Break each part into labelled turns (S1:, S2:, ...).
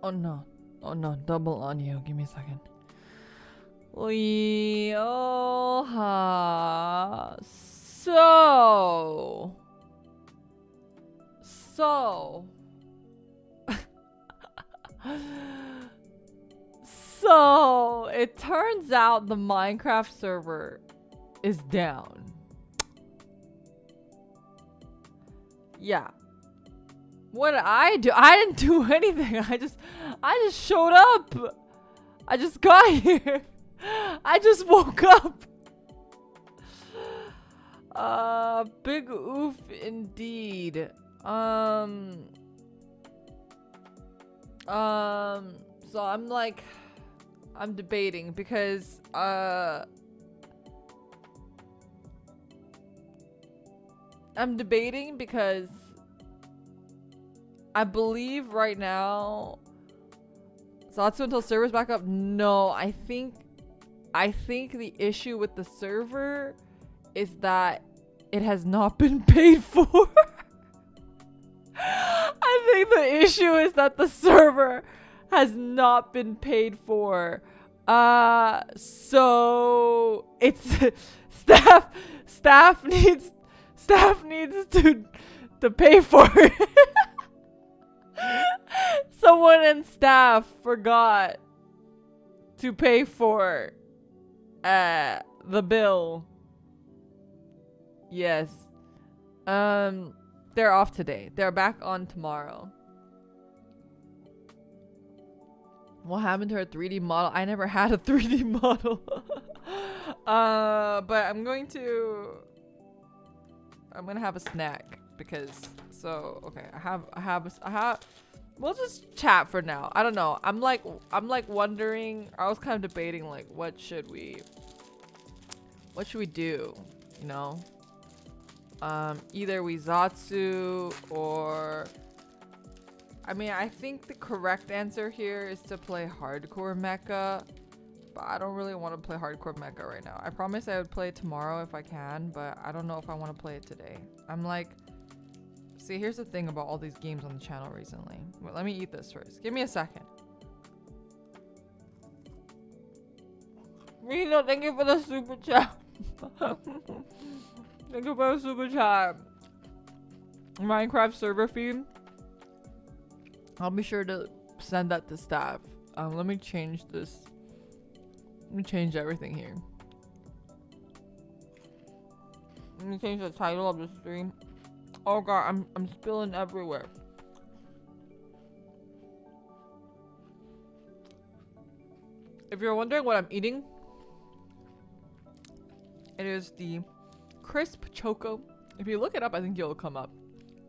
S1: Oh no. Oh no, double audio. Give me a second. Leoha. So. So, it turns out the Minecraft server is down. Yeah. What did I do? I didn't do anything. I just showed up. I just got here. I just woke up. Big oof indeed. So I'm debating because I believe right now ZATSUDAN until server's back up. No, I think the issue with the server is that it has not been paid for. I think the issue is that the server has not been paid for. So it's staff needs to pay for it. Someone in staff forgot to pay for the bill. Yes. They're off today. They're back on tomorrow. What happened to her 3D model? I never had a 3D model. But I'm gonna have a snack because okay, I have we'll just chat for now. I don't know. I'm like wondering, I was kind of debating like what should we do, you know? Either we Zatsu or I mean, I think the correct answer here is to play hardcore mecha, but I don't really want to play hardcore mecha right now. I promise I would play it tomorrow if I can, but I don't know if I want to play it today. I'm like, see, here's the thing about all these games on the channel recently. Wait, let me eat this first. Give me a second. Reno, thank you for the super chat. Thank you for the super chat. Minecraft server feed. I'll be sure to send that to staff. Let me change this. Let me change everything here. Let me change the title of the stream. Oh god, I'm spilling everywhere. If you're wondering what I'm eating, it is the crisp choco. If you look it up, I think it'll come up.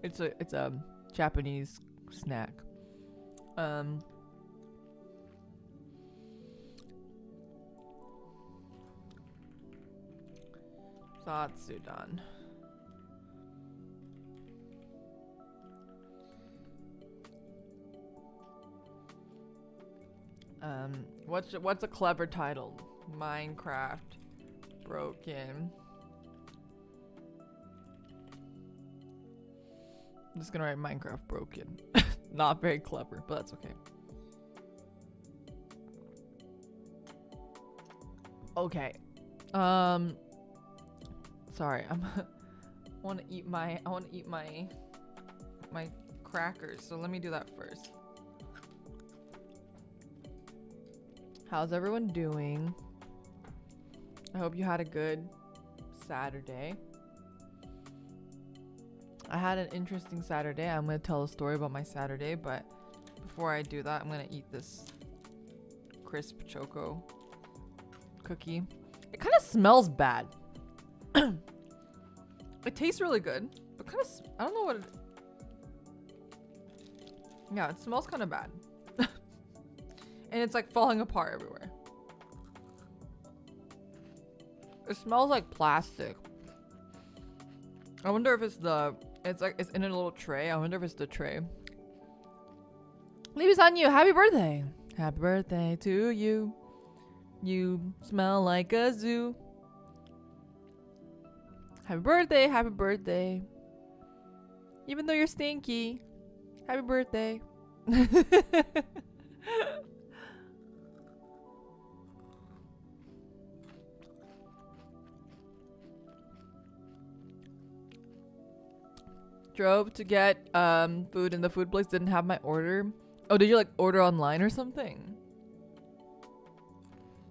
S1: It's a Japanese snack. ZATSUDAN. What's a clever title? Minecraft broken. I'm just gonna write Minecraft broken. Not very clever, but that's okay. Okay. Sorry, I want to eat my crackers. So let me do that first. How's everyone doing? I hope you had a good Saturday. I had an interesting Saturday. I'm going to tell a story about my Saturday, but before I do that, I'm going to eat this crisp choco cookie. It kind of smells bad. It tastes really good, but kind of, I don't know what it, yeah, it smells kind of bad. And it's like falling apart everywhere. It smells like plastic. I wonder if it's it's in a little tray. I wonder if it's the tray. Leave on you. Happy birthday. Happy birthday to you. You smell like a zoo. Happy birthday. Happy birthday. Even though you're stinky. Happy birthday. Drove to get food and the food place didn't have my order. Oh, did you like order online or something?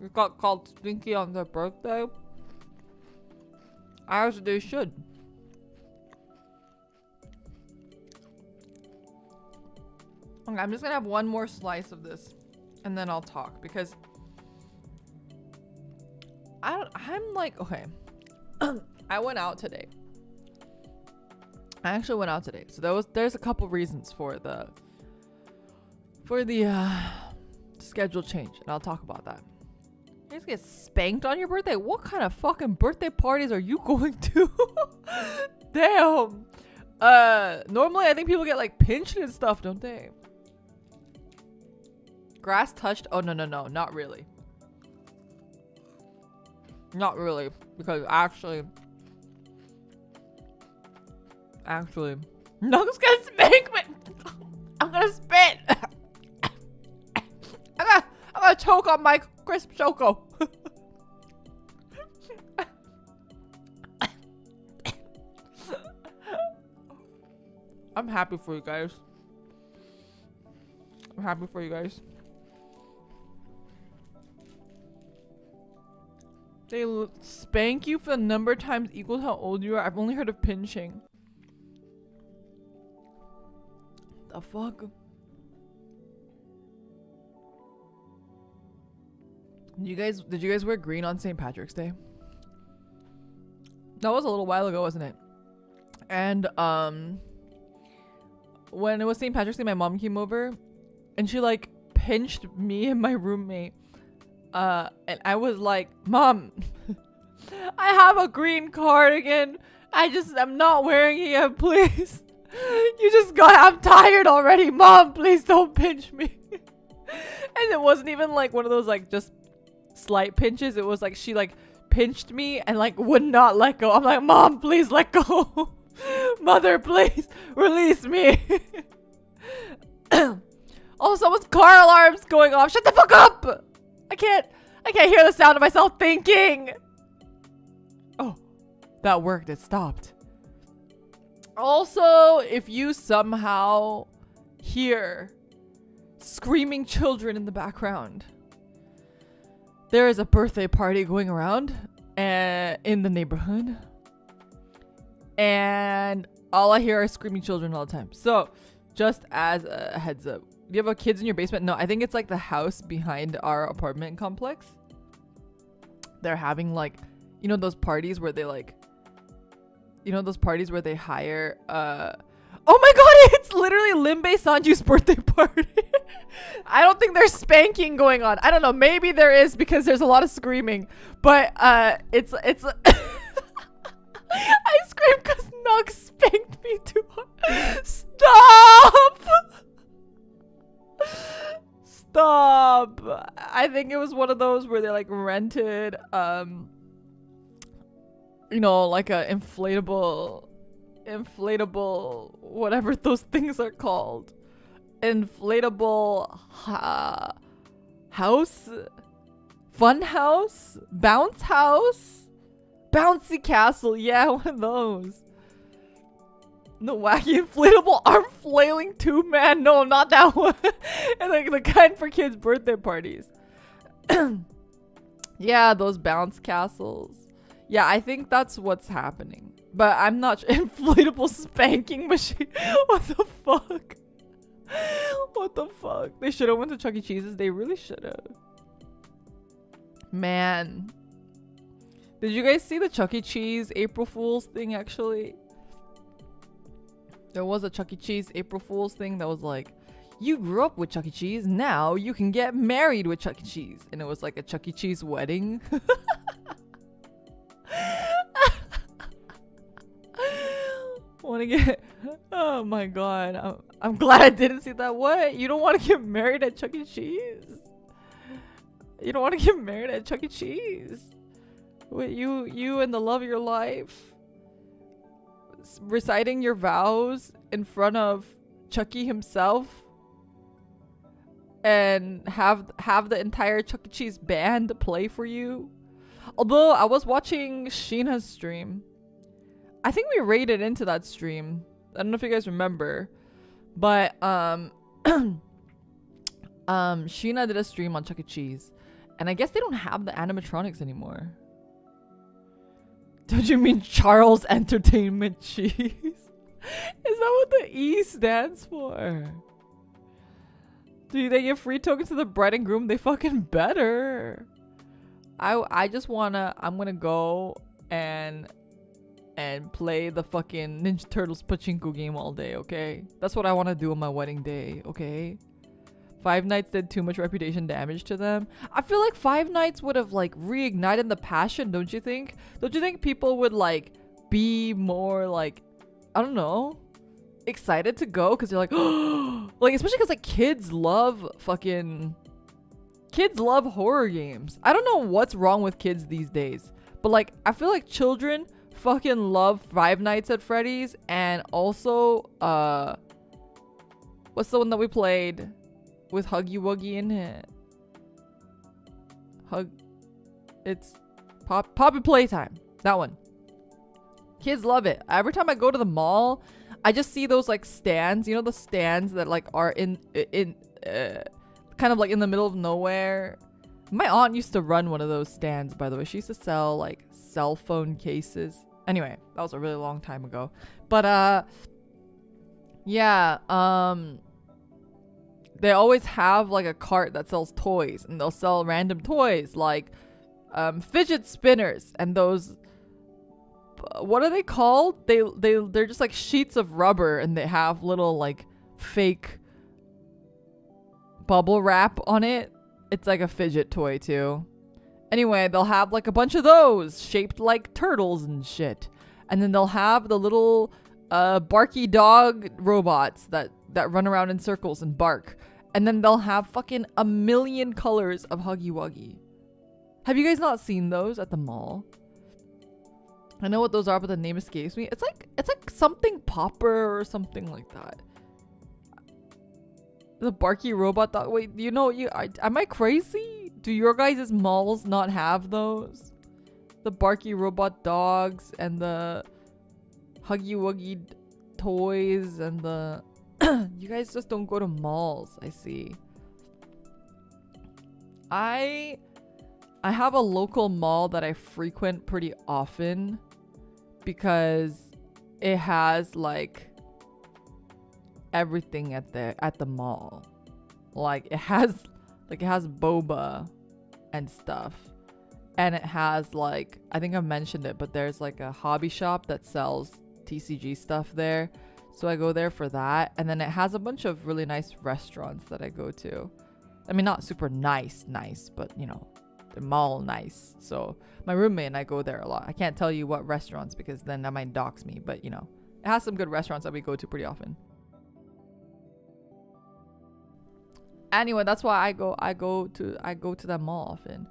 S1: You got called stinky on their birthday? As they should. Okay, I'm just gonna have one more slice of this and then I'll talk because I'm like, okay. I went out today. I actually went out today. So there's a couple reasons for the schedule change, and I'll talk about that. You guys get spanked on your birthday? What kind of fucking birthday parties are you going to? Damn. Normally I think people get like pinched and stuff, don't they? Grass touched? Oh no, not really. Not really, because actually, Nugg's gonna spank me. I'm gonna spit. I'm gonna choke on my crisp choco. I'm happy for you guys. I'm happy for you guys. They spank you for the number of times equals how old you are. I've only heard of pinching. The fuck? Did you guys wear green on St. Patrick's Day? That was a little while ago, wasn't it? And when it was St. Patrick's Day, my mom came over and she like pinched me and my roommate. And I was like, Mom, I have a green cardigan. I'm not wearing it yet, please. I'm tired already. Mom, please don't pinch me. And it wasn't even like one of those like just slight pinches. It was like she like pinched me and like would not let go. I'm like, Mom, please let go. Mother, please release me. Oh, someone's car alarm's going off. Shut the fuck up. I can't hear the sound of myself thinking. Oh, that worked. It stopped. Also, if you somehow hear screaming children in the background, there is a birthday party going around in the neighborhood. And all I hear are screaming children all the time. So, just as a heads up. Do you have kids in your basement? No, I think it's like the house behind our apartment complex. They're having like, you know, those parties where they like, hire, oh my god, it's literally Limbe Sanju's birthday party. I don't think there's spanking going on. I don't know, maybe there is because there's a lot of screaming, but it's I screamed because Nug spanked me too hard. Stop! Stop. I think it was one of those where they like rented you know, like a inflatable whatever those things are called. Inflatable house? Fun house? Bounce house? Bouncy castle. Yeah, one of those. The wacky inflatable arm flailing tube man. No, not that one. And like the kind for kids' birthday parties. Yeah, those bounce castles. Yeah, I think that's what's happening. But I'm not sure. Inflatable spanking machine. What the fuck? What the fuck? They should have went to Chuck E. Cheese's. They really should have. Man. Did you guys see the Chuck E. Cheese April Fool's thing actually? There was a Chuck E. Cheese April Fool's thing that was like, you grew up with Chuck E. Cheese, now you can get married with Chuck E. Cheese. And it was like a Chuck E. Cheese wedding. Wanna get... Oh my god. I'm glad I didn't see that. What? You don't want to get married at Chuck E. Cheese? You don't want to get married at Chuck E. Cheese? With you and the love of your life? Reciting your vows in front of Chucky himself? and have the entire Chuck E. Cheese band play for you. Although I was watching Sheena's stream. I think we raided into that stream. I don't know if you guys remember. But Sheena did a stream on Chuck E. Cheese. And I guess they don't have the animatronics anymore. Don't you mean Charles Entertainment Cheese? Is that what the E stands for? Do they give free tokens to the bride and groom? They fucking better. I just wanna, I'm gonna go and play the fucking Ninja Turtles pachinko game all day, okay? That's what I want to do on my wedding day, okay? Five Nights did too much reputation damage to them. I feel like Five Nights would have like reignited the passion, don't you think? Don't you think people would like be more like, I don't know, excited to go because they're like, like, especially because like kids love horror games. I don't know what's wrong with kids these days, but like I feel like children fucking love Five Nights at Freddy's, and also what's the one that we played with Huggy Wuggy in it? It's Poppy Playtime. That one. Kids love it. Every time I go to the mall, I just see those like stands, you know, the stands that like are in kind of like in the middle of nowhere. My aunt used to run one of those stands, by the way. She used to sell like cell phone cases. Anyway, that was a really long time ago. But yeah, they always have like a cart that sells toys, and they'll sell random toys like fidget spinners and those, what are they called? They're just like sheets of rubber, and they have little like fake bubble wrap on it. It's like a fidget toy too. Anyway, they'll have like a bunch of those shaped like turtles and shit. And then they'll have the little barky dog robots that run around in circles and bark. And then they'll have fucking a million colors of Huggy Wuggy. Have you guys not seen those at the mall? I know what those are, but the name escapes me. It's like something popper or something like that. The barky robot dog. Wait, you know, am I crazy? Do your guys' malls not have those? The barky robot dogs and the Huggy Wuggy toys and the... You guys just don't go to malls, I see. I have a local mall that I frequent pretty often because it has like everything at the mall. Like it has boba and stuff, and it has like, I think I've mentioned it, but there's like a hobby shop that sells TCG stuff there, so I go there for that. And then it has a bunch of really nice restaurants that I go to. I mean, not super nice, but you know, they're mall nice. So my roommate and I go there a lot. I can't tell you what restaurants because then that might dox me, but you know, it has some good restaurants that we go to pretty often. Anyway, that's why I go to that mall often.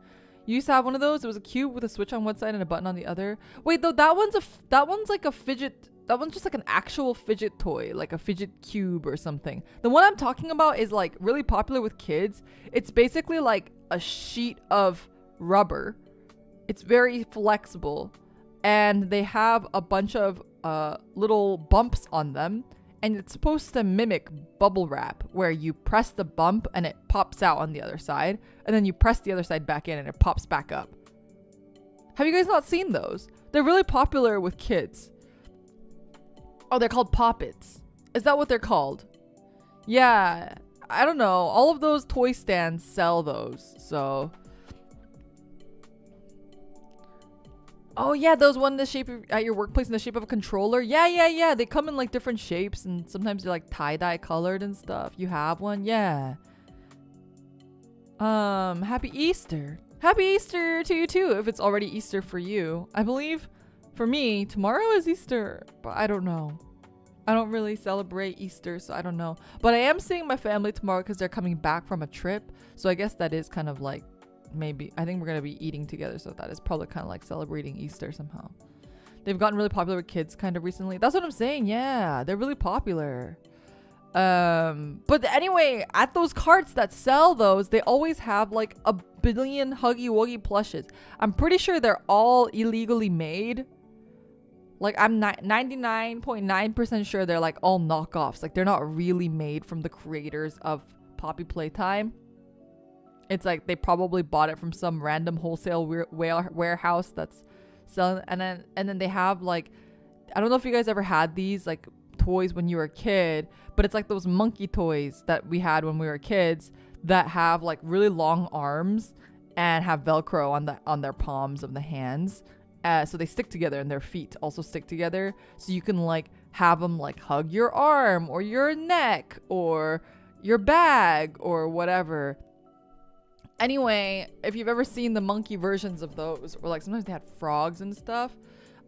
S1: You used to have one of those. It was a cube with a switch on one side and a button on the other. Wait, though, that one's like a fidget. That one's just like an actual fidget toy, like a fidget cube or something. The one I'm talking about is like really popular with kids. It's basically like a sheet of rubber. It's very flexible, and they have a bunch of little bumps on them. And it's supposed to mimic bubble wrap, where you press the bump and it pops out on the other side. And then you press the other side back in and it pops back up. Have you guys not seen those? They're really popular with kids. Oh, they're called Poppets. Is that what they're called? Yeah, I don't know. All of those toy stands sell those, so... Oh yeah, those one in the shape of, at your workplace in the shape of a controller. Yeah. They come in like different shapes, and sometimes they're like tie-dye colored and stuff. You have one? Yeah. Happy Easter. Happy Easter to you too, if it's already Easter for you. I believe for me, tomorrow is Easter, but I don't know. I don't really celebrate Easter, so I don't know. But I am seeing my family tomorrow because they're coming back from a trip. So I guess that is kind of like, maybe, I think we're gonna be eating together, so that is probably kind of like celebrating Easter somehow. They've gotten really popular with kids kind of recently. That's what I'm saying. Yeah, they're really popular. But anyway, at those carts that sell those, they always have like a billion Huggy Wuggy plushes. I'm pretty sure they're all illegally made. Like, I'm 99.9% sure they're like all knockoffs. Like, they're not really made from the creators of Poppy Playtime. It's like they probably bought it from some random wholesale warehouse that's selling. And then they have like, I don't know if you guys ever had these like toys when you were a kid, but it's like those monkey toys that we had when we were kids that have like really long arms and have Velcro on their palms of the hands. So they stick together, and their feet also stick together. So you can like have them like hug your arm or your neck or your bag or whatever. Anyway, if you've ever seen the monkey versions of those, or like sometimes they had frogs and stuff,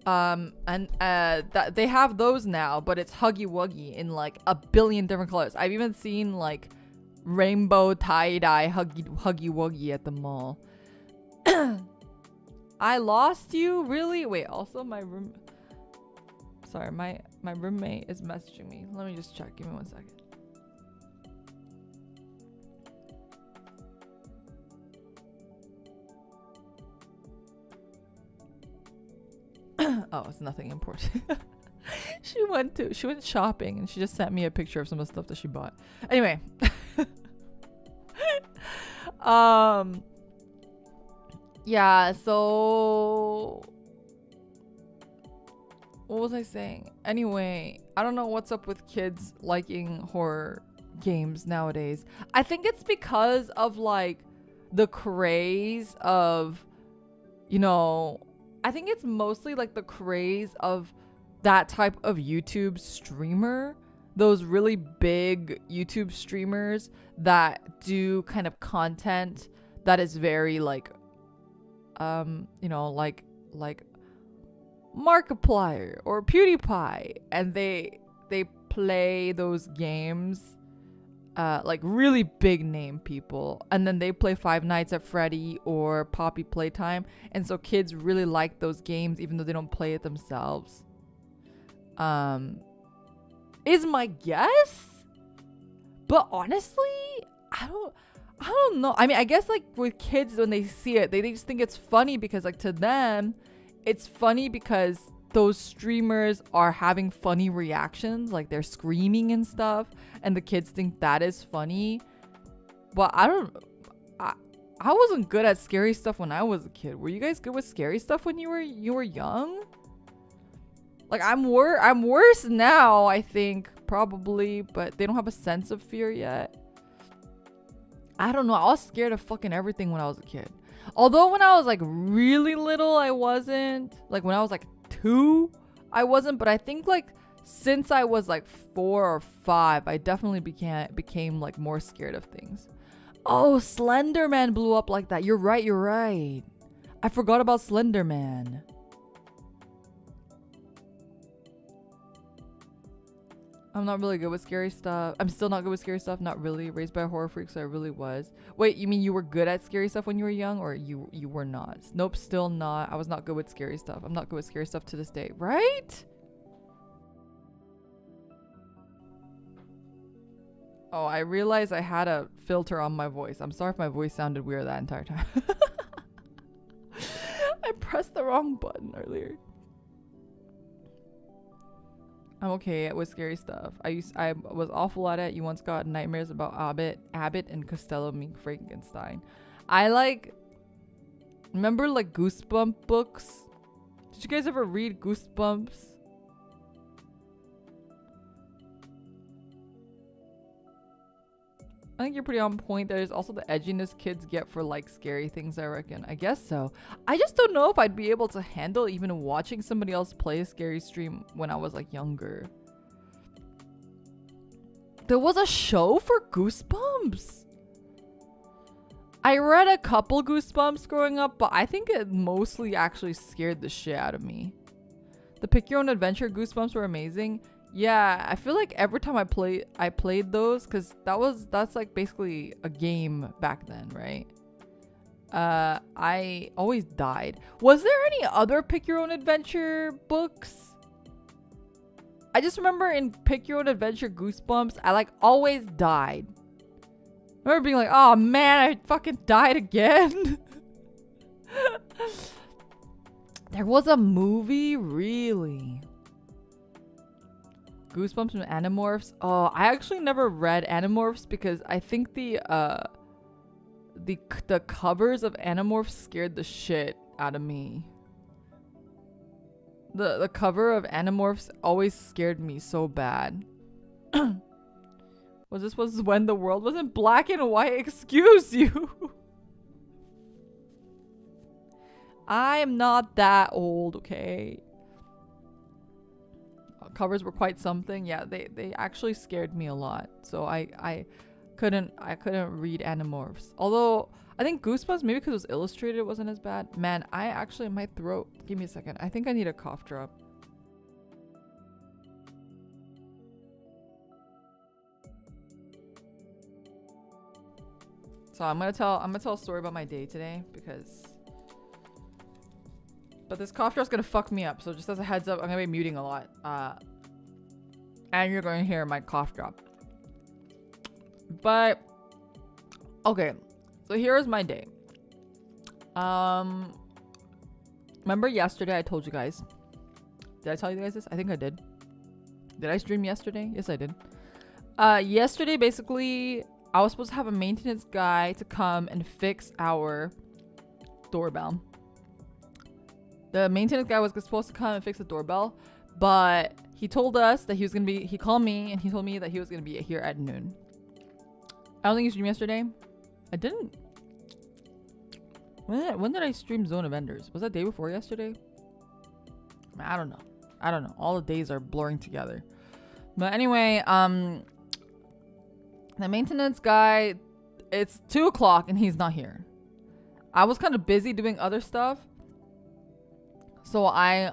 S1: that they have those now, but it's Huggy Wuggy in like a billion different colors. I've even seen like rainbow tie-dye Huggy Wuggy at the mall. I lost you? Really? Wait, also my roommate is messaging me. Let me just check. Give me 1 second. Oh, it's nothing important. She went shopping and she just sent me a picture of some of the stuff that she bought. Anyway. Yeah, so what was I saying? Anyway, I don't know what's up with kids liking horror games nowadays. I think it's because of like the craze of, you know, I think it's mostly like the craze of that type of YouTube streamer. Those really big YouTube streamers that do kind of content that is very like, you know, like Markiplier or PewDiePie, and they play those games, like really big name people, and then they play Five Nights at Freddy or Poppy Playtime, and so kids really like those games even though they don't play it themselves. Is my guess, but honestly, I don't know. I mean, I guess like with kids, when they see it, they just think it's funny because like to them, it's funny because those streamers are having funny reactions, like they're screaming and stuff, and the kids think that is funny. But I wasn't good at scary stuff when I was a kid. Were you guys good with scary stuff when you were young? Like I'm worse now, I think, probably, but they don't have a sense of fear yet. I don't know. I was scared of fucking everything when I was a kid. Although when I was like really little, I wasn't. Like when I was like 2, I wasn't. But I think like since I was like 4 or 5, I definitely became like more scared of things. Oh, Slender Man blew up like that. You're right. I forgot about Slender Man. I'm not really good with scary stuff. I'm still not good with scary stuff. Not really. Raised by a horror freak, so I really was. Wait, you mean you were good at scary stuff when you were young, or you were not? Nope, still not. I was not good with scary stuff. I'm not good with scary stuff to this day. Right? Oh, I realized I had a filter on my voice. I'm sorry if my voice sounded weird that entire time. I pressed the wrong button earlier. I'm okay with scary stuff. I was awful at it. You once got nightmares about Abbott and Costello meet Frankenstein. I remember like Goosebump books. Did you guys ever read Goosebumps? I think you're pretty on point. There's also the edginess kids get for like scary things, I reckon. I guess so. I just don't know if I'd be able to handle even watching somebody else play a scary stream when I was like younger. There was a show for Goosebumps. I read a couple Goosebumps growing up, but I think it mostly actually scared the shit out of me. The Pick Your Own Adventure Goosebumps were amazing. Yeah, I feel like every time I played those, because that's like basically a game back then, right? I always died. Was there any other Pick Your Own Adventure books? I just remember in Pick Your Own Adventure Goosebumps, I like always died. I remember being like, oh man, I fucking died again. There was a movie? Really? Goosebumps and Animorphs? Oh, I actually never read Animorphs because I think the covers of Animorphs scared the shit out of me. The cover of Animorphs always scared me so bad. Was when the world was in black and white? Excuse you. I am not that old, okay? Covers were quite something. Yeah, they actually scared me a lot. So I couldn't read Animorphs. Although I think Goosebumps, maybe because it was illustrated, it wasn't as bad. Man, I actually, my throat. Give me a second. I think I need a cough drop. So I'm gonna tell a story about my day today but this cough drop's gonna fuck me up. So just as a heads up, I'm gonna be muting a lot. And you're going to hear my cough drop. But okay, so here's my day. Remember yesterday I told you guys. Did I tell you guys this? I think I did. Did I stream yesterday? Yes, I did. Yesterday, basically, I was supposed to have a maintenance guy to come and fix our doorbell. The maintenance guy was supposed to come and fix the doorbell, but he told us that he called me and he told me that he was gonna be here at noon. I don't think you streamed yesterday. I didn't. When did I stream Zone of Enders? Was that day before yesterday? I don't know. All the days are blurring together. But anyway, the maintenance guy, it's 2 o'clock and he's not here. I was kind of busy doing other stuff. So I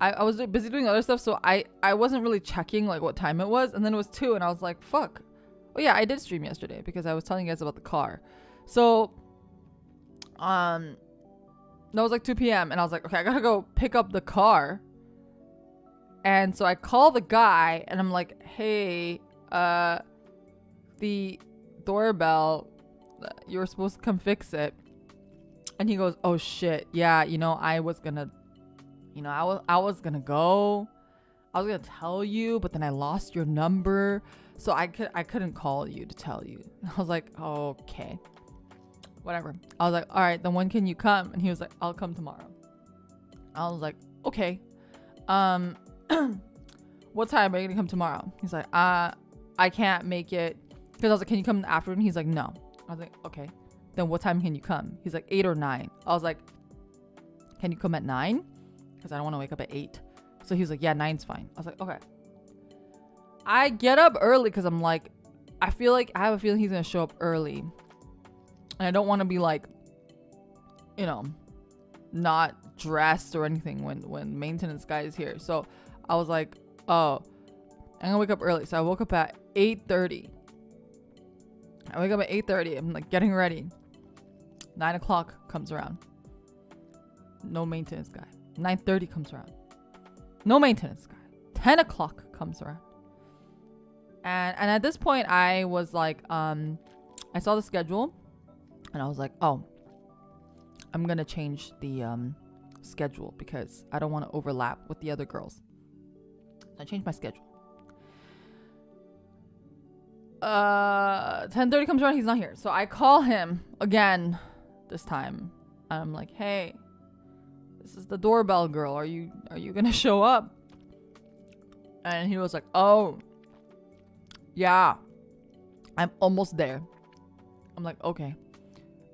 S1: was busy doing other stuff, so I wasn't really checking like what time it was, and then it was 2 and I was like, fuck. Oh yeah, I did stream yesterday because I was telling you guys about the car. So that was like 2 p.m. and I was like, okay, I gotta go pick up the car. And so I call the guy and I'm like, hey, the doorbell, you were supposed to come fix it. And he goes, oh shit, yeah, I was gonna go. I was gonna tell you, but then I lost your number, so I couldn't call you to tell you. And I was like, oh, okay, whatever. I was like, all right, then when can you come? And he was like, I'll come tomorrow. I was like, okay. What time are you gonna come tomorrow? He's like, I can't make it. Because I was like, can you come in the afternoon? He's like, no. I was like, okay. Then what time can you come? He's like, 8 or 9. I was like, can you come at 9? Because I don't want to wake up at 8. So he was like, yeah, 9's fine. I was like, okay. I get up early because I'm like, I have a feeling he's going to show up early. And I don't want to be like, not dressed or anything when maintenance guy is here. So I was like, oh, I'm going to wake up early. So I woke up at 8:30. I wake up at 8:30. I'm like getting ready. 9 o'clock comes around. No maintenance guy. 9:30 comes around. No maintenance guy. 10 o'clock comes around. And at this point I was like, I saw the schedule and I was like, oh, I'm gonna change the schedule because I don't want to overlap with the other girls. So I changed my schedule. 10:30 comes around, he's not here. So I call him again this time. I'm like, hey, this is the doorbell girl. Are you gonna show up? And he was like, oh, yeah, I'm almost there. I'm like, okay.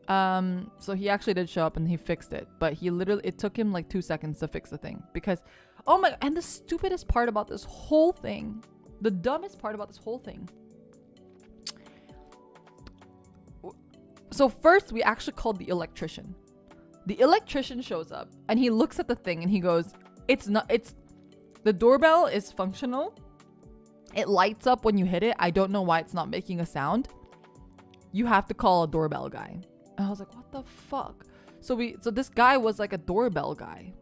S1: So he actually did show up and he fixed it, but it took him like 2 seconds to fix the thing because, oh my, and the stupidest part about this whole thing, the dumbest part about this whole thing. So first we actually called the electrician. The electrician shows up and he looks at the thing and he goes, the doorbell is functional. It lights up when you hit it. I don't know why it's not making a sound. You have to call a doorbell guy. And I was like, what the fuck? So this guy was like a doorbell guy.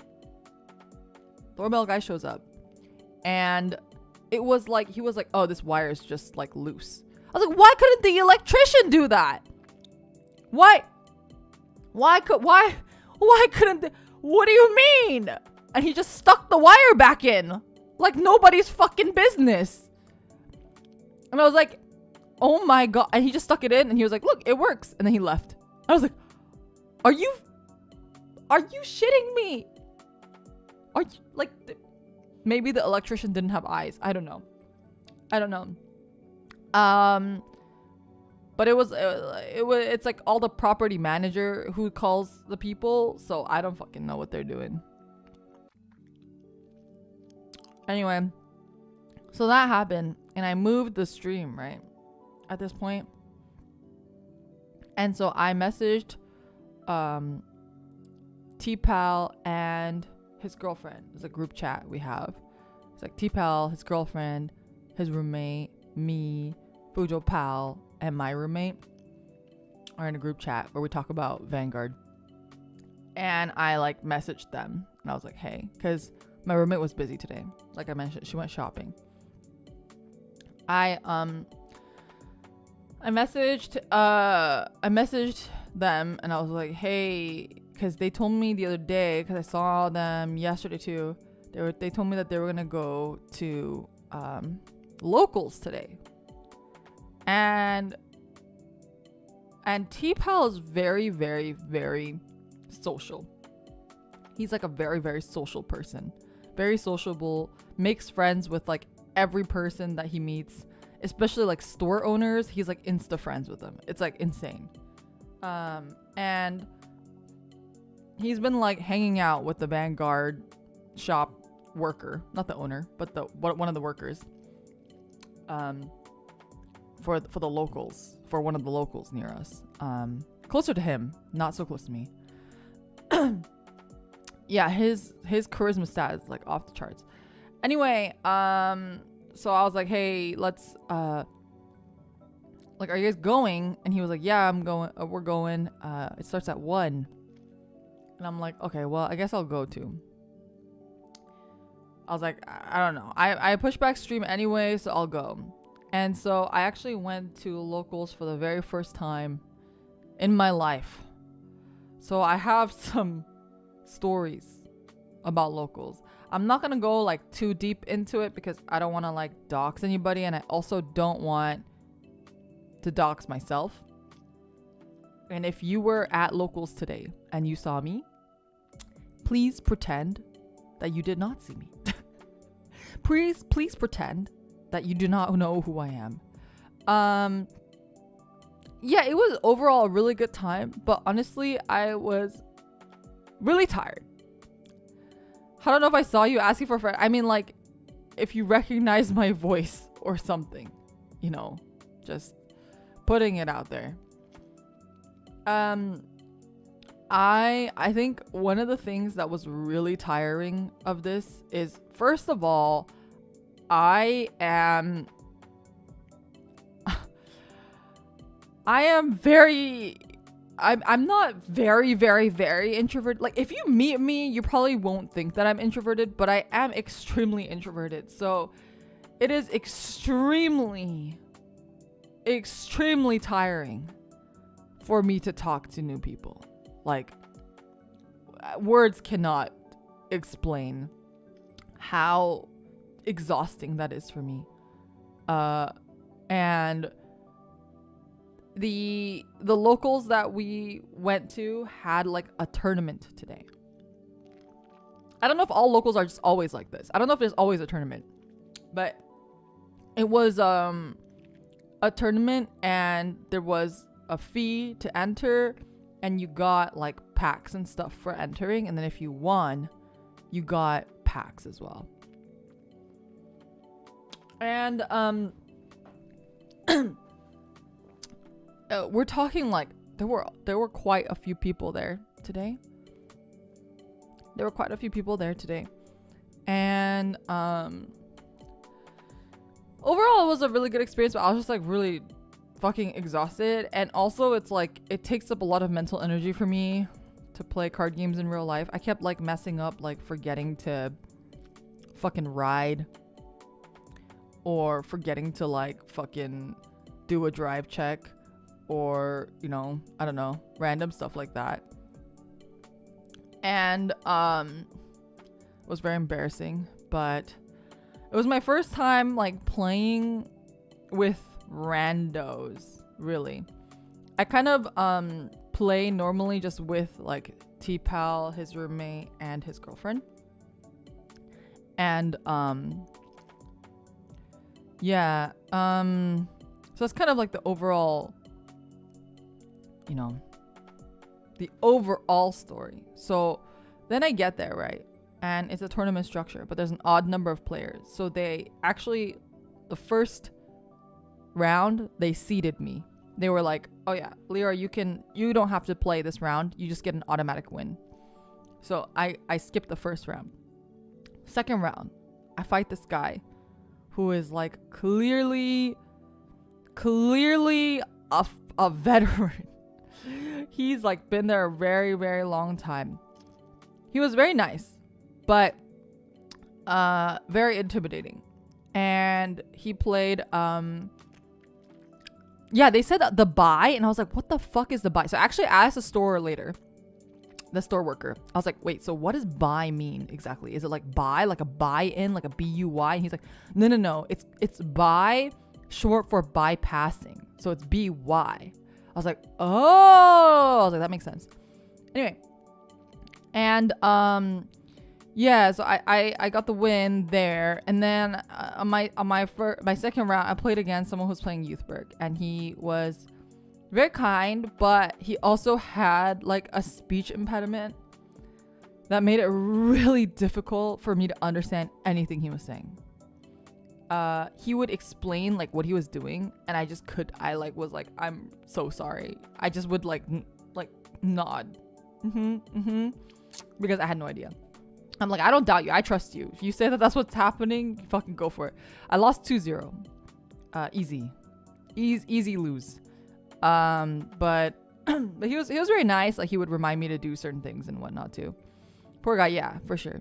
S1: Doorbell guy shows up, and it was like, he was like, oh, this wire is just like loose. I was like, why couldn't the electrician do that? Why couldn't the, what do you mean? And he just stuck the wire back in like nobody's fucking business. And I was like, oh my god. And he just stuck it in and he was like, look, it works. And then he left. I was like, are you shitting me? Are you like, maybe the electrician didn't have eyes. I don't know. But it's like all the property manager who calls the people, so I don't fucking know what they're doing. Anyway, so that happened, and I moved the stream, right? At this point. And so I messaged T-Pal and his girlfriend. There's a group chat we have. It's like T-Pal, his girlfriend, his roommate, me, Fujo Pal, and my roommate are in a group chat where we talk about Vanguard. And I like messaged them and I was like, hey, because my roommate was busy today. Like I mentioned, she went shopping. I messaged them and I was like, hey, because they told me the other day, because I saw them yesterday too, they told me that they were gonna go to locals today. And T-Pal is very, very, very social. He's like a very, very social person. Very sociable. Makes friends with like every person that he meets. Especially like store owners. He's like insta friends with them. It's like insane. And he's been like hanging out with the Vanguard shop worker. Not the owner, but one of the workers. For the locals, for one of the locals near us, closer to him, not so close to me. Yeah, his charisma stat is like off the charts. Anyway, so I was like, hey, let's like, are you guys going? And he was like, yeah, I'm going. We're going. It starts at 1. And I'm like, okay, well, I guess I'll go too. I was like, I don't know. I pushed back stream anyway, so I'll go. And so I actually went to locals for the very first time in my life. So I have some stories about locals. I'm not going to go like too deep into it because I don't want to like dox anybody. And I also don't want to dox myself. And if you were at locals today and you saw me, please pretend that you did not see me. Please pretend that you do not know who I am. Yeah, it was overall a really good time, but honestly, I was really tired. I don't know if I saw you asking for a friend. I mean, like, if you recognize my voice or something, you know, just putting it out there. I think one of the things that was really tiring of this is, first of all, I'm not very, very, very introverted. Like, if you meet me, you probably won't think that I'm introverted, but I am extremely introverted. So it is extremely, extremely tiring for me to talk to new people. Like, words cannot explain how exhausting that is for me. And the locals that we went to had like a tournament today. I don't know if all locals are just always like this. I don't know if there's always a tournament, but it was a tournament and there was a fee to enter and you got like packs and stuff for entering, and then if you won, you got packs as well. And we're talking like there were quite a few people there today. And overall it was a really good experience, but I was just like really fucking exhausted. And also it's like it takes up a lot of mental energy for me to play card games in real life. I kept like messing up, like forgetting to fucking ride, or forgetting to like fucking do a drive check, or, you know, I don't know, random stuff like that. And it was very embarrassing, but it was my first time like playing with randos, really. I kind of play normally just with like T-Pal, his roommate, and his girlfriend. And yeah, so that's kind of like the overall, you know, the overall story. So then I get there, right? And it's a tournament structure, but there's an odd number of players. So they actually, the first round, they seeded me. They were like, oh yeah, Lyra, you don't have to play this round. You just get an automatic win. So I skipped the first round. Second round, I fight this guy who is like clearly a veteran. He's like been there a very, very long time. He was very nice, but very intimidating. And he played yeah, they said the buy, and I was like, what the fuck is the buy? So actually I asked the store later, the store worker. I was like, wait, so what does buy mean exactly? Is it like buy, like a buy-in, like a B-U-Y? And he's like, no, it's buy, short for bypassing. So it's B-Y. I was like, oh, I was like, that makes sense. Anyway, and yeah, so I got the win there, and then on my second round, I played against someone who's playing Youthberg, and he was very kind, but he also had like a speech impediment that made it really difficult for me to understand anything he was saying. He would explain like what he was doing, and I was like, I'm so sorry. I just would like nod, because I had no idea. I'm like, I don't doubt you. I trust you. If you say that that's what's happening, fucking go for it. I lost 2-0. Easy lose. But he was very nice. Like, he would remind me to do certain things and whatnot too. Poor guy, yeah, for sure.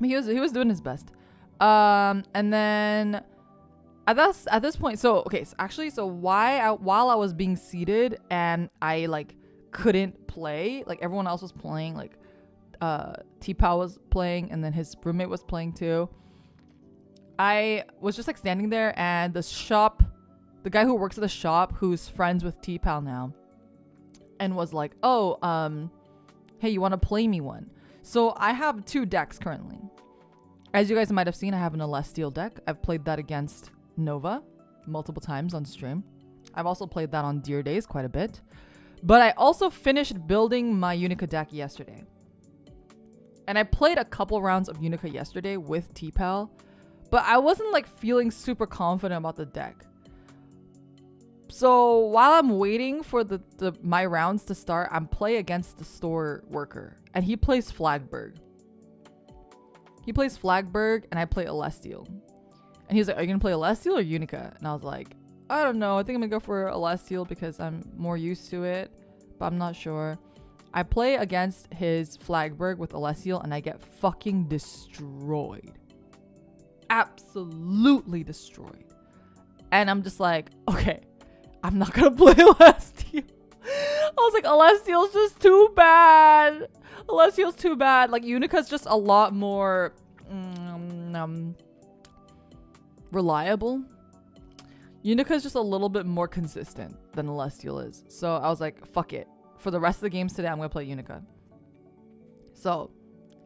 S1: But he was doing his best. And then at this point, so while I was being seated and I like couldn't play, like everyone else was playing, like T-Pal was playing, and then his roommate was playing too. I was just like standing there, and the guy who works at the shop, who's friends with T-Pal now, and was like, oh, hey, you want to play me one? So I have 2 decks currently. As you guys might have seen, I have an Celestial deck. I've played that against Nova multiple times on stream. I've also played that on Dear Days quite a bit. But I also finished building my Unica deck yesterday. And I played a couple rounds of Unica yesterday with T-Pal, but I wasn't like feeling super confident about the deck. So while I'm waiting for my rounds to start, I'm playing against the store worker, and he plays Flagberg. And I play Celestial. And he was like, are you gonna play Celestial or Unica? And I was like, I don't know. I think I'm gonna go for Celestial because I'm more used to it, but I'm not sure. I play against his Flagberg with Celestial, and I get fucking destroyed. Absolutely destroyed. And I'm just like, okay, I'm not gonna play Celestial. I was like, Celestial's just too bad. Celestial's too bad. Like, Unica's just a lot more reliable. Unica's just a little bit more consistent than Celestial is. So I was like, fuck it. For the rest of the games today, I'm going to play Unica. So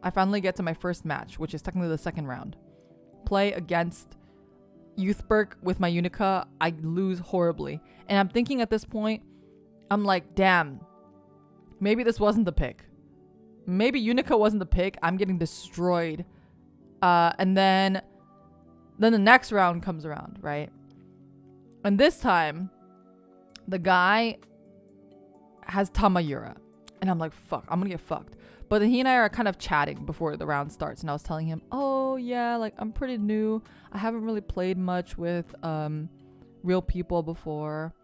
S1: I finally get to my first match, which is technically the second round. Play against Youthberg with my Unica. I lose horribly. And I'm thinking at this point, I'm like, damn, maybe this wasn't the pick. Maybe Unica wasn't the pick. I'm getting destroyed. And then the next round comes around, right? And this time, the guy has Tamayura, and I'm like, fuck, I'm gonna get fucked. But then he and I are kind of chatting before the round starts, and I was telling him, oh yeah, like I'm pretty new, I haven't really played much with real people before.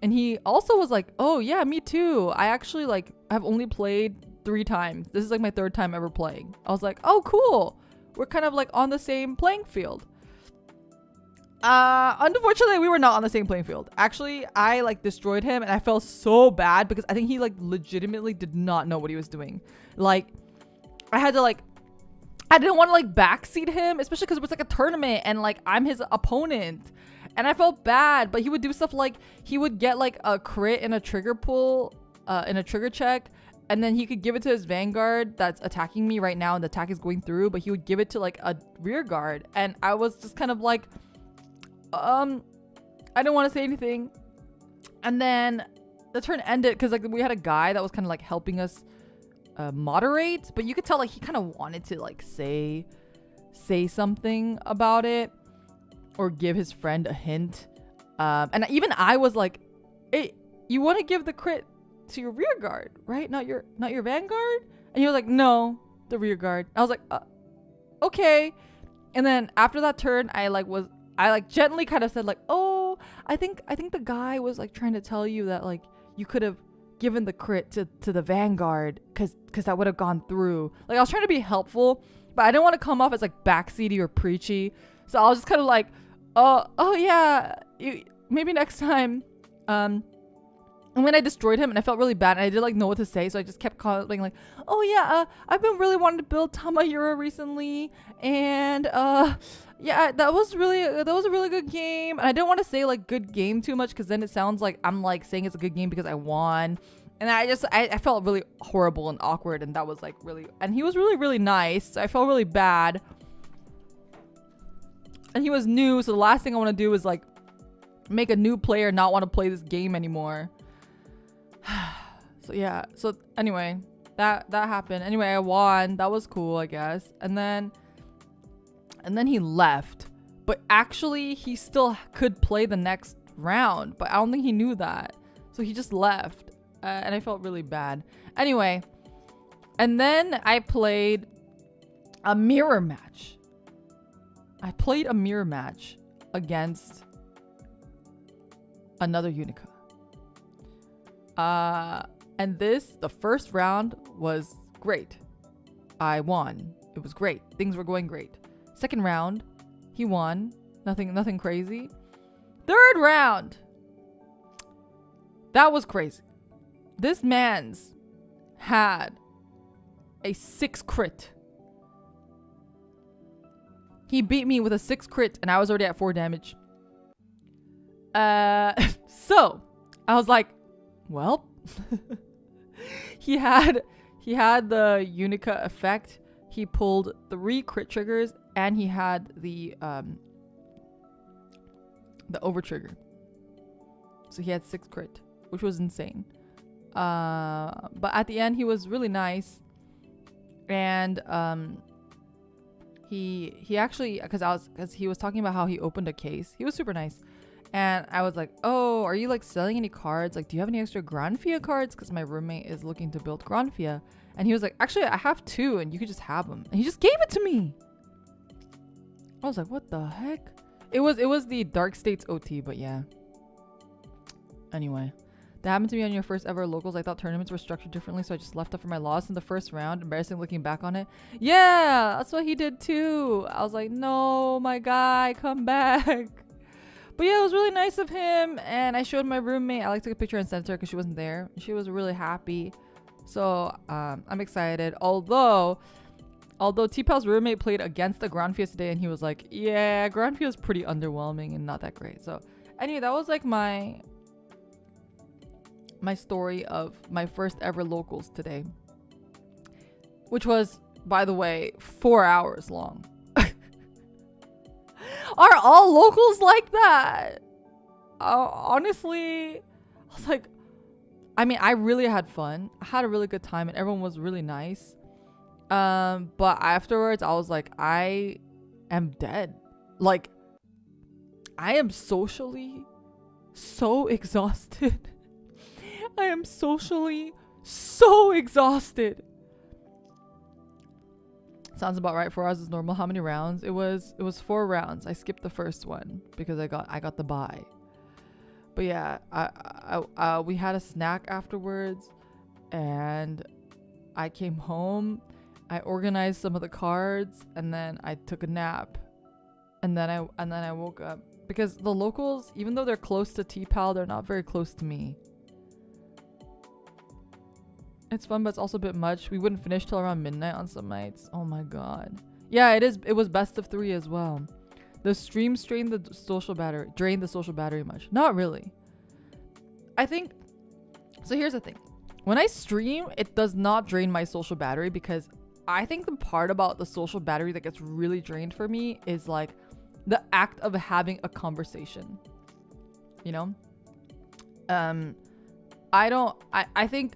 S1: And he also was like, oh yeah, me too, I actually like have only played 3 times. This is like my 3rd time ever playing. I was like, oh cool, we're kind of like on the same playing field. Unfortunately, we were not on the same playing field. Actually, I like destroyed him and I felt so bad because I think he like legitimately did not know what he was doing. Like, I had to like, I didn't want to like backseat him, especially because it was like a tournament and like I'm his opponent. And I felt bad, but he would do stuff like he would get like a crit in a trigger pull, in a trigger check. And then he could give it to his vanguard that's attacking me right now and the attack is going through, but he would give it to like a rear guard. And I was just kind of like, I didn't want to say anything. And then the turn ended because like we had a guy that was kind of like helping us moderate, but you could tell like he kind of wanted to like say something about it or give his friend a hint. And even I was like, hey, you want to give the crit to your rear guard, right? Not your vanguard? And he was like, no, the rear guard. I was like, okay. And then after that turn, I gently kind of said like, oh, I think the guy was like trying to tell you that like you could have given the crit to the vanguard because that would have gone through. Like I was trying to be helpful, but I didn't want to come off as like backseaty or preachy. So I was just kind of like, oh yeah, maybe next time. And when I destroyed him and I felt really bad and I didn't like know what to say, so I just kept being like, oh yeah, I've been really wanting to build Tamayura recently, and yeah, that was a really good game. And I didn't want to say like good game too much because then it sounds like I'm like saying it's a good game because I won. And I felt really horrible and awkward, and that was like really, and he was really, really nice. So I felt really bad. And he was new, so the last thing I want to do is like make a new player not want to play this game anymore. So yeah, so anyway, that happened. Anyway, I won. That was cool, I guess. And then he left. But actually, he still could play the next round, but I don't think he knew that. So he just left. And I felt really bad. Anyway, and then I played a mirror match. I played a mirror match against another Unica. And the first round was great. I won. It was great. Things were going great. Second round, he won. Nothing crazy. Third round, that was crazy. This man's had a 6 crit. He beat me with a 6 crit and I was already at 4 damage. So I was like, well, he had the Unica effect. He pulled 3 crit triggers and he had the over trigger. So he had 6 crit, which was insane. But at the end he was really nice. And he actually, because he was talking about how he opened a case. He was super nice. And I was like, oh, are you like selling any cards? Like, do you have any extra Granfia cards? Because my roommate is looking to build Granfia. And he was like, actually, I have 2 and you could just have them. And he just gave it to me. I was like, what the heck? It was the Dark States OT, but yeah. Anyway, that happened to me on your first ever locals. I thought tournaments were structured differently, so I just left after my loss in the first round. Embarrassing looking back on it. Yeah, that's what he did too. I was like, no, my guy, come back. But yeah, it was really nice of him, and I showed my roommate. I took a picture and sent her because she wasn't there. She was really happy, so I'm excited. Although T-Pal's roommate played against the Granfia today, and he was like, "Yeah, Granfia is pretty underwhelming and not that great." So anyway, that was like my story of my first ever locals today, which was, by the way, 4 hours long. Are all locals like that? Honestly, I was like, I mean, I really had fun. I had a really good time and everyone was really nice. But afterwards I was like, I am dead. Like, I am socially so exhausted. I am socially so exhausted. Sounds about right. 4 hours is normal. How many rounds? It was 4 rounds. I skipped the first one because I got the bye. But yeah, we had a snack afterwards, and I came home, I organized some of the cards, and then I took a nap, and then I woke up because the locals, even though they're close to T-Pal, they're not very close to me. It's fun, but it's also a bit much. We wouldn't finish till around midnight on some nights. Oh my god. Yeah, it is. It was best of 3 as well. The stream drained the social battery much. Not really. I think. So here's the thing. When I stream, it does not drain my social battery, because I think the part about the social battery that gets really drained for me is like the act of having a conversation. You know? I think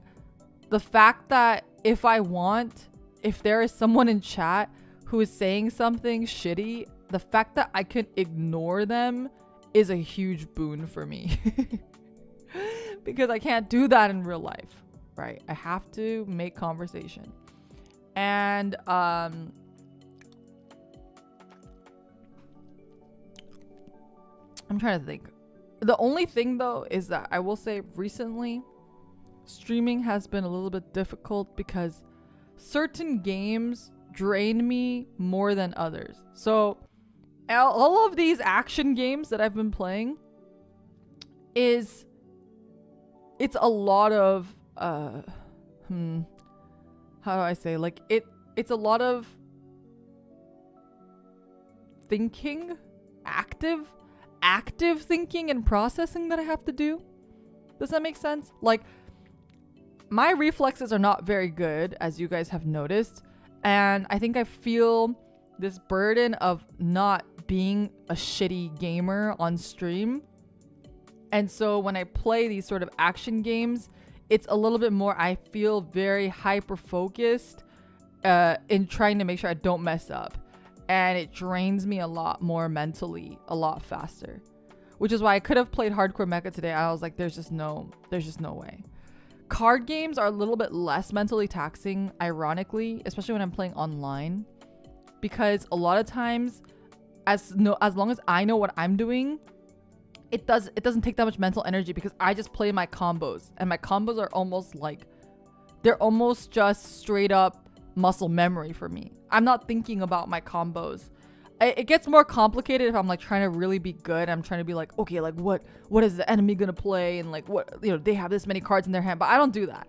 S1: the fact that if there is someone in chat who is saying something shitty, the fact that I can ignore them is a huge boon for me. Because I can't do that in real life, right? I have to make conversation. And I'm trying to think. The only thing though is that I will say recently streaming has been a little bit difficult because certain games drain me more than others. So all of these action games that I've been playing it's a lot of how do I say, like it's a lot of thinking, active thinking and processing that I have to do. Does that make sense? Like, my reflexes are not very good, as you guys have noticed, and I think I feel this burden of not being a shitty gamer on stream. And so when I play these sort of action games, it's a little bit more, I feel very hyper focused in trying to make sure I don't mess up, and it drains me a lot more mentally, a lot faster, which is why I could have played Hardcore Mecha today. I was like, there's just no way. Card games are a little bit less mentally taxing, ironically, especially when I'm playing online, because a lot of times, as long as I know what I'm doing, it doesn't take that much mental energy, because I just play my combos, and my combos are almost just straight up muscle memory for me. I'm not thinking about my combos. It gets more complicated if I'm like trying to really be good. I'm trying to be like, okay, like what is the enemy gonna play, and like what, you know, they have this many cards in their hand, but I don't do that.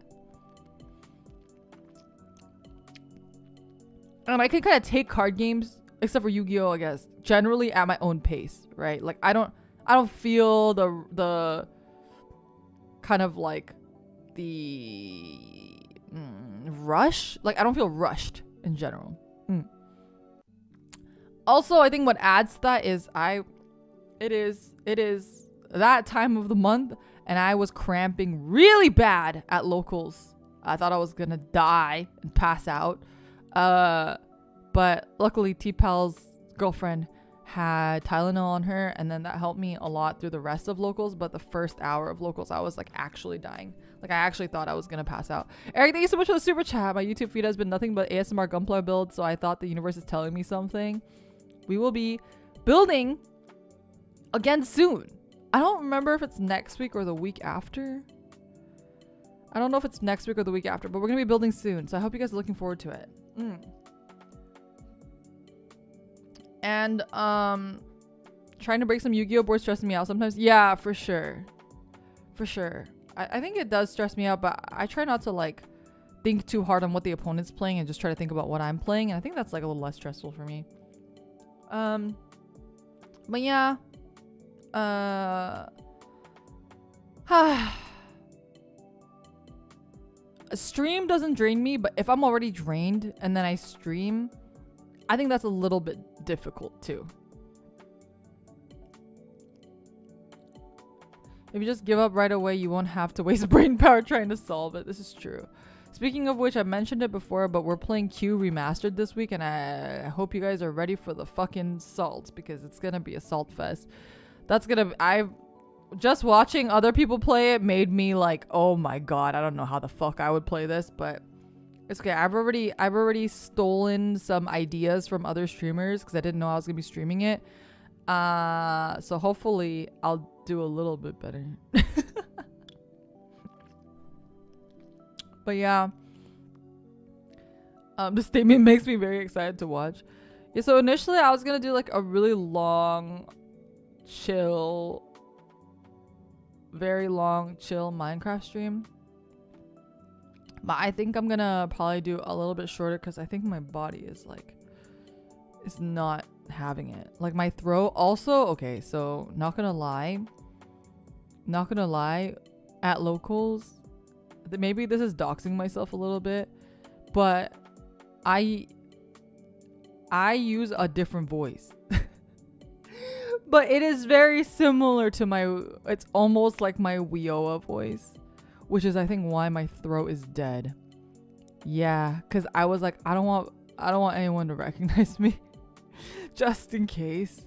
S1: I can kind of take card games, except for Yu-Gi-Oh, I guess, generally at my own pace, right? Like I don't feel the kind of like the rush. Like I don't feel rushed in general. Also, I think what adds to that is it is that time of the month, and I was cramping really bad at locals. I thought I was gonna die and pass out. But luckily T-Pal's girlfriend had Tylenol on her, and then that helped me a lot through the rest of locals. But the first hour of locals, I was like actually dying. Like I actually thought I was gonna pass out. Eric, thank you so much for the super chat. My YouTube feed has been nothing but ASMR Gunpla builds, so I thought the universe is telling me something. We will be building again soon. I don't remember if it's next week or the week after. I don't know if it's next week or the week after, but we're gonna be building soon, so I hope you guys are looking forward to it. And trying to break some Yu-Gi-Oh boards stressing me out sometimes. Yeah, for sure. I think it does stress me out, but I try not to like think too hard on what the opponent's playing and just try to think about what I'm playing, and I think that's like a little less stressful for me. But yeah, a stream doesn't drain me, but if I'm already drained and then I stream, I think that's a little bit difficult too. If you just give up right away, you won't have to waste brain power trying to solve it. This is true. Speaking of which, I mentioned it before, but we're playing Q Remastered this week, and I hope you guys are ready for the fucking salt, because it's gonna be a salt fest. Just watching other people play it made me like, oh my god, I don't know how the fuck I would play this, but it's okay. I've already stolen some ideas from other streamers because I didn't know I was gonna be streaming it. So hopefully I'll do a little bit better. But yeah, The statement makes me very excited to watch. Yeah, so initially I was gonna do like a really long, very long, chill Minecraft stream. But I think I'm gonna probably do a little bit shorter because I think my body is not having it. Like my throat also, okay, so not gonna lie, at locals, maybe this is doxing myself a little bit, but I use a different voice. But it is very similar to it's almost like my Wioa voice, which is I think why my throat is dead. Yeah, cuz I was like I don't want anyone to recognize me. Just in case.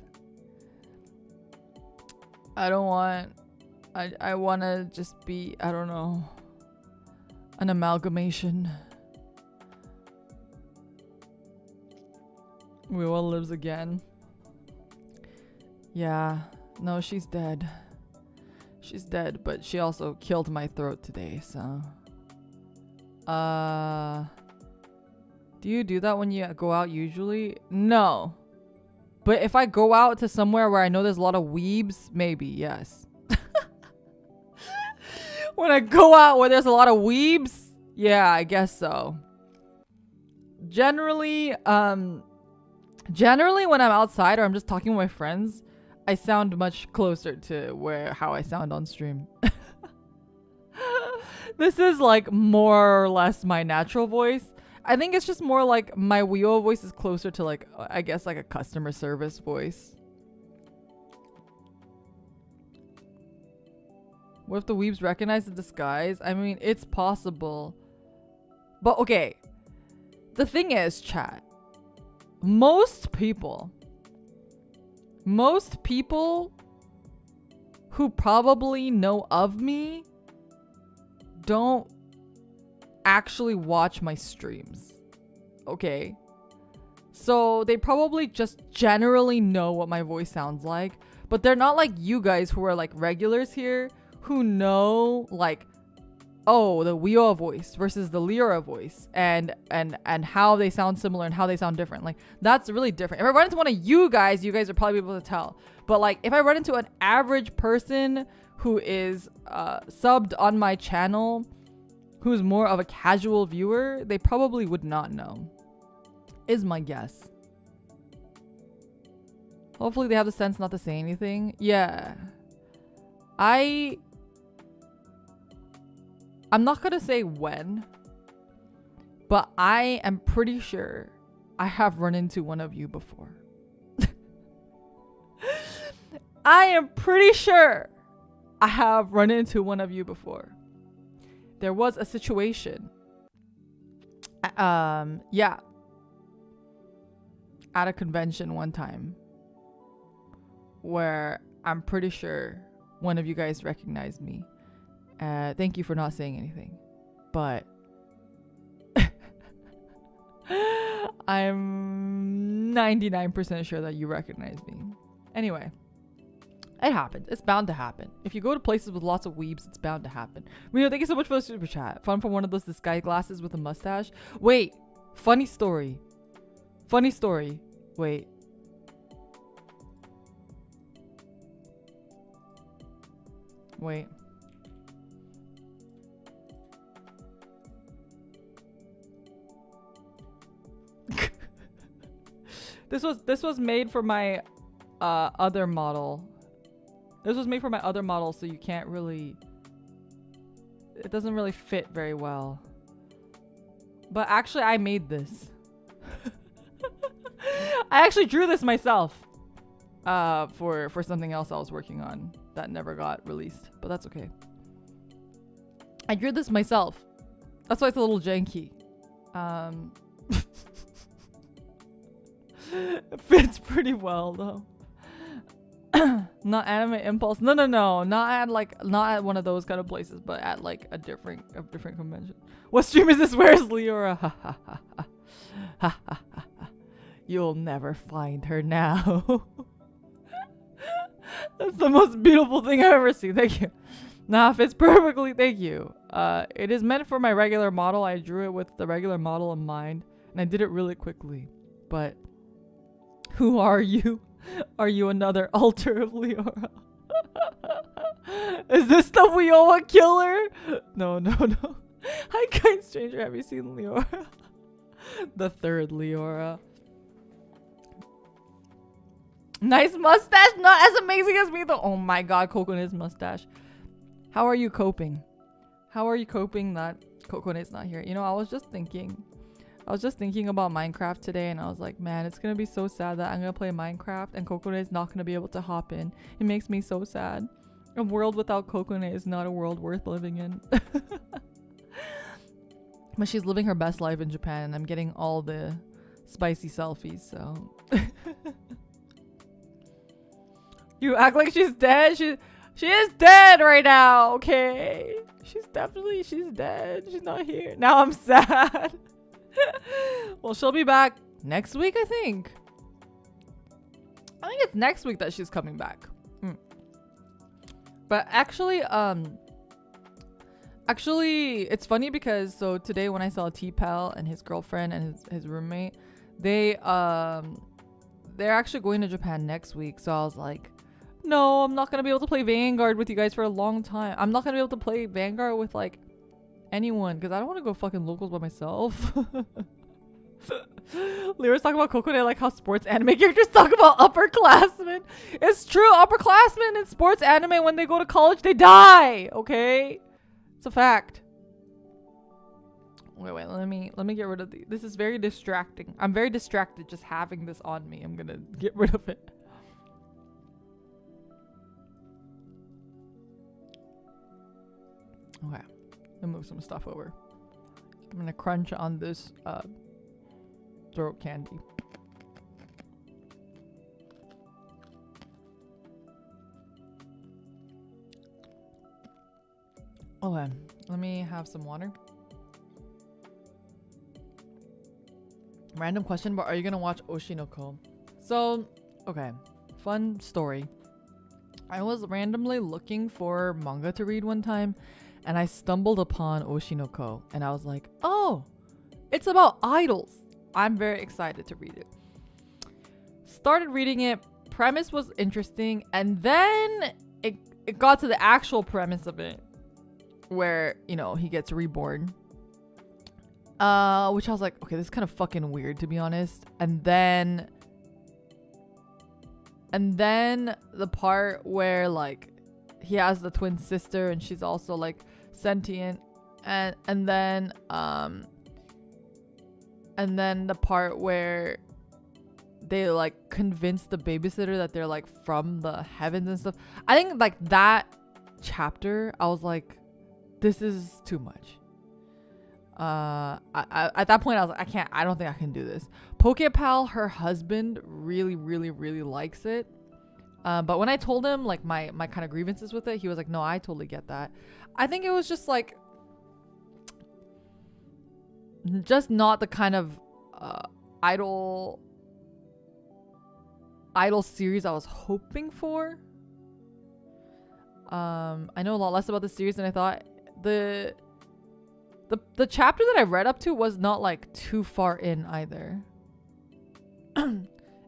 S1: I want to just be, I don't know, an amalgamation. Wioa lives again. Yeah, no, she's dead. She's dead, but she also killed my throat today, so. Do you do that when you go out usually? No. But if I go out to somewhere where I know there's a lot of weebs, maybe, yes. When I go out where there's a lot of weebs, yeah, I guess so. Generally when I'm outside or I'm just talking with my friends, I sound much closer to how I sound on stream. This is like more or less my natural voice. I think it's just more like my Wioa voice is closer to like, I guess like a customer service voice. What if the weebs recognize the disguise? I mean, it's possible. But okay. The thing is, chat. Most people who probably know of me don't actually watch my streams. Okay? So they probably just generally know what my voice sounds like, but they're not like you guys who are like regulars here who know like, oh, the Wioa voice versus the Lyra voice and how they sound similar and how they sound different. Like that's really different. If I run into one of you guys are probably able to tell. But like if I run into an average person who is subbed on my channel, who's more of a casual viewer, they probably would not know. Is my guess. Hopefully they have the sense not to say anything. Yeah. I'm not gonna say when, but I am pretty sure I have run into one of you before. I am pretty sure I have run into one of you before. There was a situation. Yeah. At a convention one time where I'm pretty sure one of you guys recognized me. Thank you for not saying anything. But I'm 99% sure that you recognize me. Anyway. It happens. It's bound to happen. If you go to places with lots of weebs, it's bound to happen. Reno, thank you so much for the super chat. Fun for one of those disguise glasses with a mustache. Wait. Funny story. Wait. This was made for my other model. This was made for my other model, so you can't really... It doesn't really fit very well. But actually, I made this. I actually drew this myself. For something else I was working on that never got released. But that's okay. I drew this myself. That's why it's a little janky. It fits pretty well, though. Not Anime Impulse. No. Not at one of those kind of places, but at like a different convention. What stream is this? Where's Leora? You'll never find her now. That's the most beautiful thing I've ever seen. Thank you. Nah, fits perfectly. Thank you. It is meant for my regular model. I drew it with the regular model in mind. And I did it really quickly. But who are you? Are you another altar of Leora? Is this the Wioa killer? No. Hi, kind stranger. Have you seen Leora? The third Leora. Nice mustache. Not as amazing as me though. Oh my god, Coconute's mustache. How are you coping? How are you coping that Coconute's not here? You know, I was just thinking about Minecraft today, and I was like, man, it's gonna be so sad that I'm gonna play Minecraft and Coconute's not gonna be able to hop in. It makes me so sad. A world without Coconut is not a world worth living in. But she's living her best life in Japan, and I'm getting all the spicy selfies, so. You act like she's dead. She is dead right now, okay? She's dead. She's not here. Now I'm sad. Well, she'll be back next week, I think. I think it's next week that she's coming back. But actually, it's funny because so today when I saw T-Pal and his girlfriend and his roommate, they're actually going to Japan next week. So I was like, no, I'm not gonna be able to play Vanguard with you guys for a long time. I'm not gonna be able to play Vanguard with like anyone because I don't want to go fucking locals by myself. Lyra's talking about Coconut like how sports anime characters talk about upperclassmen. It's true, upperclassmen in sports anime, when they go to college, they die. Okay, it's a fact. Wait, let me get rid of this is very distracting. I'm very distracted just having this on me. I'm gonna get rid of it. Okay, let me move some stuff over. I'm gonna crunch on this throat candy. Okay, let me have some water. Random question, but are you gonna watch Oshinoko? So, okay, fun story. I was randomly looking for manga to read one time, and I stumbled upon Oshinoko, and I was like, oh, it's about idols. I'm very excited to read it. Started reading it. Premise was interesting, and then it got to the actual premise of it, where, you know, he gets reborn. Which I was like, okay, this is kind of fucking weird, to be honest. And then the part where like he has the twin sister and she's also like sentient, and then the part where they like convince the babysitter that they're like from the heavens and stuff. I think like that chapter, I was like, this is too much. At that point I was like, I don't think I can do this. Pokepal, her husband, really likes it. But when I told him like my kind of grievances with it, he was like, no, I totally get that. I think it was just like, just not the kind of idol series I was hoping for. I know a lot less about the series than I thought. The chapter that I read up to was not like too far in either.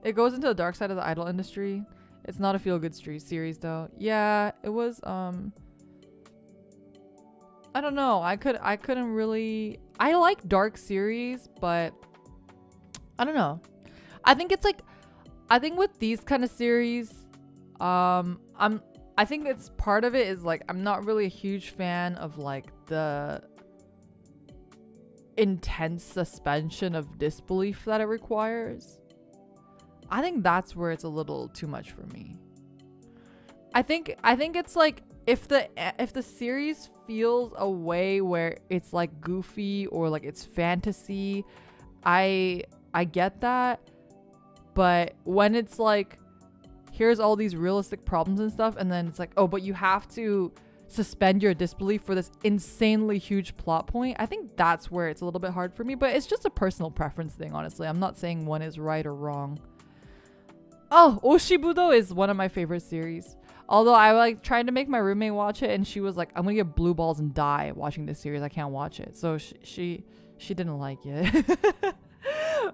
S1: It goes into the dark side of the idol industry. It's not a feel-good series though. Yeah, it was I don't know. I couldn't really. I like dark series, but I don't know. I think it's like, I think with these kind of series, I think it's part of it is like I'm not really a huge fan of like the intense suspension of disbelief that it requires. I think that's where it's a little too much for me. I think it's like if the series feels a way where it's like goofy or like it's fantasy, I get that. But when it's like, here's all these realistic problems and stuff, and then it's like, oh, but you have to suspend your disbelief for this insanely huge plot point, I think that's where it's a little bit hard for me. But it's just a personal preference thing, honestly. I'm not saying one is right or wrong. Oh, Oshibudo is one of my favorite series. Although I like tried to make my roommate watch it, and she was like, I'm gonna get blue balls and die watching this series. I can't watch it. So she didn't like it.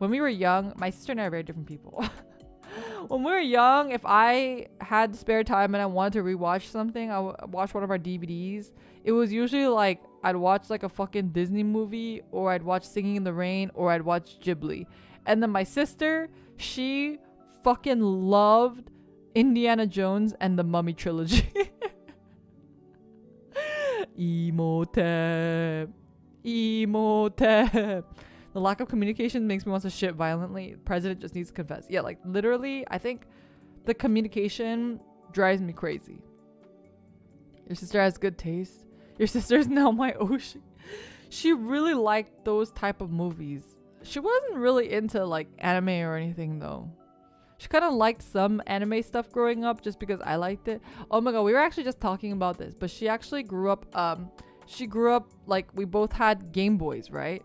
S1: when we were young, my sister and I are very different people. When we were young, if I had spare time and I wanted to rewatch something, I would watch one of our DVDs. It was usually like I'd watch like a fucking Disney movie, or I'd watch Singing in the Rain, or I'd watch Ghibli. And then my sister, she fucking loved Indiana Jones and the Mummy trilogy. Emotep. Emotep. The lack of communication makes me want to shit violently. President just needs to confess. Yeah, like literally, I think the communication drives me crazy. Your sister has good taste. Your sister's now my ocean. She really liked those type of movies. She wasn't really into like anime or anything though. She kind of liked some anime stuff growing up just because I liked it. Oh my god, we were actually just talking about this, but she actually grew up like we both had Game Boys, right?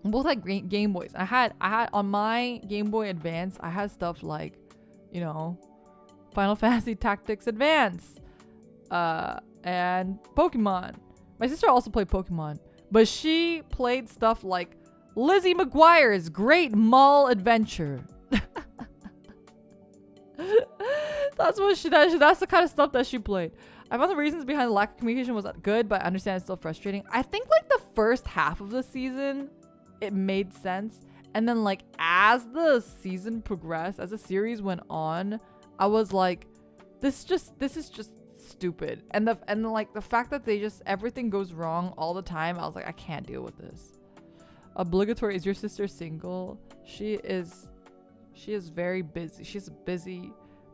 S1: We both had Game Boys. I had on my Game Boy Advance, I had stuff like, you know, Final Fantasy Tactics Advance, and Pokemon. My sister also played Pokemon, but she played stuff like Lizzie McGuire's Great Mall Adventure. That's what she does. That's the kind of stuff that she played. I found the reasons behind the lack of communication was good, but I understand it's still frustrating. I think like the first half of the season, it made sense, and then like as the season progressed, as the series went on, I was like, this is just stupid. And like the fact that they just everything goes wrong all the time, I was like, I can't deal with this. Obligatory. Is your sister single? She is very busy. She's a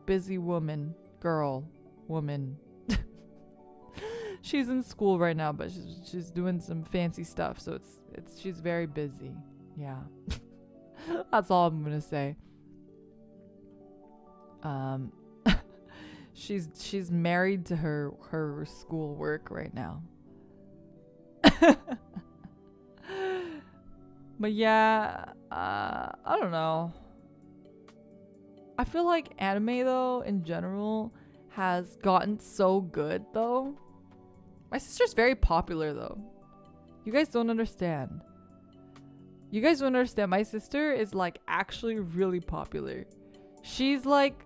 S1: busy woman. She's in school right now, but she's doing some fancy stuff, so she's very busy. Yeah. That's all I'm gonna say. She's married to her school work right now. But yeah, I don't know. I feel like anime though in general has gotten so good though. My sister's very popular though. You guys don't understand. My sister is like actually really popular. She's like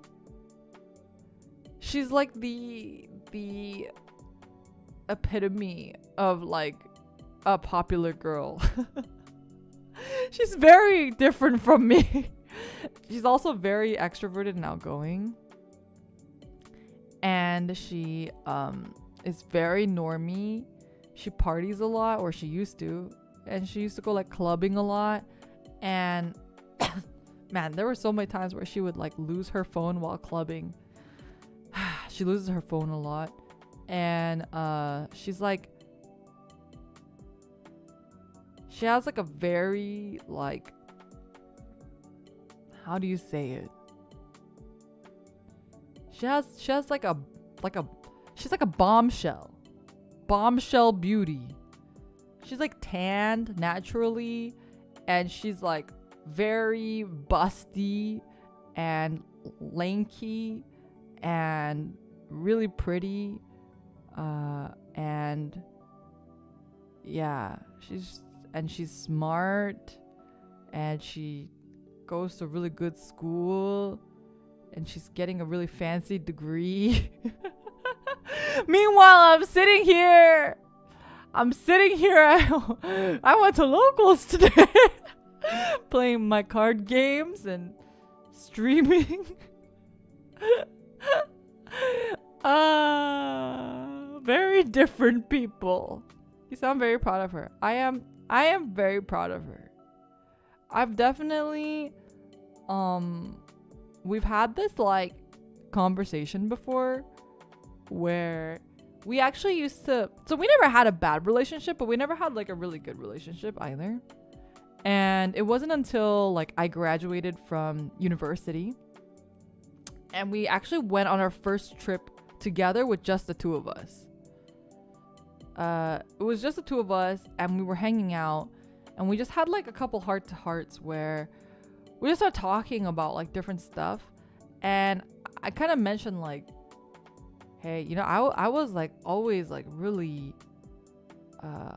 S1: the epitome of like a popular girl. She's very different from me. She's also very extroverted and outgoing. And she is very normie. She parties a lot, or she used to. And she used to go like clubbing a lot. And man, there were so many times where she would like lose her phone while clubbing. She loses her phone a lot. And she's like, she has like a very like, how do you say it? She has like a she's like a bombshell beauty. She's like tanned naturally, and she's like very busty and lanky and really pretty, and yeah, she's smart, and she goes to a really good school, and she's getting a really fancy degree. Meanwhile, I'm sitting here. I went to locals today, playing my card games and streaming. Very different people. You sound very proud of her. I am very proud of her. I've definitely we've had this like conversation before where we actually used to, so we never had a bad relationship, but we never had like a really good relationship either. And it wasn't until like I graduated from university and we actually went on our first trip together with just the two of us. It was just the two of us, and we were hanging out, and we just had like a couple heart-to-hearts where we just started talking about like different stuff. And I kind of mentioned like, hey, you know, I was like always like really I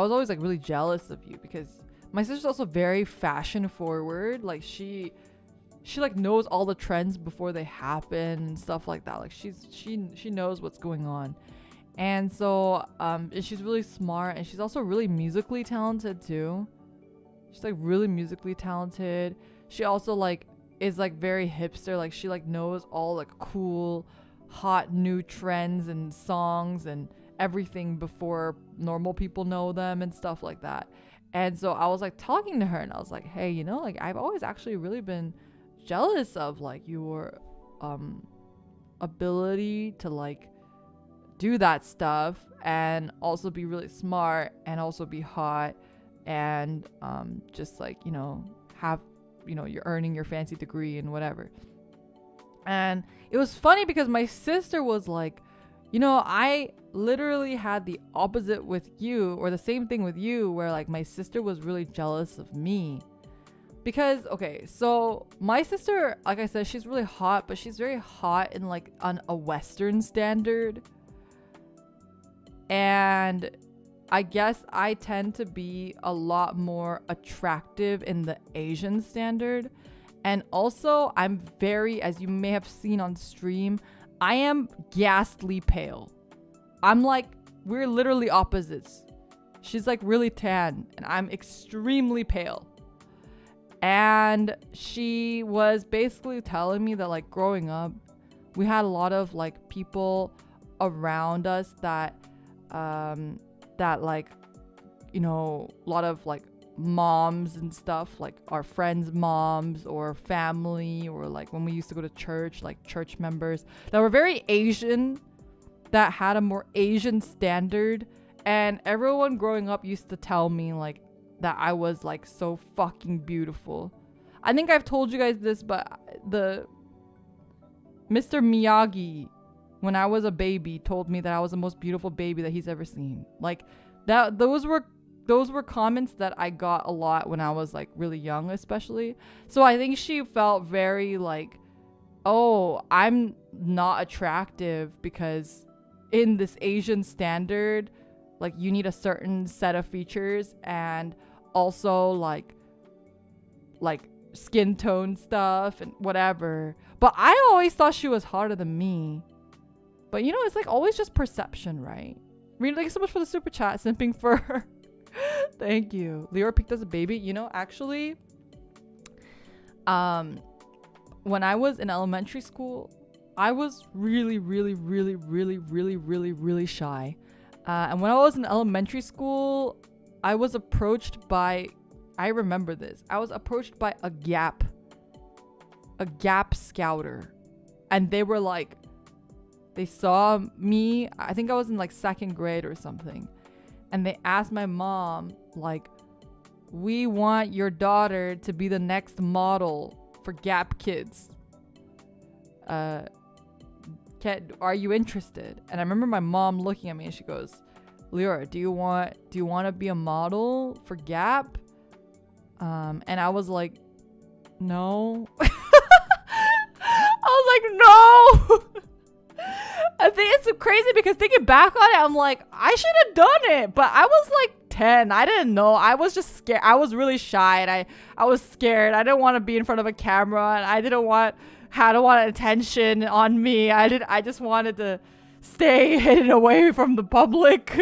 S1: was always like really jealous of you because my sister's also very fashion forward. Like she like knows all the trends before they happen and stuff like that. Like she knows what's going on. And so and she's really smart, and she's also really musically talented too. She's like really musically talented. She also like is like very hipster. Like she like knows all like cool hot new trends and songs and everything before normal people know them and stuff like that. And so I was like talking to her, and I was like, hey, you know, like I've always actually really been jealous of like your ability to like do that stuff and also be really smart and also be hot and just like, you know, have, you know, you're earning your fancy degree and whatever. And it was funny because my sister was like, you know, I literally had the opposite with you, or the same thing with you, where like my sister was really jealous of me. Because, okay, so my sister, like I said, she's really hot, but she's very hot in like on a Western standard. And I guess I tend to be a lot more attractive in the Asian standard. And also, I'm very, as you may have seen on stream, I am ghastly pale. I'm like, we're literally opposites. She's like really tan, and I'm extremely pale. And she was basically telling me that like growing up, we had a lot of like people around us that like, you know, a lot of like moms and stuff, like our friends' moms or family, or like when we used to go to church, like church members that were very Asian, that had a more Asian standard. And everyone growing up used to tell me like that I was like so fucking beautiful. I think I've told you guys this, but the Mr. Miyagi, when I was a baby, told me that I was the most beautiful baby that he's ever seen. Like that, those were comments that I got a lot when I was like really young, especially. So I think she felt very like, oh, I'm not attractive because in this Asian standard, like you need a certain set of features, and also like skin tone stuff and whatever. But I always thought she was hotter than me. But you know, it's like always just perception, right? Rena, thank you so much for the super chat, simping for her. Thank you. Leora peaked as a baby. You know, actually, when I was in elementary school, I was really, really, really, really, really, really, really shy. And when I was in elementary school, I was approached by, I remember this, I was approached by a Gap scouter. And they were like, they saw me, I think I was in like 2nd grade or something. And they asked my mom, like, we want your daughter to be the next model for Gap Kids. Are you interested? And I remember my mom looking at me and she goes, Leora, do you want to be a model for Gap? And I was like, no. I was like, no. I think it's crazy because thinking back on it, I'm like, I should have done it. But I was like 10. I didn't know. I was just scared. I was really shy, and I was scared. I didn't want to be in front of a camera, and I didn't want attention on me. I just wanted to stay hidden away from the public.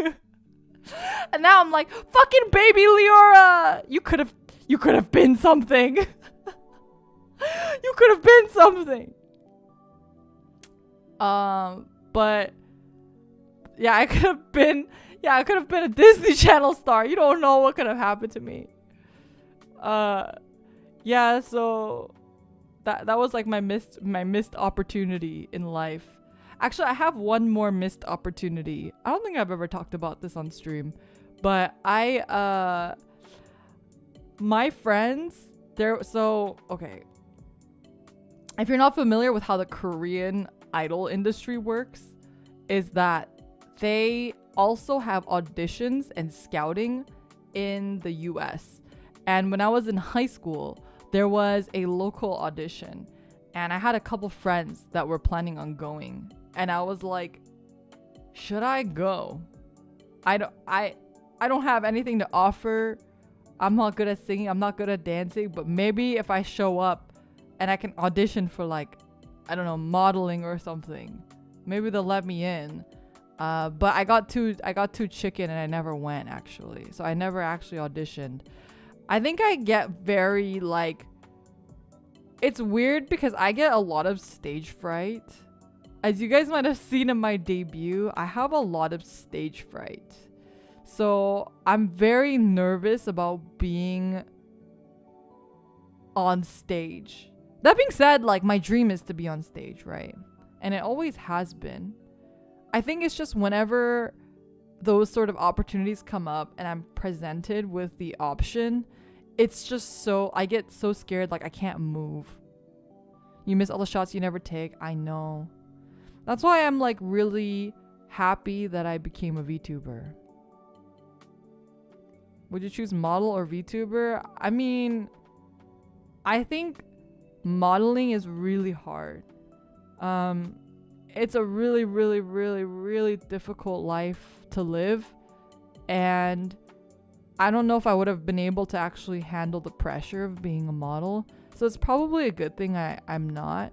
S1: And now I'm like, fucking baby Leora, you could have been something. You could have been something. But yeah, I could have been a Disney Channel star. You don't know what could have happened to me. Yeah, so that was like my missed opportunity in life. Actually, I have one more missed opportunity. I don't think I've ever talked about this on stream, but my friends, okay. If you're not familiar with how the Korean idol industry works, is that they also have auditions and scouting in the US. And when I was in high school, there was a local audition, and I had a couple friends that were planning on going, and I was like, should I go? I don't have anything to offer. I'm not good at singing, I'm not good at dancing, but maybe if I show up and I can audition for like, I don't know, modeling or something, maybe they'll let me in. But I got too chicken and I never went, actually. So I never actually auditioned. I think I get very like, it's weird because I get a lot of stage fright. As you guys might have seen in my debut, I have a lot of stage fright. So I'm very nervous about being on stage. That being said, like, my dream is to be on stage, right? And it always has been. I think it's just whenever those sort of opportunities come up and I'm presented with the option, it's just so, I get so scared, like I can't move. You miss all the shots you never take. I know. That's why I'm like really happy that I became a VTuber. Would you choose model or VTuber? I mean, I think modeling is really hard. It's a really, really, really, really difficult life to live. And I don't know if I would have been able to actually handle the pressure of being a model. So it's probably a good thing I'm not.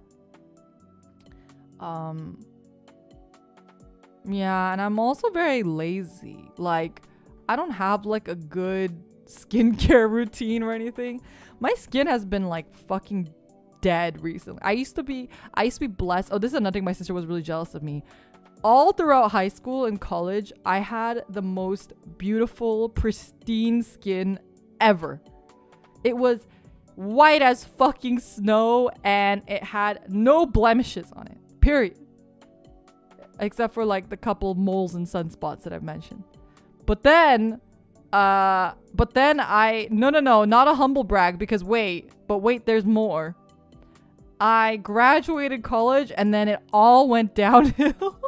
S1: Yeah, and I'm also very lazy. Like, I don't have like a good skincare routine or anything. My skin has been like fucking dead recently. I used to be blessed. Oh, this is another thing, my sister was really jealous of me. All throughout high school and college, I had the most beautiful, pristine skin ever. It was white as fucking snow and it had no blemishes on it. Period. Except for like the couple moles and sunspots that I've mentioned. But then not a humble brag, because wait, there's more. I graduated college and then it all went downhill.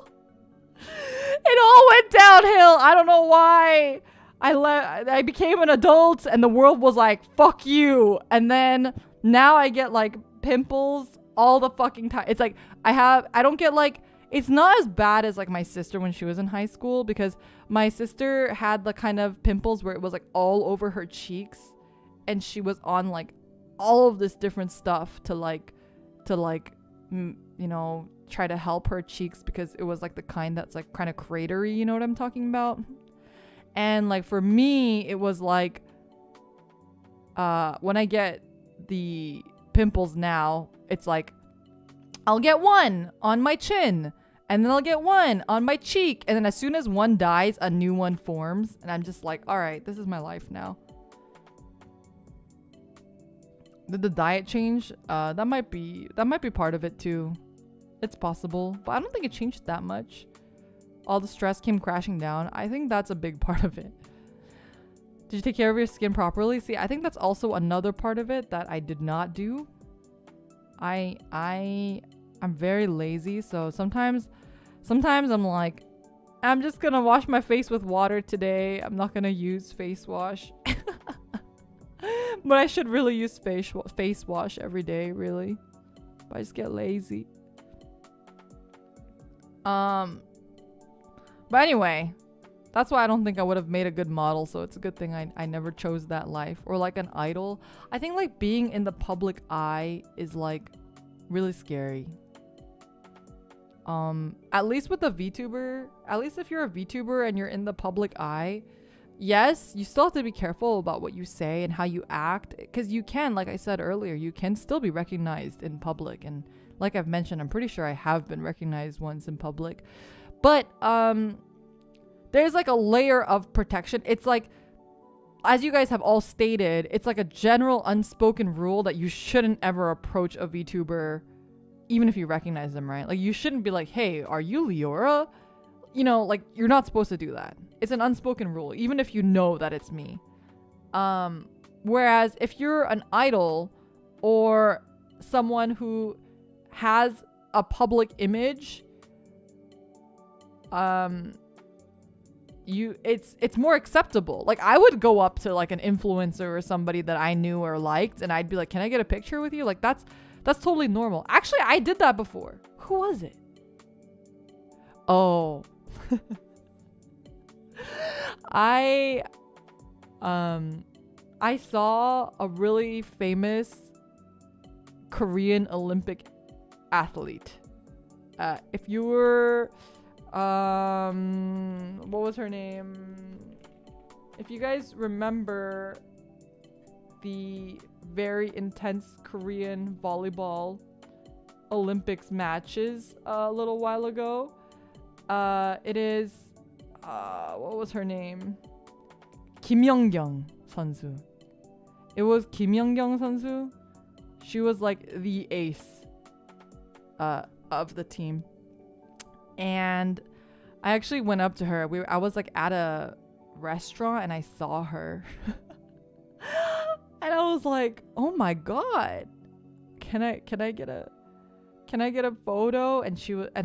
S1: It all went downhill. I don't know why. I became an adult and the world was like, fuck you. And then now I get like pimples all the fucking time. It's like I don't get like, it's not as bad as like my sister when she was in high school, because my sister had the kind of pimples where it was like all over her cheeks and she was on like all of this different stuff to you know, try to help her cheeks, because it was like the kind that's like kind of cratery, you know what I'm talking about? And like for me, it was like when I get the pimples now, it's like I'll get one on my chin and then I'll get one on my cheek, and then as soon as one dies, a new one forms, and I'm just like, all right, this is my life now. Did the diet change? That might be part of it too. It's possible, but I don't think it changed that much. All the stress came crashing down. I think that's a big part of it. Did you take care of your skin properly? See, I think that's also another part of it that I did not do. I'm very lazy, so sometimes I'm like, I'm just gonna wash my face with water today. I'm not gonna use face wash. But I should really use face wash every day, really. But I just get lazy. But anyway, that's why I don't think I would have made a good model, so it's a good thing I never chose that life. Or like an idol. I think like being in the public eye is like really scary. At least with a VTuber, at least if you're a VTuber and you're in the public eye, yes, you still have to be careful about what you say and how you act, because you can, like I said earlier, you can still be recognized in public. And like I've mentioned, I'm pretty sure I have been recognized once in public. But there's like a layer of protection. It's like, as you guys have all stated, it's like a general unspoken rule that you shouldn't ever approach a VTuber, even if you recognize them, right? Like, you shouldn't be like, hey, are you Leora? You know, like, you're not supposed to do that. It's an unspoken rule, even if you know that it's me. Whereas if you're an idol or someone who has a public image, it's more acceptable. Like, I would go up to like an influencer or somebody that I knew or liked, and I'd be like, can I get a picture with you? Like, that's totally normal. Actually, I did that before. Who was it? Oh. I I saw a really famous Korean Olympic athlete. If you were, what was her name? If you guys remember the very intense Korean volleyball Olympics matches a little while ago, it is, what was her name? Kim Young 선수. It was Kim Young 선수. She was like the ace of the team. And I actually went up to her. I was like at a restaurant and I saw her. And I was like, "Oh my god. Can I get a photo?" And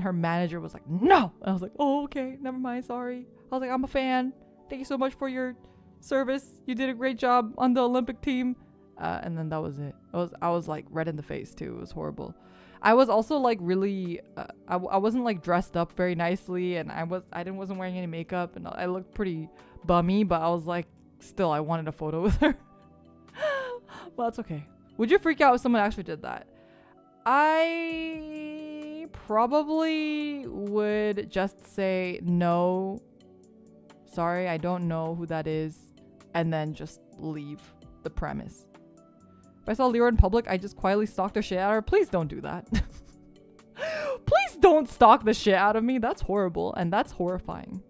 S1: her manager was like, "No." And I was like, "Oh, okay. Never mind. Sorry." I was like, "I'm a fan. Thank you so much for your service. You did a great job on the Olympic team." And then that was it. I was like red in the face too. It was horrible. I was also like really I wasn't like dressed up very nicely, and I wasn't wearing any makeup, and I looked pretty bummy, but I was like, still I wanted a photo with her. Well, that's okay. Would you freak out if someone actually did that? I probably would just say no. Sorry, I don't know who that is, and then just leave the premise. If I saw Leora in public, I just quietly stalked the shit out of her. Please don't do that. Please don't stalk the shit out of me. That's horrible, and that's horrifying.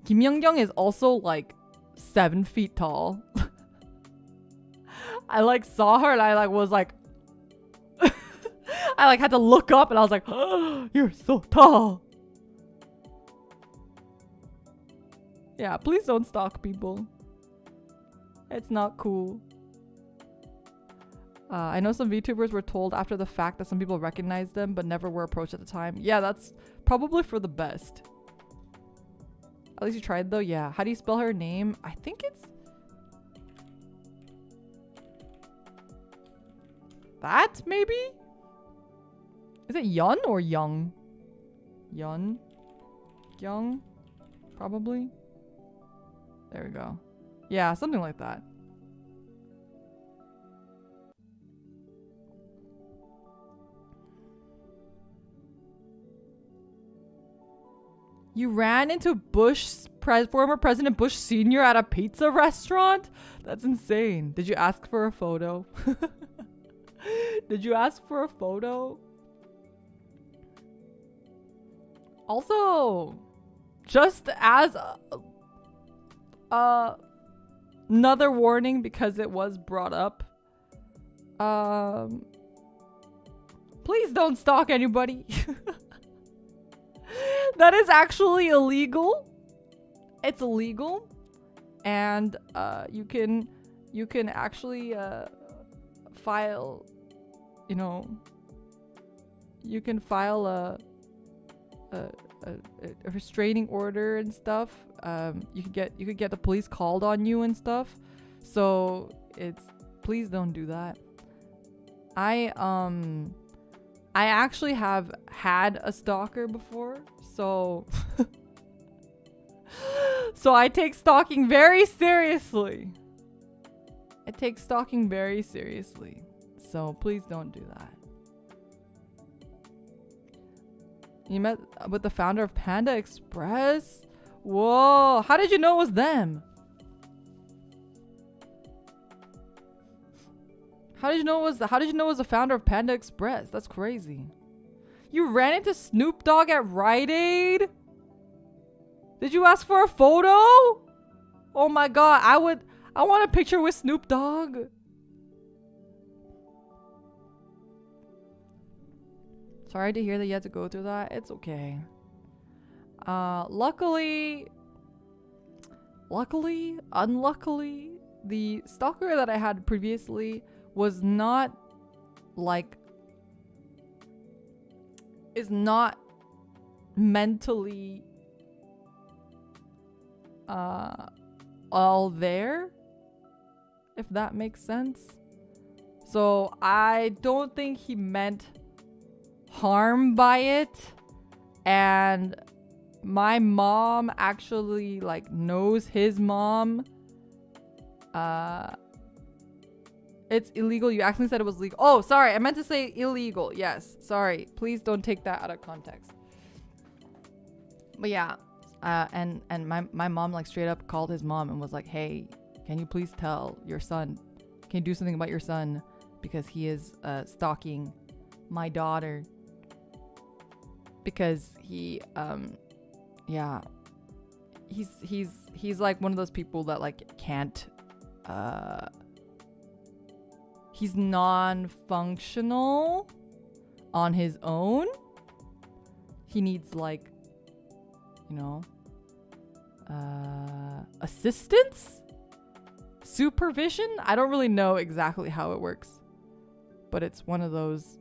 S1: Kim Young is also like 7 feet tall. I like saw her and I like was like I like had to look up and I was like, "Oh, you're so tall." Yeah, please don't stalk people. It's not cool. I know some VTubers were told after the fact that some people recognized them but never were approached at the time. Yeah, that's probably for the best. At least you tried though. Yeah. How do you spell her name? I think it's that, maybe? Is it Yun or Young? Yun? Young? Probably. There we go. Yeah, something like that. You ran into former President Bush Sr. at a pizza restaurant? That's insane. Did you ask for a photo? Did you ask for a photo? Also, just as another warning, because it was brought up, please don't stalk anybody. That is actually illegal. It's illegal, and you can actually file, you know, you can file a restraining order and stuff. You could get the police called on you and stuff. So please don't do that. I actually have had a stalker before, so so I take stalking very seriously. I take stalking very seriously. So please don't do that. You met with the founder of Panda Express? Whoa, how did you know it was them? How did you know it was the founder of Panda Express? That's crazy. You ran into Snoop Dogg at Rite Aid? Did you ask for a photo? Oh my god, I want a picture with Snoop Dogg. Sorry to hear that you had to go through that. It's okay. Luckily, unluckily, the stalker that I had previously was not is not mentally all there, if that makes sense. So I don't think he meant harm by it, and my mom actually knows his mom, It's illegal. You actually said it was legal. Oh, sorry. I meant to say illegal. Yes. Sorry. Please don't take that out of context. But yeah. And my mom like straight up called his mom and was like, hey, can you please tell your son? Can you do something about your son? Because he is stalking my daughter. Because he yeah. He's like one of those people that like can't he's non-functional on his own. He needs like, you know, assistance, supervision. I don't really know exactly how it works, but it's one of those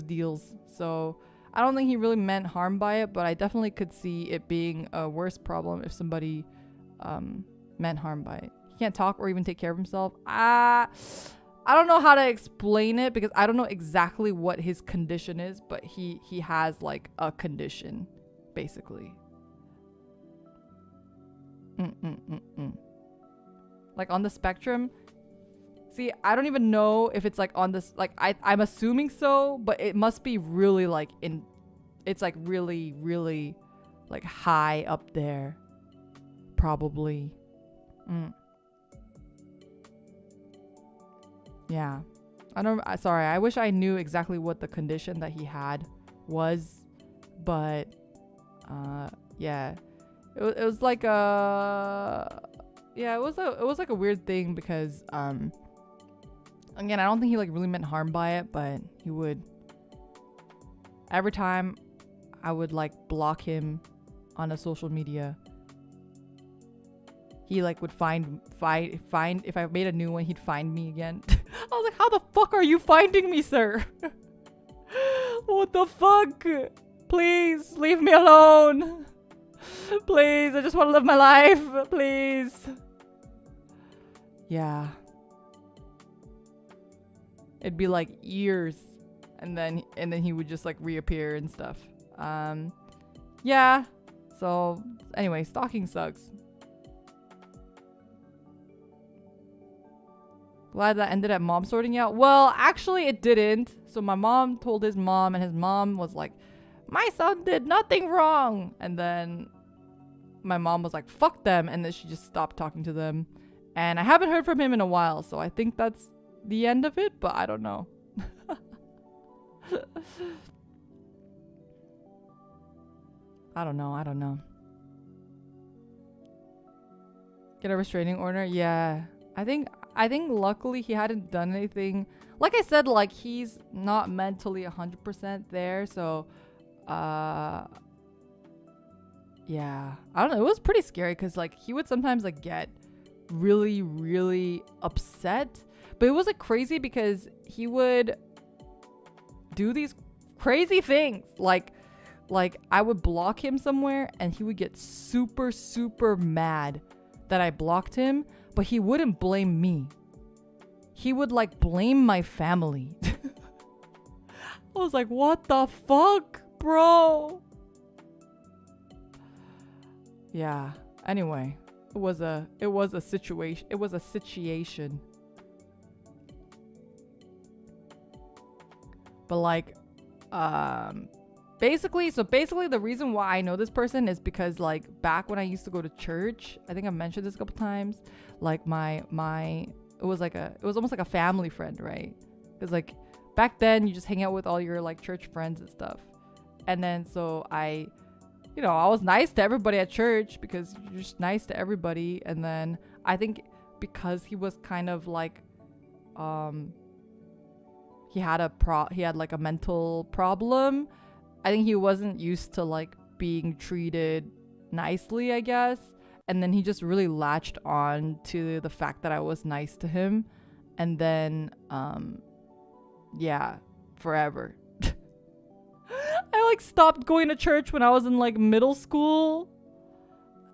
S1: deals. So I don't think he really meant harm by it, but I definitely could see it being a worse problem if somebody meant harm by it. He can't talk or even take care of himself. I don't know how to explain it because I don't know exactly what his condition is, but he has like a condition, basically. Like on the spectrum. See, I don't even know if it's like on this, like I'm assuming so, but it must be really like it's like really, really like high up there. Probably. Yeah. Sorry, I wish I knew exactly what the condition that he had was, but yeah. It was like it was like a weird thing because again, I don't think he like really meant harm by it, but he would, every time I would like block him on a social media, he like would find if I made a new one, he'd find me again. I was like, how the fuck are you finding me, sir? What the fuck? Please leave me alone. Please, I just want to live my life. Please. Yeah. It'd be like years, and then he would just like reappear and stuff. Yeah. So anyway, stalking sucks. Glad that ended at mom sorting out. Well, actually it didn't. So my mom told his mom, and his mom was like, my son did nothing wrong. And then my mom was like, fuck them. And then she just stopped talking to them. And I haven't heard from him in a while. So I think that's the end of it, but I don't know. I don't know. Get a restraining order? Yeah. I think luckily he hadn't done anything. Like I said, like he's not mentally 100% there. So, yeah. I don't know. It was pretty scary because like he would sometimes like get really, really upset. But it was like crazy because he would do these crazy things. Like I would block him somewhere and he would get super, super mad that I blocked him. But he wouldn't blame me. He would like blame my family. I was like, what the fuck, bro? Yeah. Anyway, it was a situation. It was a situation. But like, basically the reason why I know this person is because like back when I used to go to church, I think I mentioned this a couple times, like it was almost like a family friend, right? Because like back then you just hang out with all your like church friends and stuff. And then so I was nice to everybody at church because you're just nice to everybody. And then I think because he was kind of like he had like a mental problem. I think he wasn't used to like being treated nicely, I guess. And then he just really latched on to the fact that I was nice to him. And then, yeah, forever. I like stopped going to church when I was in like middle school.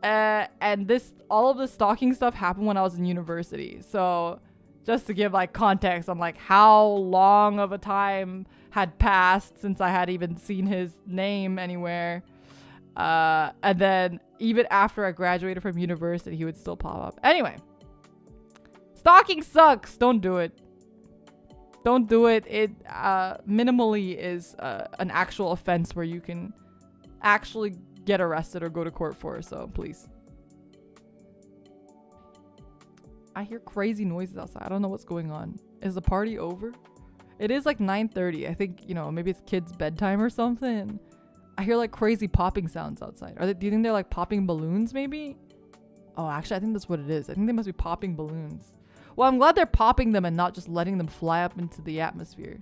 S1: And all of this stalking stuff happened when I was in university. So just to give like context on like how long of a time had passed since I had even seen his name anywhere. And then even after I graduated from university, he would still pop up. Anyway, Stalking sucks. Don't do it. Don't do it. It minimally is an actual offense where you can actually get arrested or go to court for. So please. I hear crazy noises outside. I don't know what's going on. Is the party over? It is like 9:30. I think, you know, maybe it's kids' bedtime or something. I hear like crazy popping sounds outside. Do you think they're like popping balloons maybe? Oh, actually, I think that's what it is. I think they must be popping balloons. Well, I'm glad they're popping them and not just letting them fly up into the atmosphere.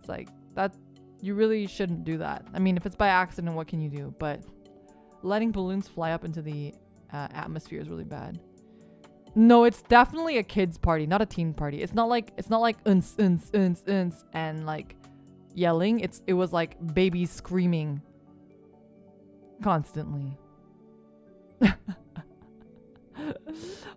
S1: It's like, that, you really shouldn't do that. I mean, if it's by accident, what can you do? But letting balloons fly up into the atmosphere is really bad. No, it's definitely a kids party, not a teen party. It's not like uns and like yelling. It was like babies screaming constantly.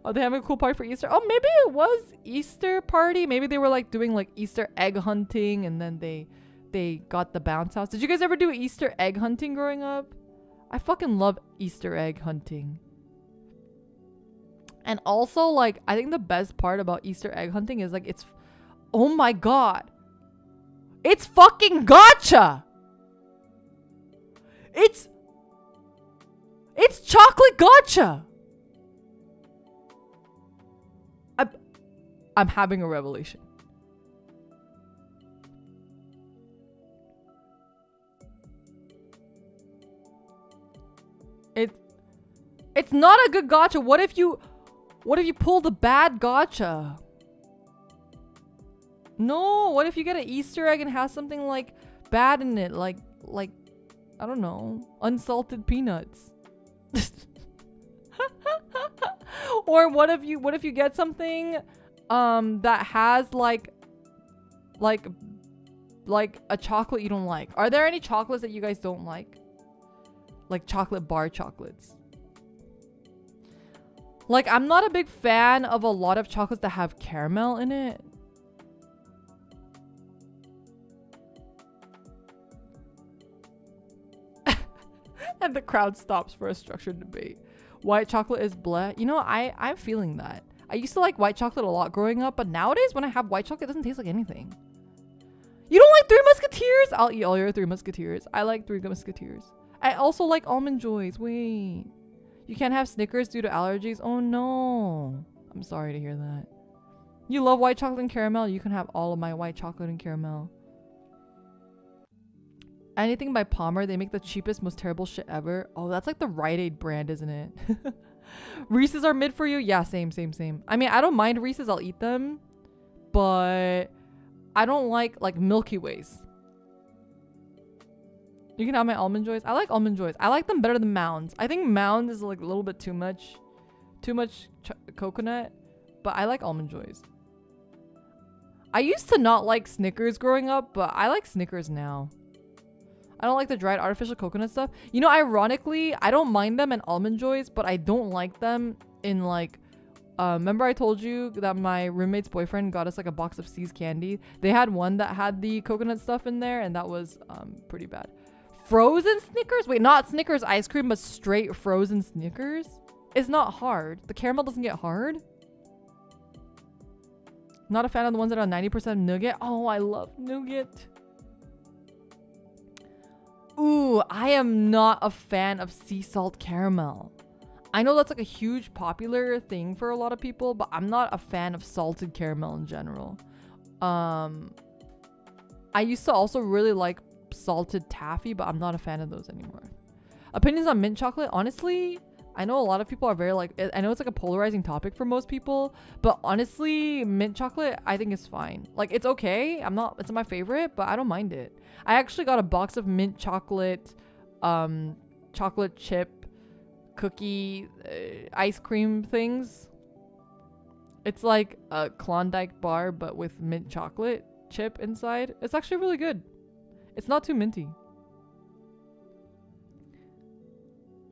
S1: Oh, they having a cool party for Easter? Oh, maybe it was Easter party. Maybe they were like doing like Easter egg hunting, and then they got the bounce house. Did you guys ever do Easter egg hunting growing up? I fucking love Easter egg hunting. And also, like, I think the best part about Easter egg hunting is, like, it's... Oh my god. It's fucking gacha! It's chocolate gacha! I'm having a revelation. It's not a good gacha. What if you pull the bad gacha? No, what if you get an Easter egg and has something like bad in it, like I don't know, unsalted peanuts. Or what if you get something that has like a chocolate you don't like? Are there any chocolates that you guys don't like? Like chocolate bar chocolates. Like, I'm not a big fan of a lot of chocolates that have caramel in it. And the crowd stops for a structured debate. White chocolate is bleh. You know, I'm feeling that. I used to like white chocolate a lot growing up, but nowadays when I have white chocolate, it doesn't taste like anything. You don't like Three Musketeers? I'll eat all your Three Musketeers. I like Three Musketeers. I also like Almond Joys. Wait. You can't have Snickers due to allergies? Oh no. I'm sorry to hear that. You love white chocolate and caramel? You can have all of my white chocolate and caramel. Anything by Palmer, they make the cheapest, most terrible shit ever. Oh, that's like the Rite Aid brand, isn't it? Reese's are mid for you? Yeah, same. I mean, I don't mind Reese's. I'll eat them. But I don't like Milky Ways. You can have my Almond Joys. I like Almond Joys. I like them better than Mounds. I think Mounds is like a little bit too much coconut. But I like Almond Joys. I used to not like Snickers growing up, but I like Snickers now. I don't like the dried artificial coconut stuff. You know, ironically, I don't mind them in Almond Joys, but I don't like them in like... remember I told you that my roommate's boyfriend got us like a box of C's candy? They had one that had the coconut stuff in there, and that was pretty bad. Frozen Snickers? Wait, not Snickers ice cream, but straight frozen Snickers? It's not hard. The caramel doesn't get hard. Not a fan of the ones that are 90% nougat. Oh, I love nougat. Ooh, I am not a fan of sea salt caramel. I know that's like a huge popular thing for a lot of people, but I'm not a fan of salted caramel in general. I used to also really like salted taffy, but I'm not a fan of those anymore. Opinions on mint chocolate? Honestly, I know a lot of people are very like, I know it's like a polarizing topic for most people, but honestly, mint chocolate I think is fine. Like, it's okay. It's not my favorite, but I don't mind it. I actually got a box of mint chocolate, chocolate chip cookie ice cream things. It's like a Klondike bar, but with mint chocolate chip inside. It's actually really good. It's not too minty.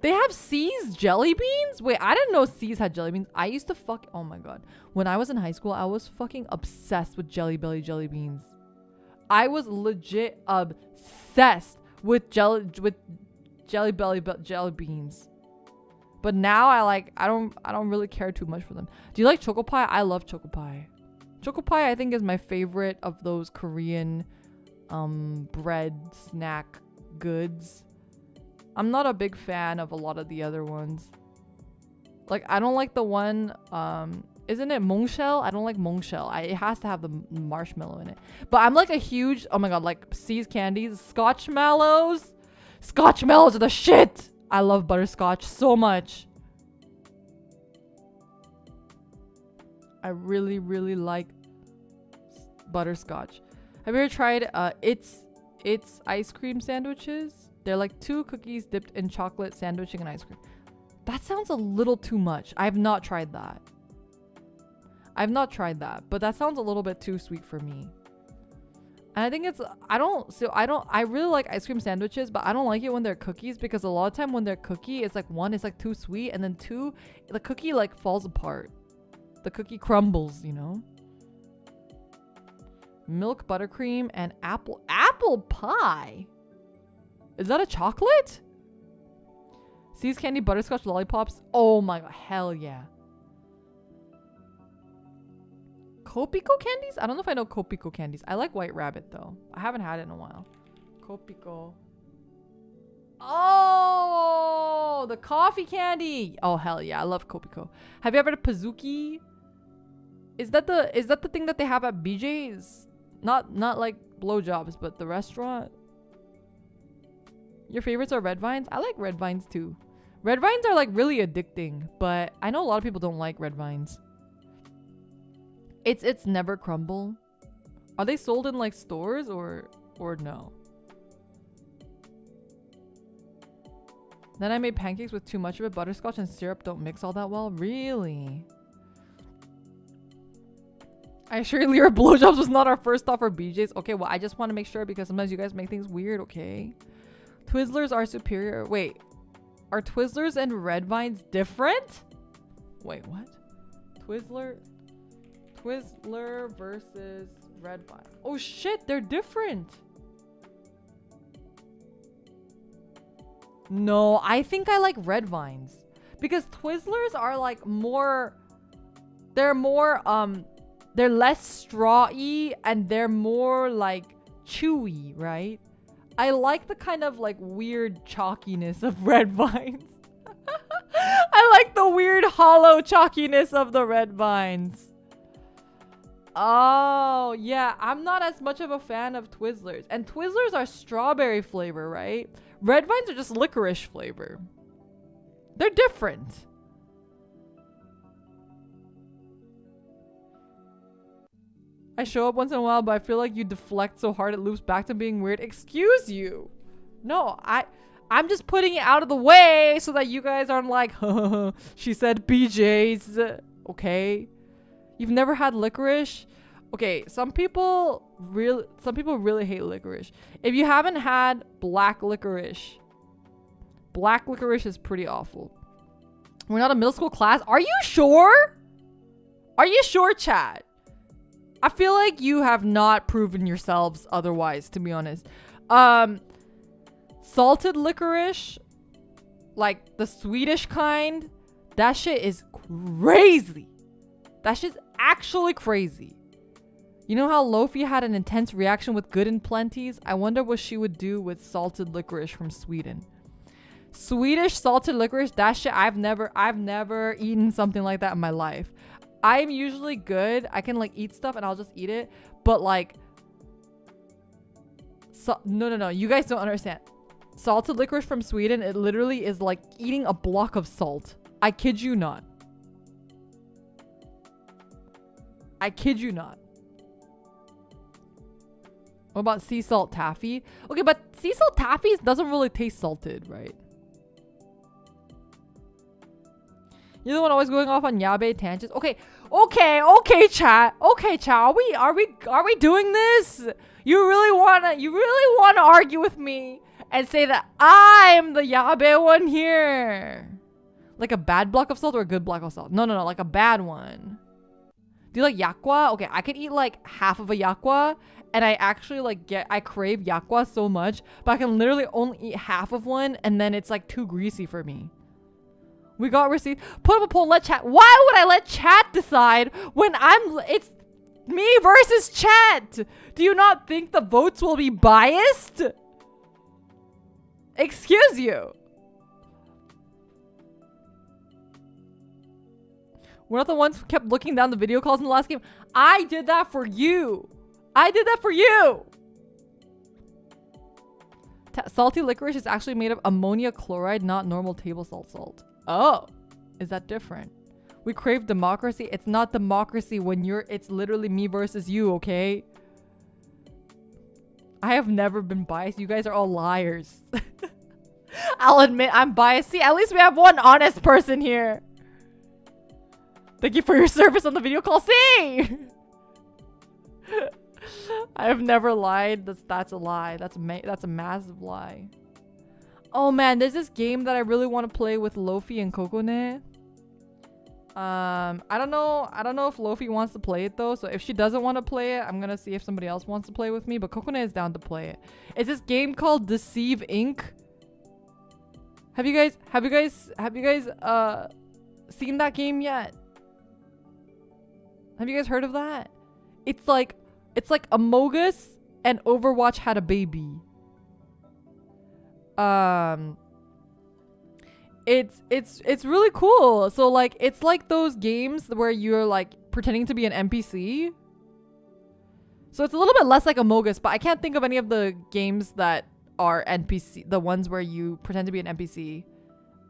S1: They have C's jelly beans? Wait, I didn't know C's had jelly beans. I used to oh my god. When I was in high school, I was fucking obsessed with Jelly Belly jelly beans. I was legit obsessed with Jelly Belly jelly beans. But now I don't really care too much for them. Do you like choco pie? I love choco pie. Choco pie I think is my favorite of those Korean bread snack goods. I'm not a big fan of a lot of the other ones. Like I don't like the one isn't it Mongshell? I don't like Mongshell. It has to have the marshmallow in it. But I'm like a huge, oh my god, like See's candies, Scotchmallows. Scotchmallows are the shit. I love butterscotch so much. I really, really like butterscotch. Have you ever tried it's ice cream sandwiches? They're like 2 cookies dipped in chocolate sandwiching and ice cream. That sounds a little too much. I have not tried that. But that sounds a little bit too sweet for me. And I think it's, I really like ice cream sandwiches, but I don't like it when they're cookies because a lot of time when they're cookie, it's like 1, it's like too sweet, and then 2, the cookie like falls apart. The cookie crumbles, you know? Milk, buttercream, and apple pie. Is that a chocolate? See's candy butterscotch lollipops. Oh my god, hell yeah. Kopiko candies? I don't know if I know Kopiko candies. I like White Rabbit though. I haven't had it in a while. Kopiko. Oh, the coffee candy. Oh hell yeah, I love Kopiko. Have you ever had a Pazuki? Is that the thing that they have at BJ's? Not like blowjobs, but the restaurant. Your favorites are red vines? I like red vines too. Red vines are like really addicting, but I know a lot of people don't like red vines. It's never crumble. Are they sold in like stores or no? Then I made pancakes with too much of it. Butterscotch and syrup don't mix all that well. Really? I assure you, Lyra, blowjobs was not our first stop for BJ's. Okay, well, I just want to make sure because sometimes you guys make things weird, okay? Twizzlers are superior. Wait, are Twizzlers and red vines different? Wait, what? Twizzler versus red vine. Oh shit, they're different. No, I think I like red vines because Twizzlers are like more, they're less strawy and they're more like chewy, right? I like the kind of like weird chalkiness of red vines. I like the weird hollow chalkiness of the red vines. Oh, yeah. I'm not as much of a fan of Twizzlers. And Twizzlers are strawberry flavor, right? Red vines are just licorice flavor. They're different. I show up once in a while, but I feel like you deflect so hard it loops back to being weird. Excuse you. No, I'm just putting it out of the way so that you guys aren't like, she said BJ's. Okay. You've never had licorice? Okay, some people really hate licorice. If you haven't had black licorice is pretty awful. We're not a middle school class. Are you sure? Are you sure, chat? I feel like you have not proven yourselves otherwise, to be honest. Salted licorice, like the Swedish kind, that shit is crazy. That shit's actually crazy. You know how Lofi had an intense reaction with Good and Plenty's? I wonder what she would do with salted licorice from Sweden. Swedish salted licorice, that shit, I've never eaten something like that in my life. I'm usually good. I can like eat stuff and I'll just eat it. But like, no. You guys don't understand. Salted licorice from Sweden, it literally is like eating a block of salt. I kid you not. I kid you not. What about sea salt taffy? Okay, but sea salt taffy doesn't really taste salted, right? You're the one always going off on yabe tangents. Okay, chat. Okay, chat. Are we doing this? You really wanna argue with me and say that I'm the yabe one here? Like a bad block of salt or a good block of salt? No, like a bad one. Do you like yakwa? Okay, I could eat like half of a yakwa and I actually like I crave yakwa so much, but I can literally only eat half of one and then it's like too greasy for me.
S2: We got received. Put up a poll. Let chat. Why would I let chat decide when it's me versus chat? Do you not think the votes will be biased? Excuse you. We're not the ones who kept looking down the video calls in the last game. I did that for you. I did that for you. Salty licorice is actually made of ammonia chloride, not normal table salt. Oh, is that different? We crave democracy. It's not democracy when it's literally me versus you, okay? I have never been biased. You guys are all liars. I'll admit I'm biased. See, at least we have one honest person here. Thank you for your service on the video call. See? I have never lied. That's a lie. That's a massive lie. Oh man, there's this game that I really want to play with Lofi and Kokone. I don't know if Lofi wants to play it though. So if she doesn't want to play it, I'm gonna see if somebody else wants to play with me. But Kokone is down to play it. It's this game called Deceive Inc. Have you guys seen that game yet? Have you guys heard of that? It's like Among Us and Overwatch had a baby. It's really cool. So like it's like those games where you're like pretending to be an NPC. So it's a little bit less like Among Us, but I can't think of any of the games that are NPC, the ones where you pretend to be an NPC.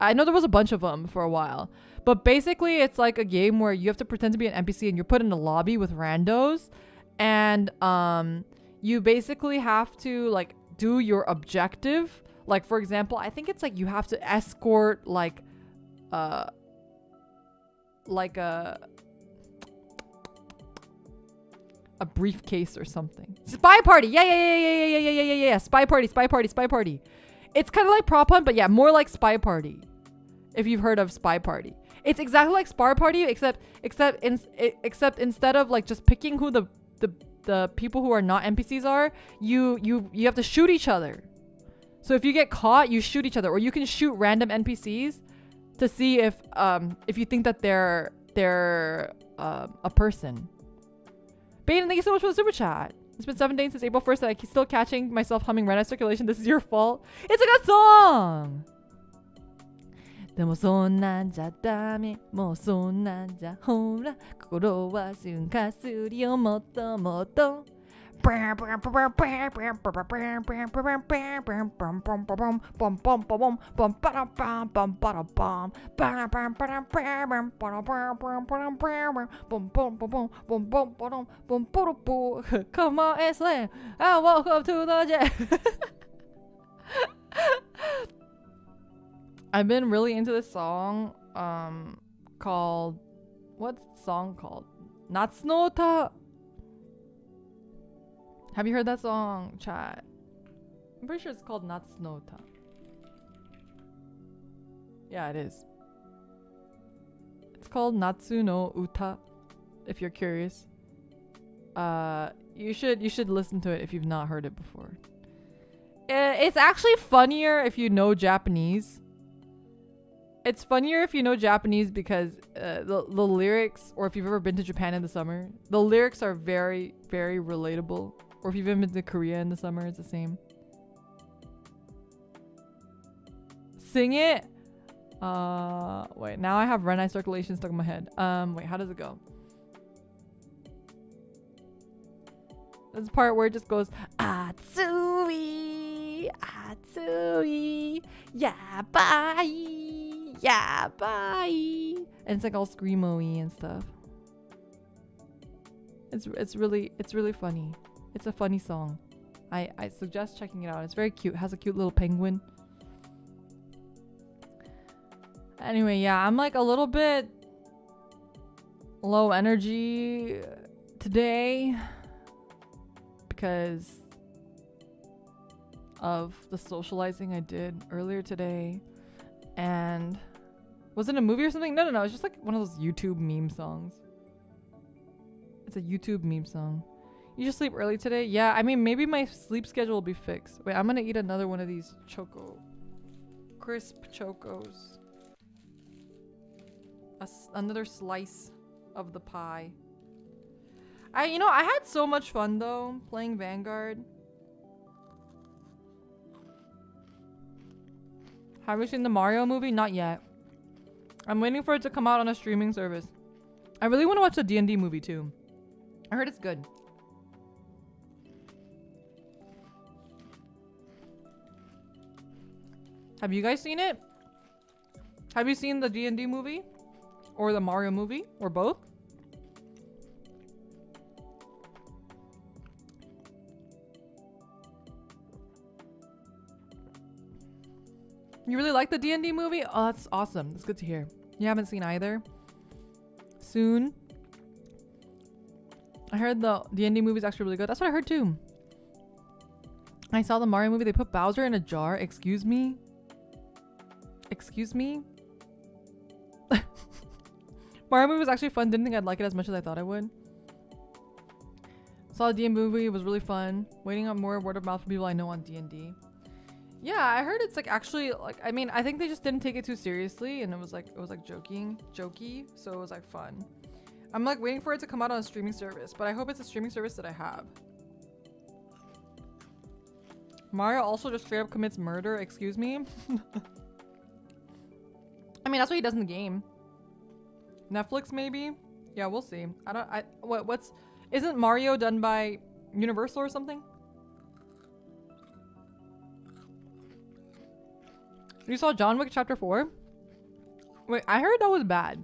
S2: I know there was a bunch of them for a while. But basically, it's like a game where you have to pretend to be an NPC and you're put in a lobby with randos. And you basically have to like do your objective. Like, for example, I think it's like you have to escort like a briefcase or something. Spy party. Yeah. Spy party. It's kind of like prop hunt, but yeah, more like spy party. If you've heard of spy party. It's exactly like Spy Party, except instead of like just picking who the people who are not NPCs are, you have to shoot each other. So if you get caught, you shoot each other, or you can shoot random NPCs to see if you think that they're a person. Baden, thank you so much for the super chat. It's been 7 days since April 1st that I'm still catching myself humming Red Eye Circulation. This is your fault. It's a good song. でもそんなんじゃダメもうそんなんじゃほら心は瞬間するよもっともっと Come on and slam and welcome to the jet. I've been really into this song called, what's the song called? Natsu no Uta. Have you heard that song, chat? I'm pretty sure it's called Natsu no Uta. Yeah, it is. It's called Natsu no Uta, if you're curious. You should listen to it if you've not heard it before. It's actually funnier if you know Japanese. It's funnier if you know Japanese because the lyrics, or if you've ever been to Japan in the summer, the lyrics are very, very relatable. Or if you've ever been to Korea in the summer, it's the same. Sing it. Wait, now I have Red Eye Circulation stuck in my head. Wait, how does it go? This is the part where it just goes Atsui, Atsui, yabai, yabai, and it's like all screamo-y and stuff. It's really funny. It's a funny song. I suggest checking it out. It's very cute. It has a cute little penguin. Anyway, yeah, I'm like a little bit low energy today because of the socializing I did earlier today. And was it a movie or something? No. It's just like one of those YouTube meme songs. It's a YouTube meme song. You just sleep early today? Yeah, I mean, maybe my sleep schedule will be fixed. Wait, I'm gonna eat another one of these crisp chocos. Another slice of the pie. I had so much fun though playing Vanguard. Have you seen the Mario movie? Not yet. I'm waiting for it to come out on a streaming service. I really want to watch the D&D movie too. I heard it's good. Have you guys seen it? Have you seen the D&D movie? Or the Mario movie? Or both? You really like the D&D movie? Oh, that's awesome. That's good to hear. You haven't seen either? Soon. I heard the D&D movie is actually really good. That's what I heard too. I saw the Mario movie. They put Bowser in a jar. Excuse me? Excuse me? Mario movie was actually fun. Didn't think I'd like it as much as I thought I would. Saw the D&D movie. It was really fun. Waiting on more word of mouth from people I know on D&D. Yeah, I heard it's like actually like I think they just didn't take it too seriously and it was like jokey, so it was like fun. I'm like waiting for it to come out on a streaming service, but I hope it's a streaming service that I have. Mario also just straight up commits murder, excuse me? I mean, that's what he does in the game. Netflix maybe? Yeah, we'll see. Isn't Mario done by Universal or something? You saw John Wick Chapter 4? Wait, I heard that was bad.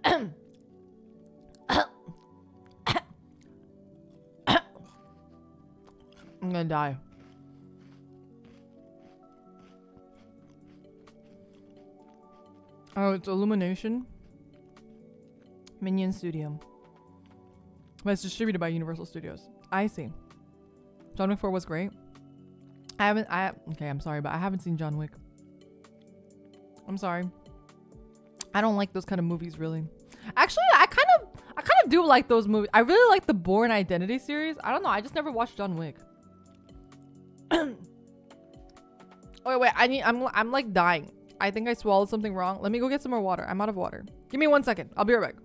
S2: I'm gonna die. Oh, it's Illumination. Minion Studio. But it's distributed by Universal Studios. I see. John Wick 4 was great. Okay, I'm sorry, but I haven't seen John Wick. I'm sorry. I don't like those kind of movies, really. Actually, I kind of do like those movies. I really like the Bourne Identity series. I don't know. I just never watched John Wick. Wait. I'm like dying. I think I swallowed something wrong. Let me go get some more water. I'm out of water. Give me 1 second. I'll be right back.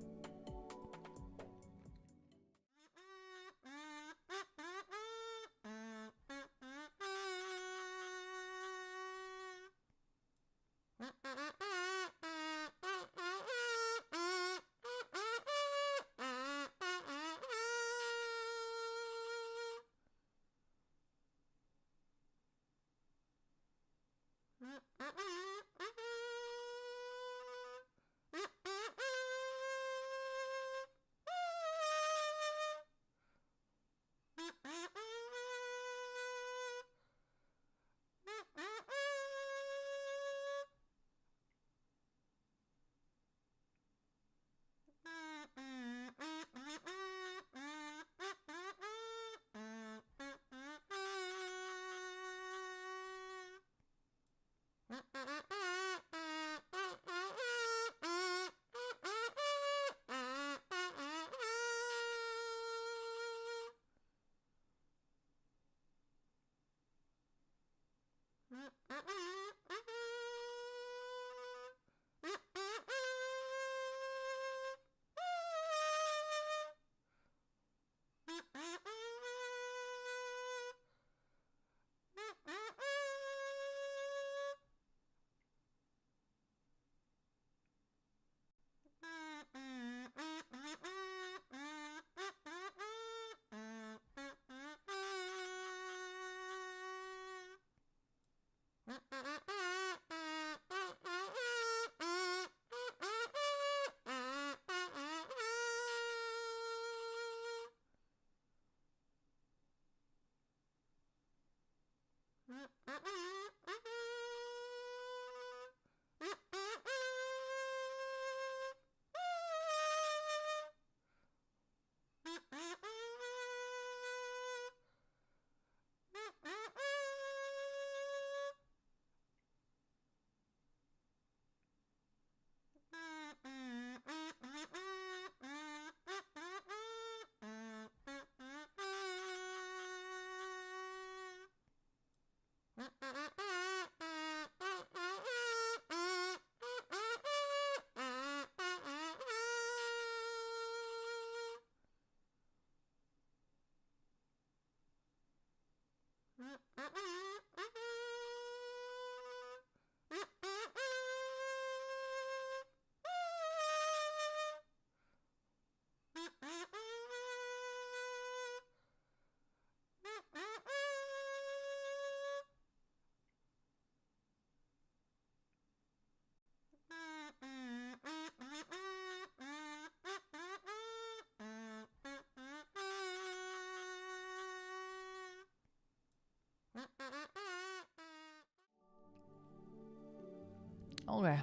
S2: Okay.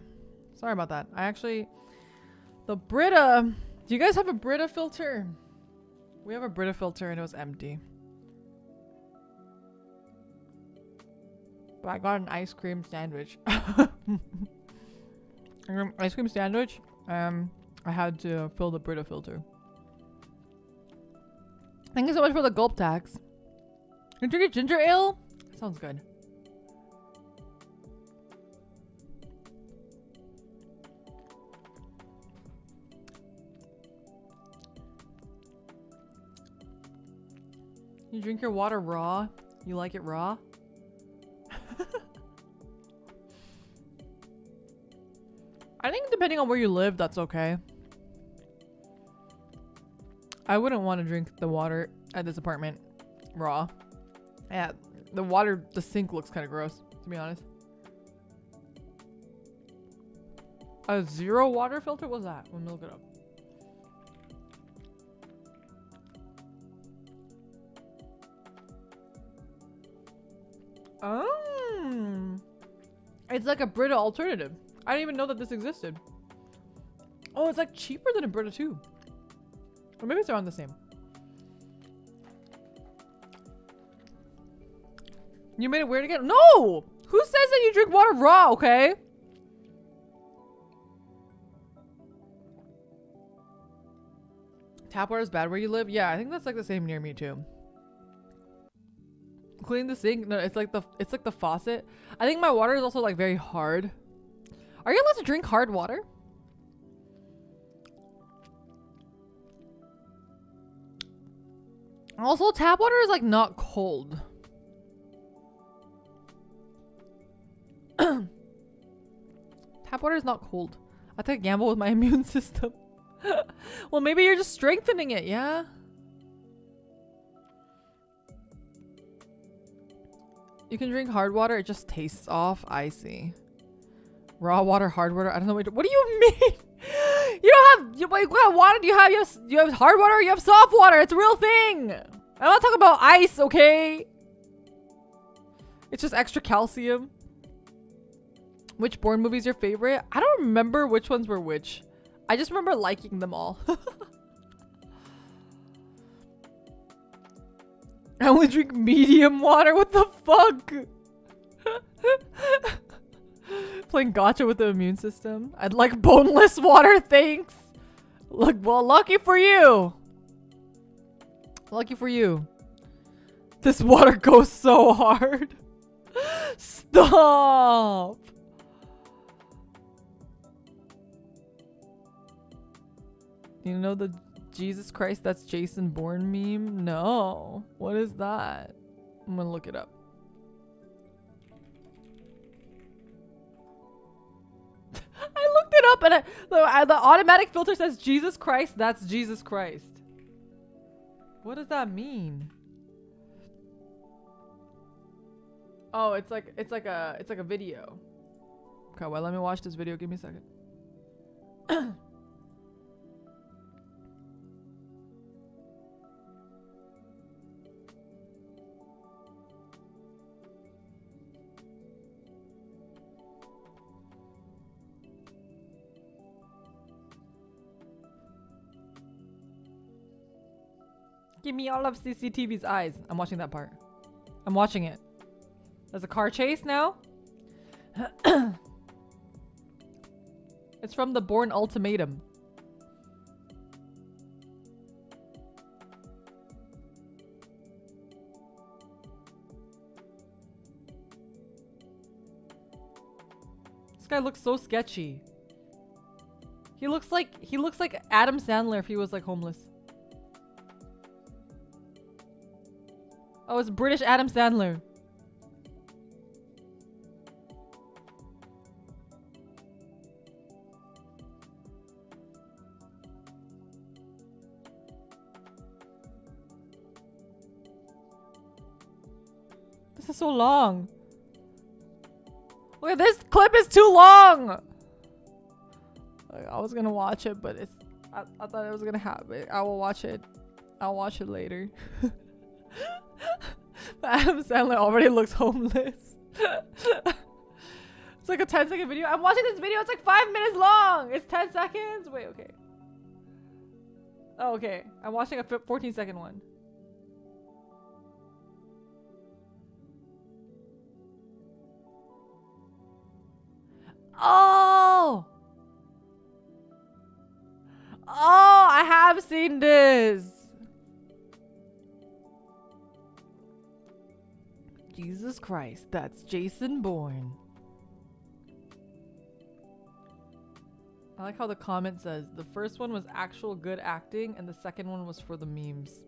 S2: Sorry about that. The Brita. Do you guys have a Brita filter? We have a Brita filter and it was empty. But I got an ice cream sandwich. Ice cream sandwich. I had to fill the Brita filter. Thank you so much for the gulp tax. You drink a ginger ale? Sounds good. You drink your water raw? You like it raw? I think depending on where you live, that's okay. I wouldn't want to drink the water at this apartment raw. Yeah, the sink looks kind of gross, to be honest. A zero water filter? What's that? Let me look it up. Oh, it's like a Brita alternative. I didn't even know that this existed. Oh, it's like cheaper than a Brita too. Or maybe it's around the same. You made it weird again? No! Who says that you drink water raw, okay? Tap water is bad where you live? Yeah, I think that's like the same near me too. Clean the sink? No, it's like the faucet. I think my water is also like very hard. Are you allowed to drink hard water? Also, tap water is like not cold. Tap water is not cold. I take a gamble with my immune system. Well, maybe you're just strengthening it, yeah? You can drink hard water, it just tastes off. I see. Raw water, hard water. I don't know what do you mean? You don't have what kind of water do you have? You have hard water or you have soft water. It's a real thing. I'm not talking about ice, okay? It's just extra calcium. Which Bourne movie is your favorite? I don't remember which ones were which. I just remember liking them all. I only drink medium water. What the fuck? Playing gotcha with the immune system. I'd like boneless water, thanks. Look, well, lucky for you. Lucky for you. This water goes so hard. Stop. You know the Jesus Christ, that's Jason Bourne meme? No. What is that? I'm gonna look it up. I looked it up and the automatic filter says Jesus Christ, that's Jesus Christ. What does that mean? Oh, it's like a video. Okay, well, let me watch this video. Give me a second. Give me all of CCTV's eyes. I'm watching that part. I'm watching it. There's a car chase now. It's from the Bourne Ultimatum. This guy looks so sketchy. He looks like Adam Sandler if he was like homeless. Oh, it's British Adam Sandler. This is so long. Look at this clip is too long. I was gonna watch it, but I thought it was gonna happen. I will watch it. I'll watch it later. But Adam Sandler already looks homeless. It's like a 10-second video. I'm watching this video. It's like 5 minutes long. It's 10 seconds. Wait, okay. Oh, okay. I'm watching a 14-second one. Oh! Oh, I have seen this. Jesus Christ, that's Jason Bourne. I like how the comment says the first one was actual good acting and the second one was for the memes.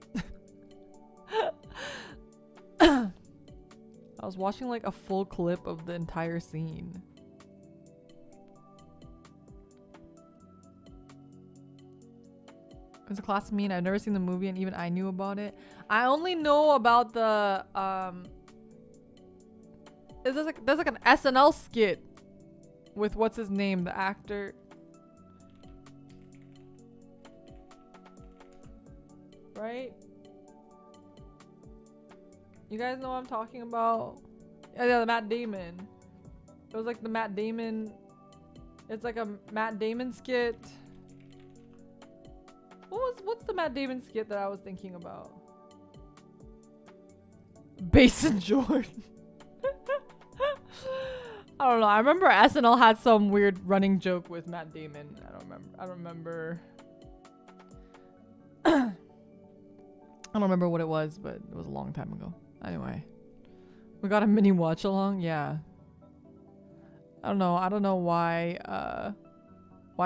S2: I was watching like a full clip of the entire scene. It's a classic meme. I've never seen the movie and even I knew about it. I only know about the there's like an SNL skit with what's his name, the actor. Right? You guys know what I'm talking about? Yeah, the Matt Damon. It was like the Matt Damon. It's like a Matt Damon skit. What's the Matt Damon skit that I was thinking about? Basin Jordan. I don't know. I remember SNL had some weird running joke with Matt Damon. I don't remember. I don't remember what it was, but it was a long time ago. Anyway, we got a mini watch along. Yeah. I don't know why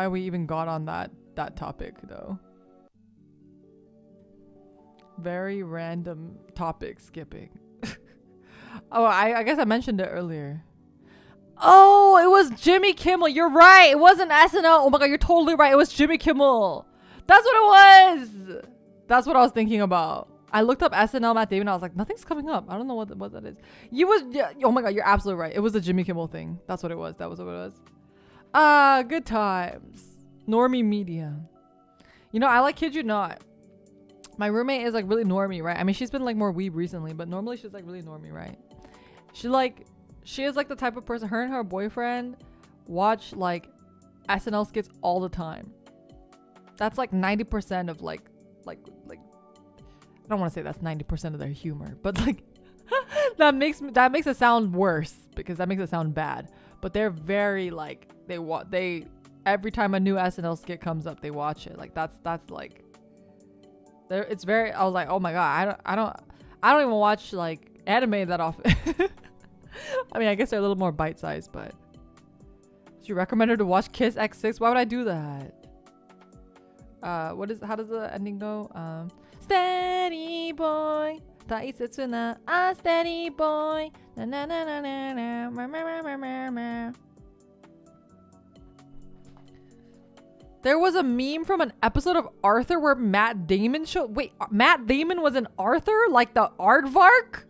S2: we even got on that topic though. Very random topic skipping. Oh, I guess I mentioned it earlier. Oh, it was Jimmy Kimmel. You're right. It wasn't SNL. Oh my god, you're totally right. It was Jimmy Kimmel. That's what it was. That's what I was thinking about. I looked up SNL Matt Damon. I was like, nothing's coming up. I don't know what that is. Oh my god, you're absolutely right. It was the Jimmy Kimmel thing. That's what it was. That was what it was. Good times. Normie media. You know, I like kid you not. My roommate is like really normie, right? I mean, she's been like more weeb recently, but normally she's like really normie, right? She is like the type of person, her and her boyfriend watch like SNL skits all the time. That's like 90% of like I don't want to say that's 90% of their humor, but like that makes it sound worse because that makes it sound bad. But they're very like they every time a new SNL skit comes up, they watch it. Like that's like it's very. I was like, oh my god, I don't even watch like anime that often. I mean, I guess they're a little more bite-sized, but do you recommend her to watch Kiss X6? Why would I do that? How does the ending go? Steady boy, ZATSUDAN, a steady boy. Na na na na na na. There was a meme from an episode of Arthur where Matt Damon showed. Wait, Matt Damon was an Arthur? Like the aardvark?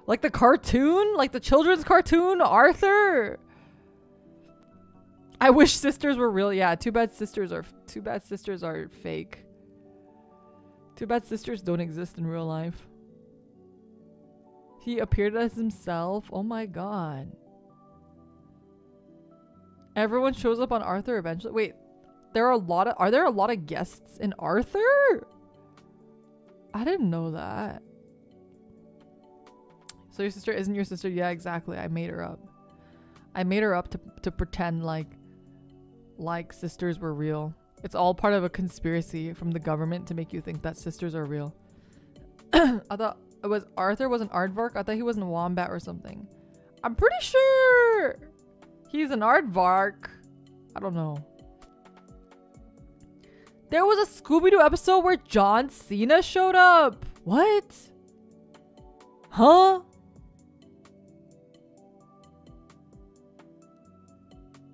S2: Like the cartoon? Like the children's cartoon? Arthur? I wish sisters were real. Yeah, too bad sisters are fake. Too bad sisters don't exist in real life. He appeared as himself. Oh my god. Everyone shows up on Arthur eventually. Wait. Are there a lot of guests in Arthur? I didn't know that. So your sister isn't your sister? Yeah, exactly. I made her up. I made her up to pretend like sisters were real. It's all part of a conspiracy from the government to make you think that sisters are real. I thought it was Arthur was an aardvark. I thought he was a wombat or something. I'm pretty sure he's an aardvark. I don't know. There was a Scooby-Doo episode where John Cena showed up. What? Huh?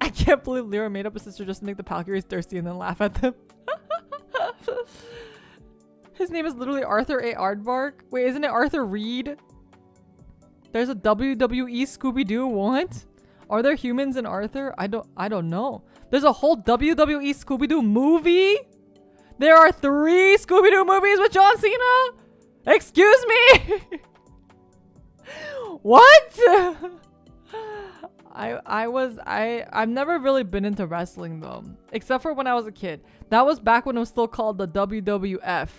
S2: I can't believe Lyra made up a sister just to make the Palkyries thirsty and then laugh at them. His name is literally Arthur A. Aardvark. Wait, isn't it Arthur Reed? There's a WWE Scooby-Doo. What? Are there humans in Arthur? I don't know. There's a whole WWE Scooby-Doo movie? There are 3 Scooby-Doo movies with John Cena? Excuse me? What? I've never really been into wrestling though, except for when I was a kid. That was back when it was still called the WWF.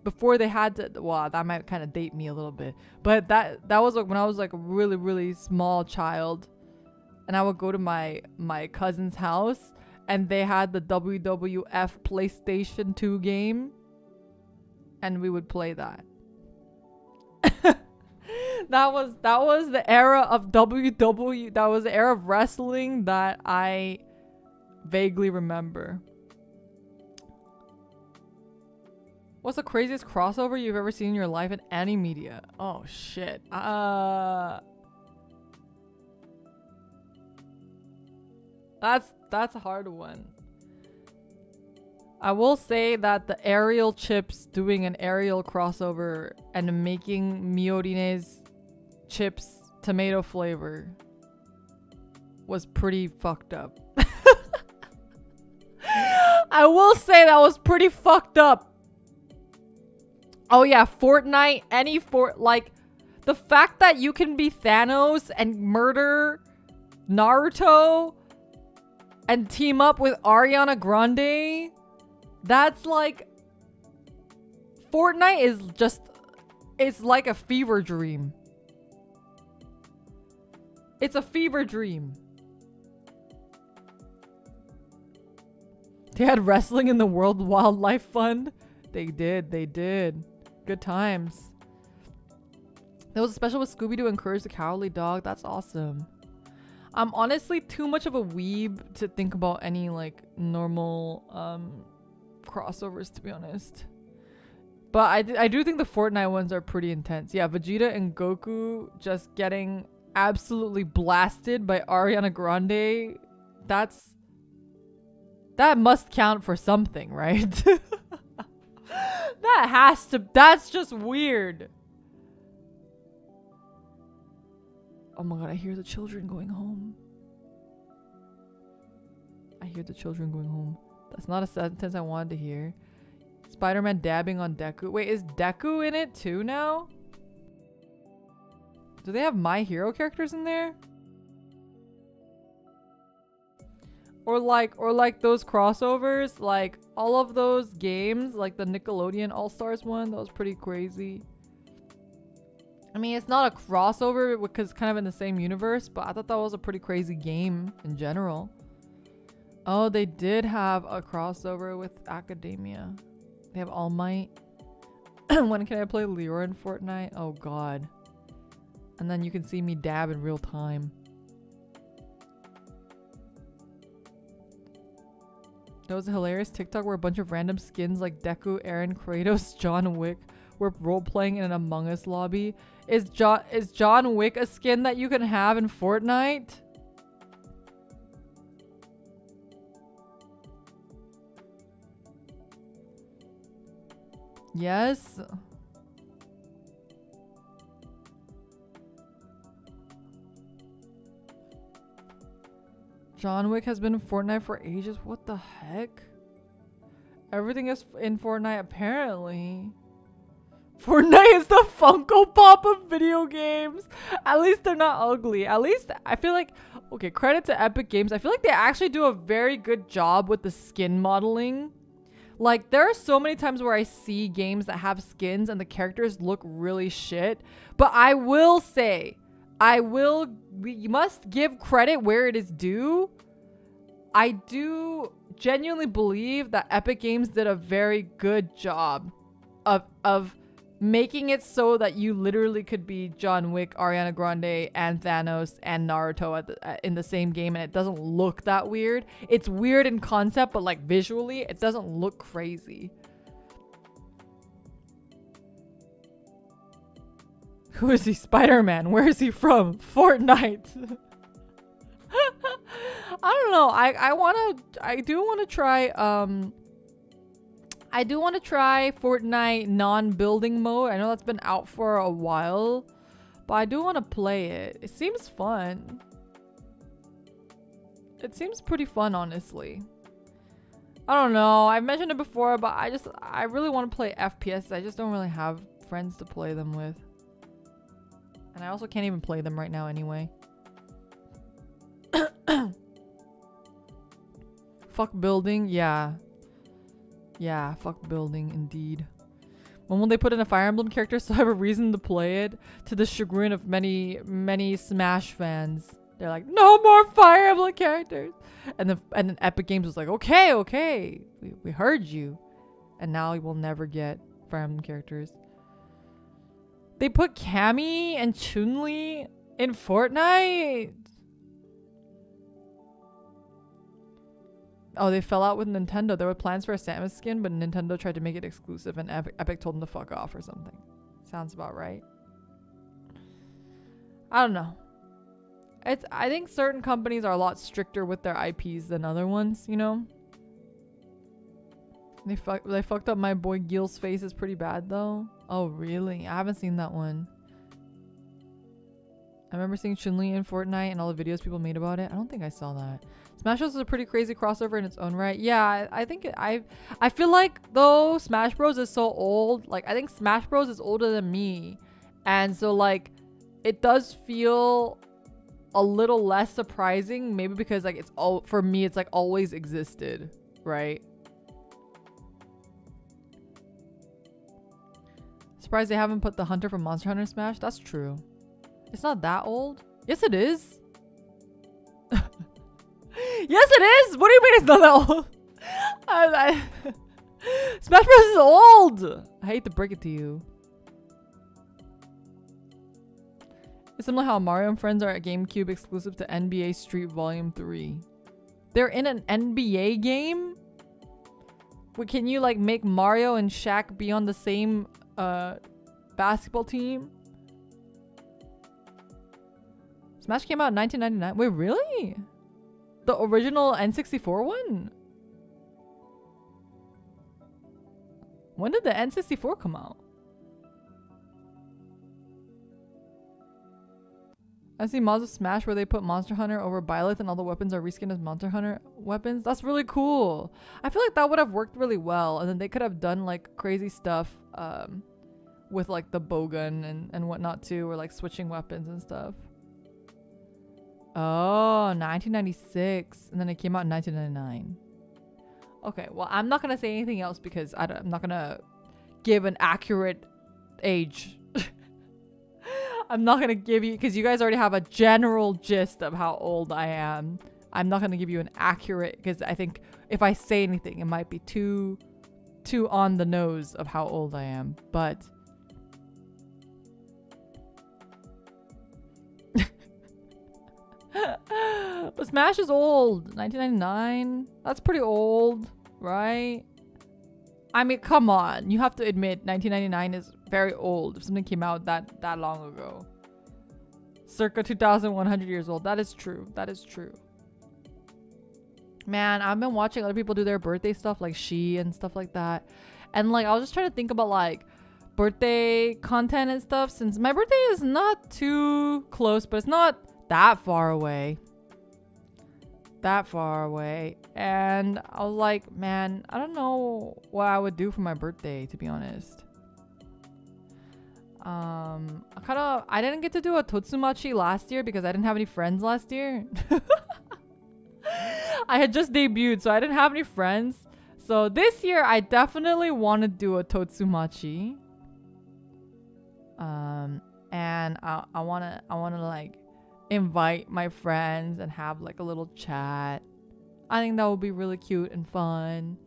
S2: Before they had to, well, that might kind of date me a little bit, but that was like when I was like a really, really small child, and I would go to my cousin's house and they had the WWF PlayStation 2 game, and we would play that. That was the era of WW. That was the era of wrestling that I vaguely remember. What's the craziest crossover you've ever seen in your life in any media? Oh shit. That's a hard one. I will say that the Ariel chips doing an Ariel crossover and making Miorine's chips tomato flavor was pretty fucked up. I will say that was pretty fucked up. Oh yeah, Fortnite, like the fact that you can be Thanos and murder Naruto and team up with Ariana Grande, that's like, Fortnite is just, it's like a fever dream. It's a fever dream. They had wrestling in the World Wildlife Fund. They did. Good times. There was a special with Scooby-Doo and Courage the Cowardly Dog. That's awesome. I'm honestly too much of a weeb to think about any like normal crossovers, to be honest. But I do think the Fortnite ones are pretty intense. Yeah, Vegeta and Goku just getting absolutely blasted by Ariana Grande. That must count for something, right? That's just weird. Oh my god, I hear the children going home. That's not a sentence I wanted to hear. Spider-Man dabbing on Deku. Wait, is Deku in it too now? Do they have My Hero characters in there? Or like those crossovers, like all of those games, like the Nickelodeon All-Stars one, that was pretty crazy. I mean, it's not a crossover because it's kind of in the same universe, but I thought that was a pretty crazy game in general. Oh, they did have a crossover with Academia. They have All Might. When can I play Leora in Fortnite? Oh god. And then you can see me dab in real time. There was a hilarious TikTok where a bunch of random skins like Deku, Eren, Kratos, John Wick were role-playing in an Among Us lobby. Is John Wick a skin that you can have in Fortnite? Yes. John Wick has been in Fortnite for ages. What the heck? Everything is in Fortnite apparently. Fortnite is the Funko Pop of video games. At least they're not ugly. At least I feel like, okay, credit to Epic Games. I feel like they actually do a very good job with the skin modeling. Like, there are so many times where I see games that have skins and the characters look really shit. But I will say, we must give credit where it is due. I do genuinely believe that Epic Games did a very good job of making it so that you literally could be John Wick, Ariana Grande, and Thanos and Naruto in the same game, and it doesn't look that weird. It's weird in concept, but like visually, it doesn't look crazy. Who is he? Spider-Man. Where is he from? Fortnite. I don't know. I do want to try Fortnite non-building mode. I know that's been out for a while, but I do want to play it. It seems fun. It seems pretty fun, honestly. I don't know. I've mentioned it before, but I really want to play FPS. I just don't really have friends to play them with. And I also can't even play them right now anyway. Fuck building, yeah. Yeah, fuck building, indeed. When will they put in a Fire Emblem character so I have a reason to play it? To the chagrin of many Smash fans. They're like, no more Fire Emblem characters! And then Epic Games was like, okay. We heard you. And now we will never get Fire Emblem characters. They put Cammy and Chun-Li in Fortnite! Oh, they fell out with Nintendo. There were plans for a Samus skin, but Nintendo tried to make it exclusive and Epic told them to fuck off or something. Sounds about right. I don't know. I think certain companies are a lot stricter with their IPs than other ones, you know? They fucked up my boy Gil's face is pretty bad though. Oh, really? I haven't seen that one. I remember seeing Chun-Li in Fortnite and all the videos people made about it. I don't think I saw that. Smash Bros is a pretty crazy crossover in its own right. Yeah, I think I feel like though Smash Bros is so old, like I think Smash Bros is older than me. And so like it does feel a little less surprising, maybe because like it's all for me it's like always existed, right? Surprised they haven't put the Hunter from Monster Hunter Smash. That's true. It's not that old. Yes, it is. Yes, it is. What do you mean it's not that old? Smash Bros is old. I hate to break it to you. It's similar how Mario and Friends are a GameCube exclusive to NBA Street Volume 3. They're in an NBA game? Wait, can you like make Mario and Shaq be on the same basketball team? Smash came out in 1999. Wait, really? The original N64 one? When did the N64 come out? I see mods of Smash where they put Monster Hunter over Byleth and all the weapons are reskinned as Monster Hunter weapons. That's really cool. I feel like that would have worked really well. And then they could have done like crazy stuff with like the bowgun and whatnot too, or like switching weapons and stuff. Oh, 1996. And then it came out in 1999. Okay, well, I'm not going to say anything else because I'm not going to give an accurate age. I'm not going to give you, because you guys already have a general gist of how old I am. I'm not going to give you an accurate, because I think if I say anything, it might be too on the nose of how old I am. But but Smash is old. 1999. That's pretty old, right? I mean, come on. You have to admit 1999 is very old if something came out that long ago. Circa 2,100 years old. That is true. That is true. Man, I've been watching other people do their birthday stuff like She and stuff like that. And like I was just trying to think about like birthday content and stuff since my birthday is not too close, but it's not that far away. And I was like, man, I don't know what I would do for my birthday, to be honest. I didn't get to do a Totsumachi last year because I didn't have any friends last year. I had just debuted, so I didn't have any friends. So this year I definitely want to do a Totsumachi. And I wanna like invite my friends and have like a little chat. I think that would be really cute and fun.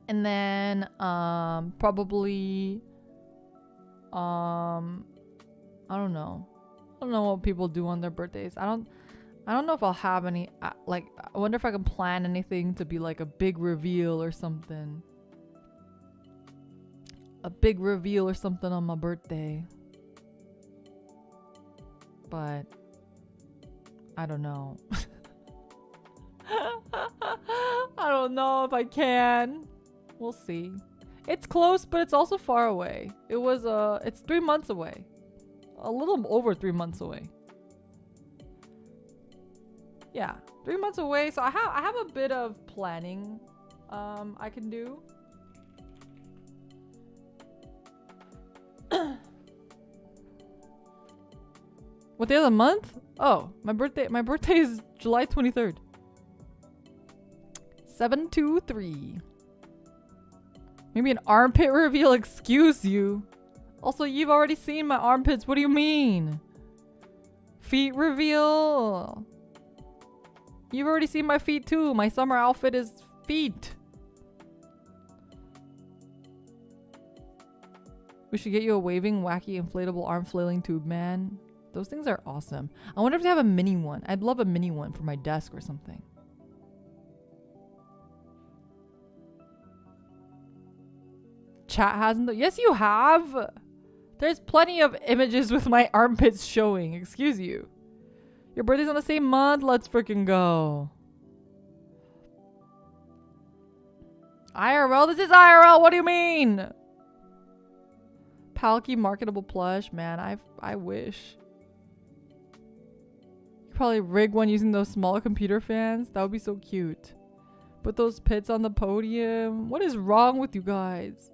S2: And then probably I don't know what people do on their birthdays. I don't know if I'll have any like I wonder if I can plan anything to be like a big reveal or something. A big reveal or something on my birthday. But I don't know. I don't know if I can. We'll see. It's close, but it's also far away. It's 3 months away. A little over 3 months away. Yeah, 3 months away. So I have a bit of planning I can do. What day of the month? Oh, my birthday. My birthday is July 23rd. 723. Maybe an armpit reveal. Excuse you. Also, you've already seen my armpits. What do you mean? Feet reveal. You've already seen my feet too. My summer outfit is feet. We should get you a waving, wacky, inflatable arm flailing tube, man. Those things are awesome. I wonder if they have a mini one. I'd love a mini one for my desk or something. Chat hasn't though. Yes, you have. There's plenty of images with my armpits showing. Excuse you. Your birthday's on the same month. Let's freaking go. IRL? This is IRL. What do you mean? Palki marketable plush. Man, I wish. You probably rig one using those small computer fans. That would be so cute. Put those pits on the podium. What is wrong with you guys?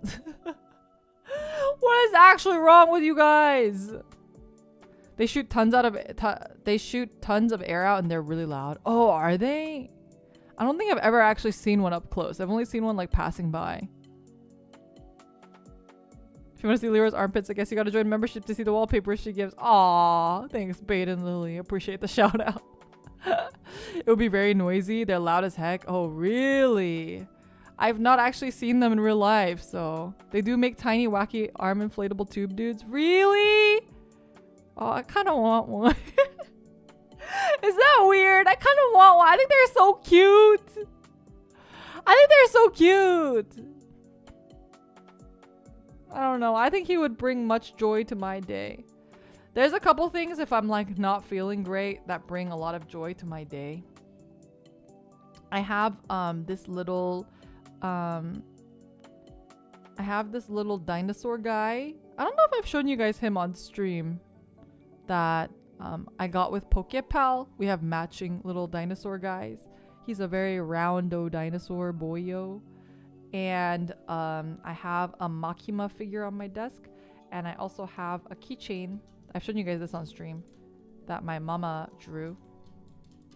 S2: What is actually wrong with you guys? They shoot tons of air out and they're really loud. Oh, are they? I don't think I've ever actually seen one up close. I've only seen one like passing by. If you want to see Lyra's armpits, I guess you gotta join membership to see the wallpaper she gives. Aw, thanks, Bait and Lily. Appreciate the shout out. It would be very noisy. They're loud as heck. Oh, really? I've not actually seen them in real life, so they do make tiny, wacky arm inflatable tube dudes. Really? Oh, I kind of want one. Is that weird? I kind of want one. I think they're so cute. I think they're so cute. I don't know. I think he would bring much joy to my day. There's a couple things if I'm like not feeling great that bring a lot of joy to my day. I have this little dinosaur guy. I don't know if I've shown you guys him on stream that I got with PokePal. We have matching little dinosaur guys. He's a very roundo dinosaur boyo. And I have a Makima figure on my desk. And I also have a keychain. I've shown you guys this on stream that my mama drew.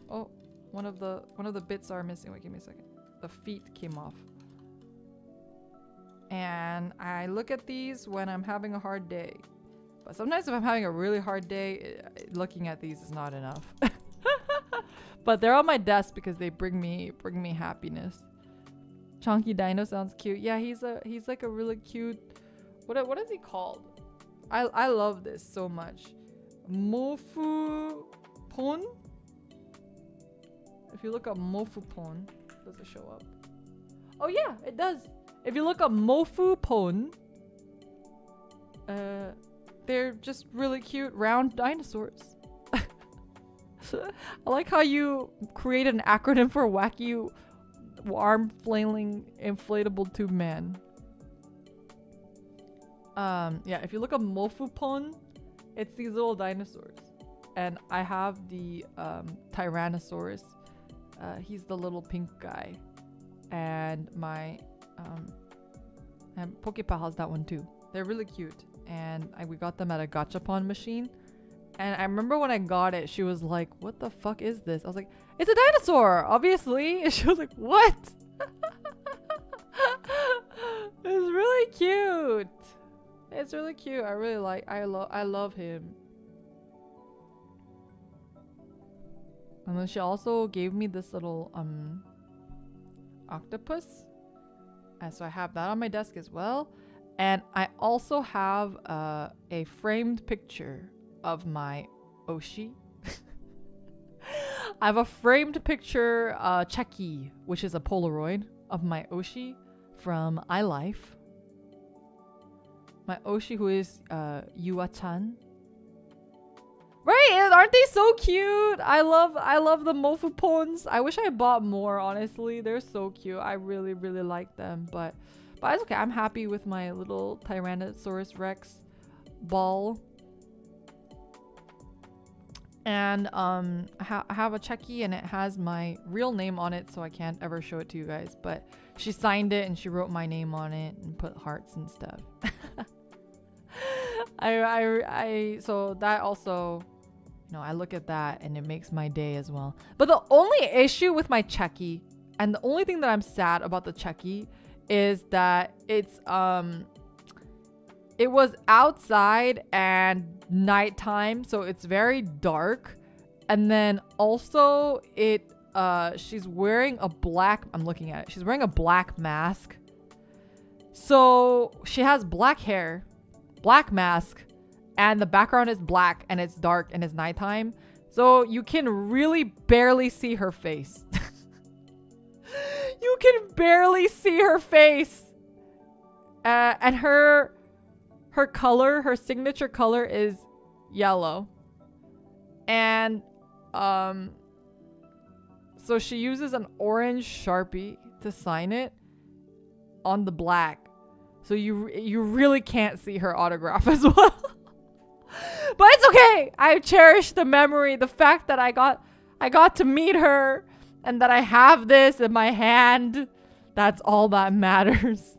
S2: Oh, one of the bits are missing. Wait, give me a second. The feet came off. And I look at these when I'm having a hard day. But sometimes if I'm having a really hard day, looking at these is not enough. But they're on my desk because they bring me happiness. Chunky Dino sounds cute. Yeah, he's like a really cute. What is he called? I love this so much. Mofu Pon. If you look up Mofu Pon, does it show up? Oh yeah, it does. If you look up Mofu Pon, they're just really cute round dinosaurs. I like how you create an acronym for wacky arm flailing inflatable tube man. Yeah, if you look up Mofupon, it's these little dinosaurs. And I have the Tyrannosaurus. He's the little pink guy. And my and Pokepal has that one too. They're really cute. And we got them at a gachapon machine. And I remember when I got it, she was like, "What the fuck is this?" I was like, "It's a dinosaur, obviously." And she was like, "What?" It's really cute. It's really cute. I love him. And then she also gave me this little octopus. And so I have that on my desk as well. And I also have a framed picture of my Oshi. I have a framed picture Cheki, which is a Polaroid of my Oshi from iLife. My Oshi, who is Yua-chan. Right? Aren't they so cute? I love the Mofupons. I wish I bought more, honestly. They're so cute. I really, really like them. But it's okay. I'm happy with my little Tyrannosaurus Rex ball. And I have a Cheki and it has my real name on it, so I can't ever show it to you guys. But she signed it and she wrote my name on it and put hearts and stuff. So that also, No, I look at that and it makes my day as well. But the only issue with my checky, and the only thing that I'm sad about the checky, is that it was outside and nighttime, so it's very dark. And then also she's wearing a black, I'm looking at it, she's wearing a black mask. So she has black hair, black mask, and the background is black and it's dark and it's nighttime. So you can really barely see her face. You can barely see her face. And her color, her signature color is yellow. And so she uses an orange Sharpie to sign it on the black. So you really can't see her autograph as well. But it's okay. I cherish the memory, the fact that I got to meet her and that I have this in my hand. That's all that matters.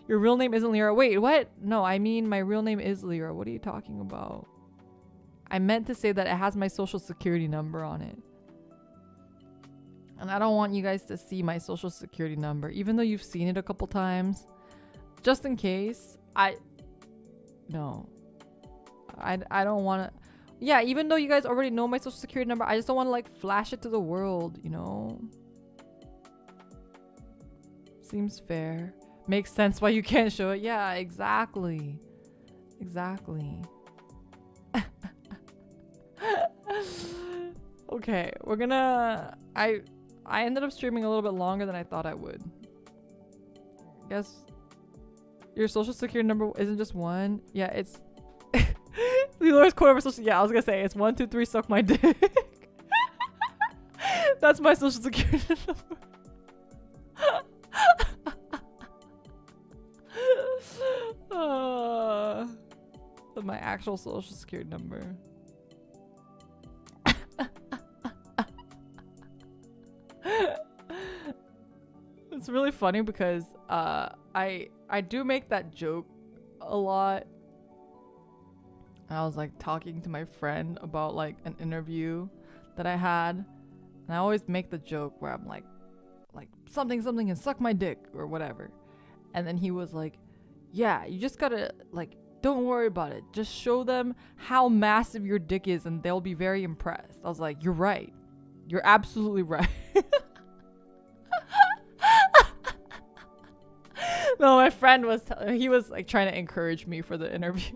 S2: Your real name isn't Lyra. Wait, what? No, I mean my real name is Lyra. What are you talking about? I meant to say that it has my social security number on it. And I don't want you guys to see my social security number, even though you've seen it a couple times. Just in case, I don't want to. Yeah, even though you guys already know my social security number, I just don't want to like flash it to the world, you know? Seems fair. Makes sense why you can't show it. Yeah, exactly. Exactly. Okay, we're gonna... I ended up streaming a little bit longer than I thought I would. Guess your social security number isn't just one. Yeah, it's... The lowest quote of our social... Yeah, I was gonna say, it's 1, 2, 3, suck my dick. That's my social security number. My actual social security number. It's really funny because I do make that joke a lot. I was like talking to my friend about like an interview that I had, and I always make the joke where I'm like something and suck my dick or whatever. And then he was like, yeah, you just gotta like, don't worry about it, just show them how massive your dick is and they'll be very impressed. I was like, you're right, you're absolutely right. No, my friend was he was like trying to encourage me for the interview.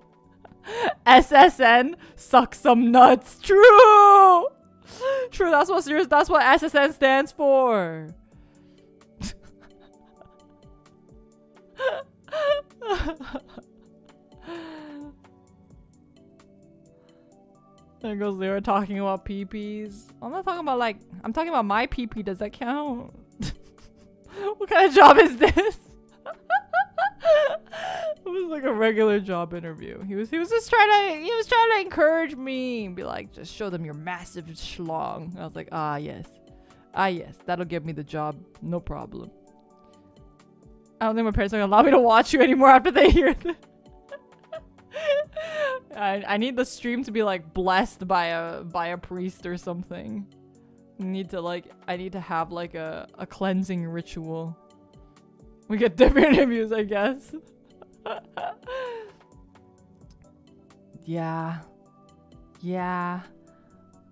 S2: SSN, suck some nuts. True, that's what SSN stands for. There goes Lyra talking about peepees. I'm not talking about like, I'm talking about my peepee. Does that count? What kind of job is this? It was like a regular job interview. He was just trying to encourage me and be like, just show them your massive schlong. I was like, yes, that'll get me the job, no problem. I don't think my parents are gonna allow me to watch you anymore after they hear this. I need the stream to be like blessed by a priest or something. I need to have like a cleansing ritual. We get different interviews, I guess. Yeah.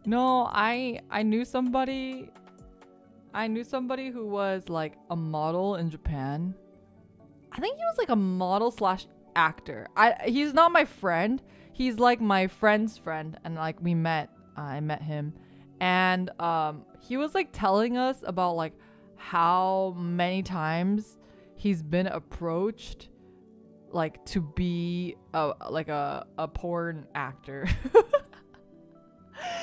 S2: No, I knew somebody who was like a model in Japan. I think he was like a model / actor. He's not my friend. He's like my friend's friend, and like we met. I met him, and he was like telling us about like how many times he's been approached like to be a porn actor.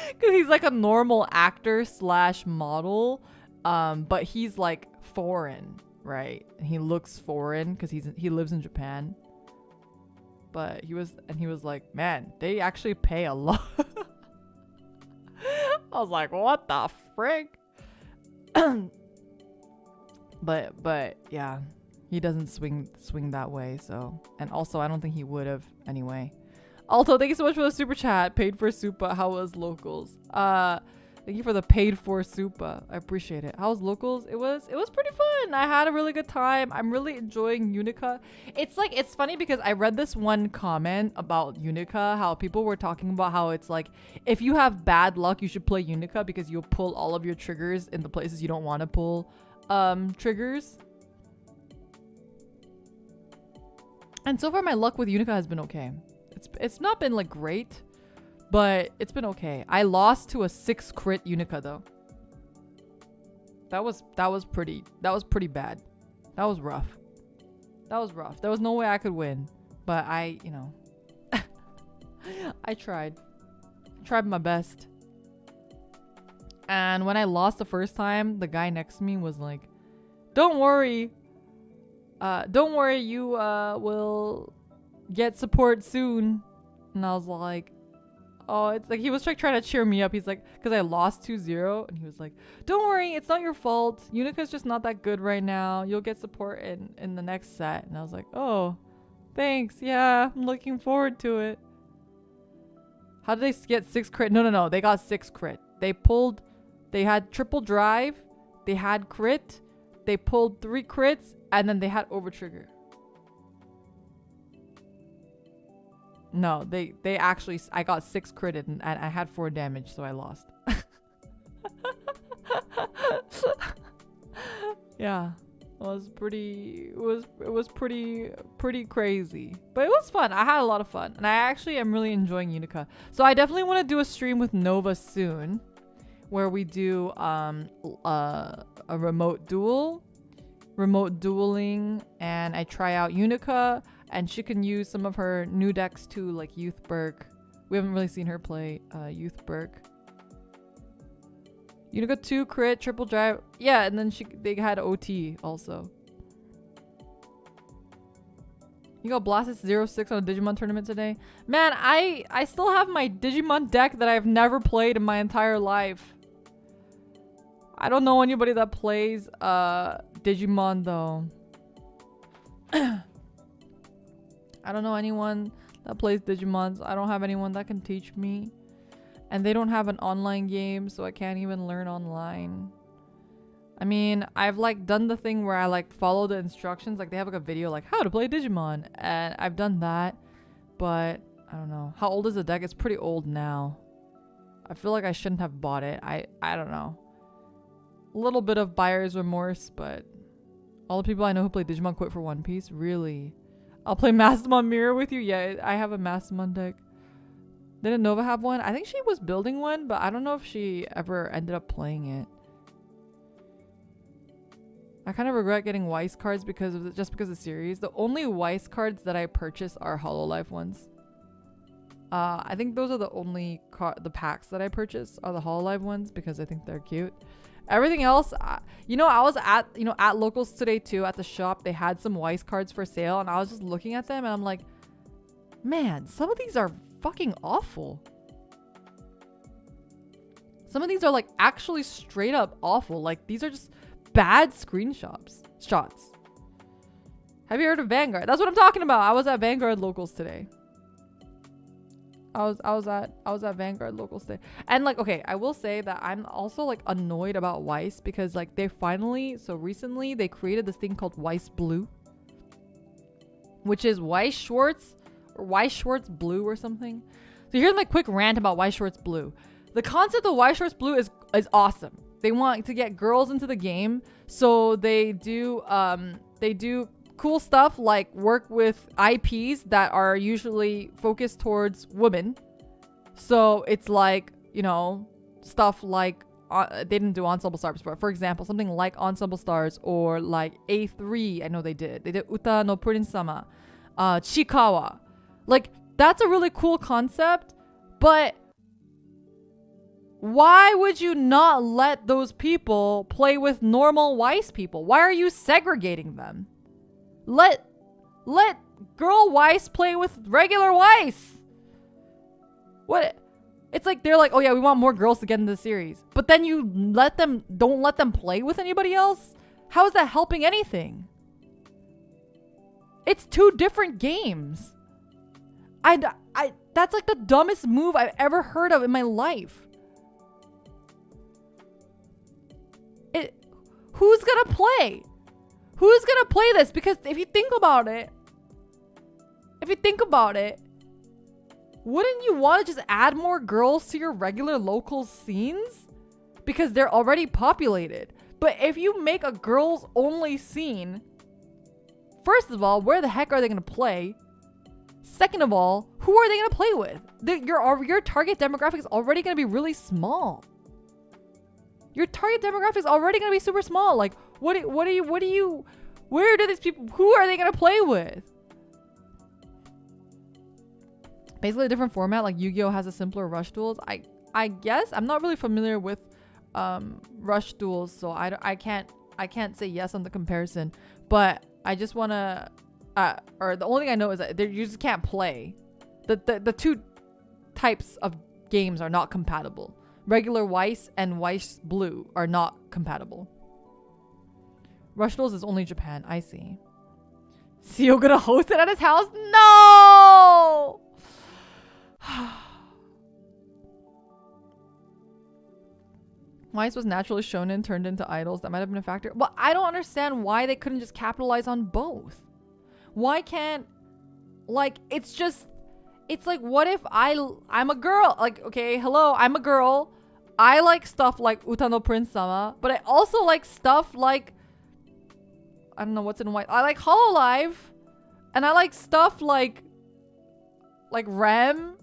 S2: Because he's like a normal actor / model, but he's like foreign, right? He looks foreign because he lives in Japan. But he was like, man, they actually pay a lot. I was like, what the frick? But yeah, he doesn't swing that way. So, and also I don't think he would have anyway. Also, thank you so much for the super chat. Paid for Supa. How was locals? Thank you for the paid for Supa. I appreciate it. How was locals? It was pretty fun. I had a really good time. I'm really enjoying Unica. It's funny because I read this one comment about Unica, how people were talking about how it's like, if you have bad luck, you should play Unica because you'll pull all of your triggers in the places you don't want to pull triggers. And so far my luck with Unica has been okay. It's not been like great, but it's been okay. I lost to a 6 crit Unica though. That was pretty bad. That was rough. There was no way I could win, but I tried my best. And when I lost the first time, the guy next to me was like, don't worry, you will get support soon. And I was like, oh, it's like he was like trying to cheer me up. He's like, because I lost 2-0, and he was like, don't worry, it's not your fault. Unica's just not that good right now. You'll get support in the next set. And I was like, oh, thanks. Yeah, I'm looking forward to it. How did they get 6 crit? No, they got 6 crit. They had triple drive, they had crit, they pulled 3 crits, and then they had over trigger. No, they actually, I got 6 critted and I had 4 damage, so I lost. Yeah, it was pretty crazy, but it was fun. I had a lot of fun, and I actually am really enjoying Unica. So I definitely want to do a stream with Nova soon, where we do a remote dueling, and I try out Unica. And she can use some of her new decks too, like Youth Burke. We haven't really seen her play Youth Burke. Unica 2 crit, triple drive. Yeah, and then they had OT also. You got blasted 0-6 on a Digimon tournament today. Man, I still have my Digimon deck that I've never played in my entire life. I don't know anybody that plays Digimon though. I don't know anyone that plays Digimons. I don't have anyone that can teach me. And they don't have an online game, so I can't even learn online. I mean, I've like done the thing where I like follow the instructions. Like they have like a video like how to play Digimon. And I've done that. But I don't know. How old is the deck? It's pretty old now. I feel like I shouldn't have bought it. I don't know. A little bit of buyer's remorse, but all the people I know who play Digimon quit for One Piece. Really? I'll play Mastamon Mirror with you. Yeah, I have a Mastamon deck. Didn't Nova have one? I think she was building one, but I don't know if she ever ended up playing it. I kind of regret getting Weiss cards because of just because of the series. The only Weiss cards that I purchase are Hololive ones. I think those are the only the packs that I purchase are the Hololive ones because I think they're cute. Everything else, I was at locals today too at the shop. They had some Weiss cards for sale, and I was just looking at them, and I'm like, man, some of these are fucking awful. Some of these are like actually straight up awful. Like these are just bad screenshots. Have you heard of Vanguard? That's what I'm talking about. I was at Vanguard locals today. I was at Vanguard locals today. And like, okay, I will say that I'm also like annoyed about Weiss because like recently they created this thing called Weiss Blue, which is Weiss Schwartz or Weiss Schwartz Blue or something. So here's my quick rant about Weiss Schwartz Blue. The concept of Weiss Schwartz Blue is awesome. They want to get girls into the game, so they do cool stuff like work with IPs that are usually focused towards women. So it's like, stuff like they didn't do Ensemble Stars, but for example, something like Ensemble Stars or like A3, I know they did Uta no Prince-sama, Chikawa. Like that's a really cool concept, but why would you not let those people play with normal Weiss people? Why are you segregating them? Let girl Weiss play with regular Weiss. What? It's like they're like, oh yeah, we want more girls to get into the series, but then you don't let them play with anybody else. How is that helping anything? It's 2 different games. That's like the dumbest move I've ever heard of in my life. Who's gonna play? Who's gonna play this? Because if you think about it, wouldn't you want to just add more girls to your regular local scenes? Because they're already populated. But if you make a girls only scene, first of all, where the heck are they gonna play? Second of all, who are they gonna play with? Your target demographic is already gonna be really small. Your target demographic is already gonna be super small. Like, where do these people, who are they gonna play with? Basically a different format, like Yu-Gi-Oh has a simpler rush duels. I guess I'm not really familiar with rush duels, so I can't say yes on the comparison. But I just wanna or the only thing I know is that you just can't play. The two types of games are not compatible. Regular Weiss and Weiss Blue are not compatible. Rush Duels is only Japan. I see. Seal gonna host it at his house? No! Weiss was naturally shonen turned into idols. That might have been a factor. But I don't understand why they couldn't just capitalize on both. Why can't, like, it's like, what if I'm a girl? Like, okay, hello, I'm a girl. I like stuff like Uta no Prince Sama, but I also like stuff like, I don't know what's in white. I like Hololive, and I like stuff like Rem,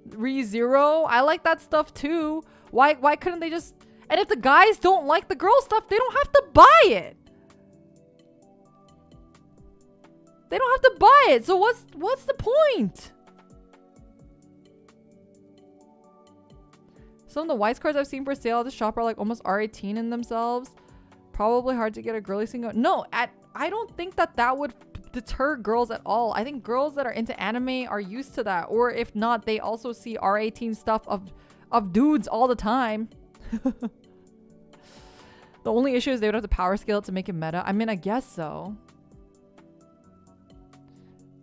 S2: ReZero. I like that stuff too. Why couldn't they just? And if the guys don't like the girl stuff, they don't have to buy it. They don't have to buy it. So what's the point? Some of the Weiss cards I've seen for sale at the shop are like almost R18 in themselves. Probably hard to get a girly single. No, I don't think that would deter girls at all. I think girls that are into anime are used to that. Or if not, they also see R18 stuff of dudes all the time. The only issue is they would have to power scale it to make it meta. I mean, I guess so.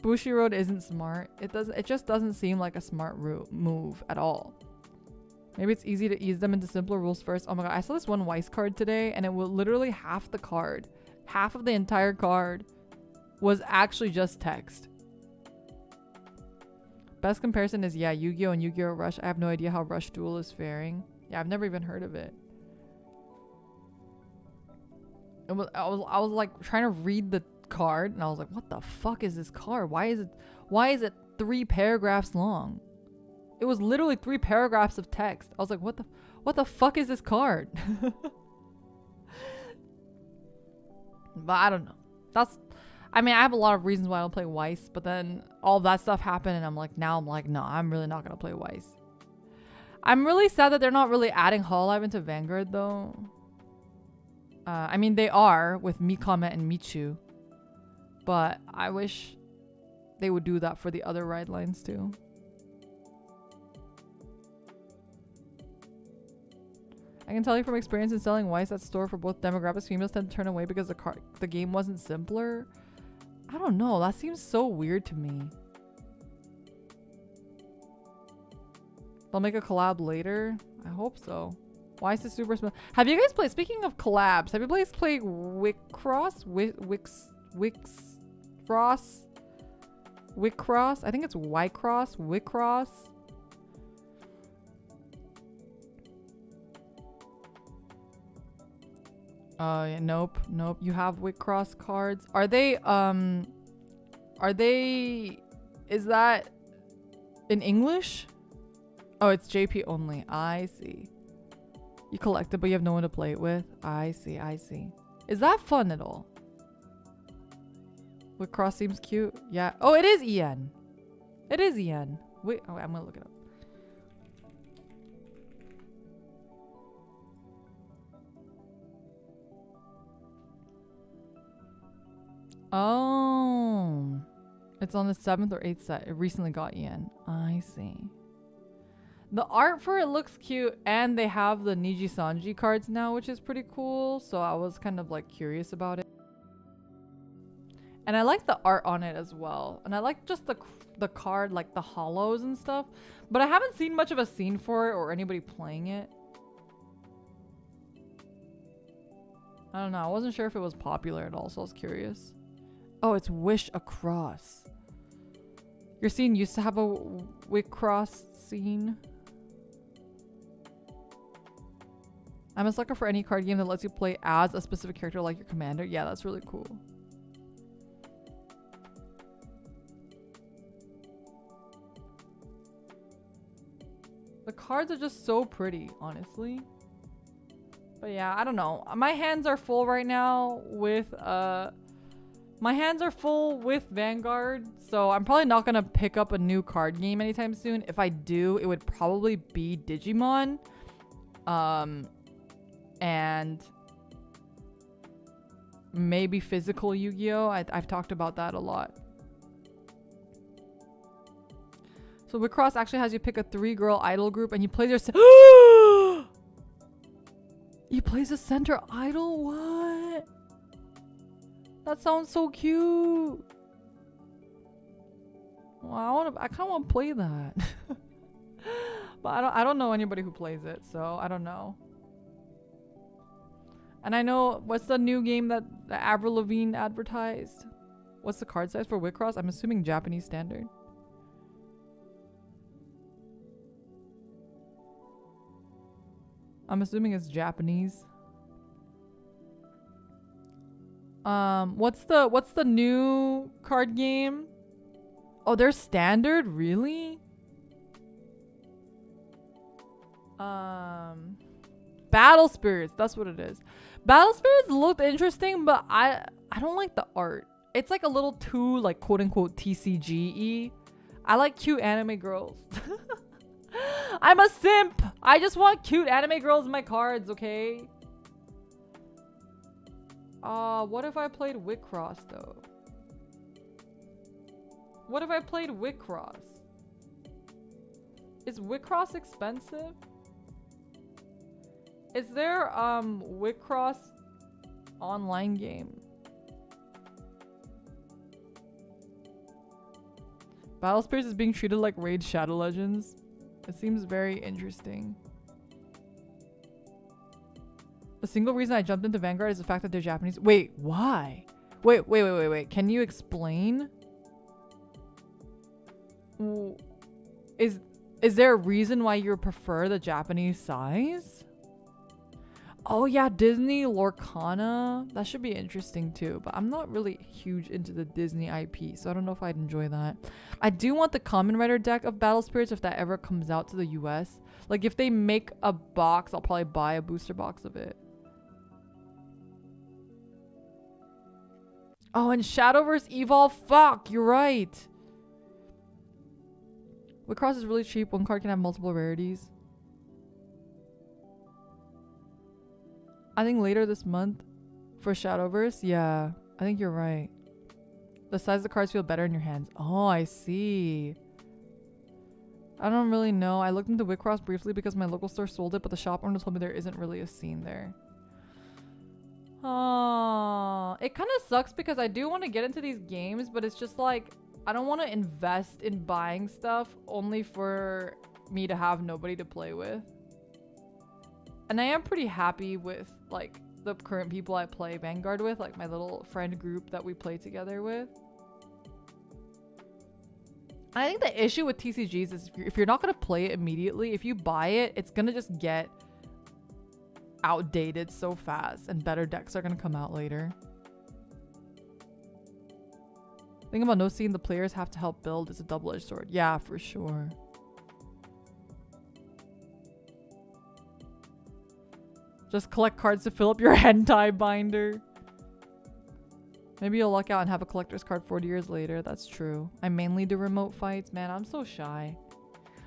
S2: Bushiroad isn't smart. It just doesn't seem like a smart move at all. Maybe it's easy to ease them into simpler rules first. Oh my god, I saw this one Weiss card today and it was literally half the card. Half of the entire card was actually just text. Best comparison is, yeah, Yu-Gi-Oh! And Yu-Gi-Oh! Rush. I have no idea how Rush Duel is faring. Yeah, I've never even heard of it. I was like trying to read the card and I was like, what the fuck is this card? Why is it 3 paragraphs long? It was literally 3 paragraphs of text. I was like, what the fuck is this card? But I don't know. I mean, I have a lot of reasons why I don't play Weiss, but then all that stuff happened and I'm like, no, I'm really not gonna play Weiss. I'm really sad that they're not really adding Hololive into Vanguard though. I mean, they are with Mikame and Michu, but I wish they would do that for the other ride lines too. I can tell you from experience in selling Weiss at store for both demographics, females tend to turn away because the game wasn't simpler. I don't know. That seems so weird to me. They'll make a collab later. I hope so. Weiss is super small. Have you guys played? Speaking of collabs, have you guys played Wickcross? Wickcross? I think it's Wycross. Wickcross. Yeah, nope. You have Wickcross cards. Is that in English? Oh, it's JP only. I see. You collect it, but you have no one to play it with. I see. Is that fun at all? Wickcross seems cute. Yeah. Oh, it is EN. Wait, oh, I'm gonna look it up. Oh, it's on the 7th or 8th set. It recently got yen. I see. The art for it looks cute, and they have the Niji Sanji cards now, which is pretty cool. So I was kind of like curious about it. And I like the art on it as well. And I like just the card, like the hollows and stuff. But I haven't seen much of a scene for it or anybody playing it. I don't know. I wasn't sure if it was popular at all, so I was curious. Oh, it's Wish Across. Your scene used to have a Wish Cross scene. I'm a sucker for any card game that lets you play as a specific character like your commander. Yeah, that's really cool. The cards are just so pretty, honestly. But yeah, I don't know. My hands are full right now with Vanguard, so I'm probably not gonna pick up a new card game anytime soon. If I do, it would probably be Digimon. And maybe physical Yu-Gi-Oh! I've talked about that a lot. So Wicross actually has you pick a 3-girl idol group and you play their You plays a center idol? What? That sounds so cute. Well, I kind of want to play that. But I don't know anybody who plays it, so I don't know. And I know, what's the new game that Avril Lavigne advertised? What's the card size for Wicross? I'm assuming Japanese standard. I'm assuming it's Japanese. What's the new card game? Oh, they're standard? Really? Battle Spirits, that's what it is. Battle Spirits looked interesting, but I don't like the art. It's like a little too like quote unquote TCG-y. I like cute anime girls. I'm a simp. I just want cute anime girls in my cards, okay? What if I played Wicross though? What if I played Wicross? Is Wicross expensive? Is there Wicross online game? Battle Spirits is being treated like Raid Shadow Legends. It seems very interesting. The single reason I jumped into Vanguard is the fact that they're Japanese. Wait, why? Wait. Can you explain? Is there a reason why you prefer the Japanese size? Oh yeah, Disney Lorcana. That should be interesting too, but I'm not really huge into the Disney IP, so I don't know if I'd enjoy that. I do want the Kamen Rider deck of Battle Spirits if that ever comes out to the US. Like if they make a box, I'll probably buy a booster box of it. Oh, and Shadowverse Evolve. Fuck, you're right. Wicross is really cheap. One card can have multiple rarities. I think later this month for Shadowverse. Yeah, I think you're right. The size of the cards feel better in your hands. Oh, I see. I don't really know. I looked into Wicross briefly because my local store sold it, but the shop owner told me there isn't really a scene there. Oh, it kind of sucks because I do want to get into these games, but it's just like I don't want to invest in buying stuff only for me to have nobody to play with. And I am pretty happy with like the current people I play Vanguard with, like my little friend group that we play together with. I think the issue with TCGs is if you're not going to play it immediately, if you buy it, it's going to just get outdated so fast and better decks are going to come out later. Think about no seeing the players have to help build is a double-edged sword. Yeah, for sure. Just collect cards to fill up your hentai binder. Maybe you'll luck out and have a collector's card 40 years later. That's true. I mainly do remote fights. Man, I'm so shy.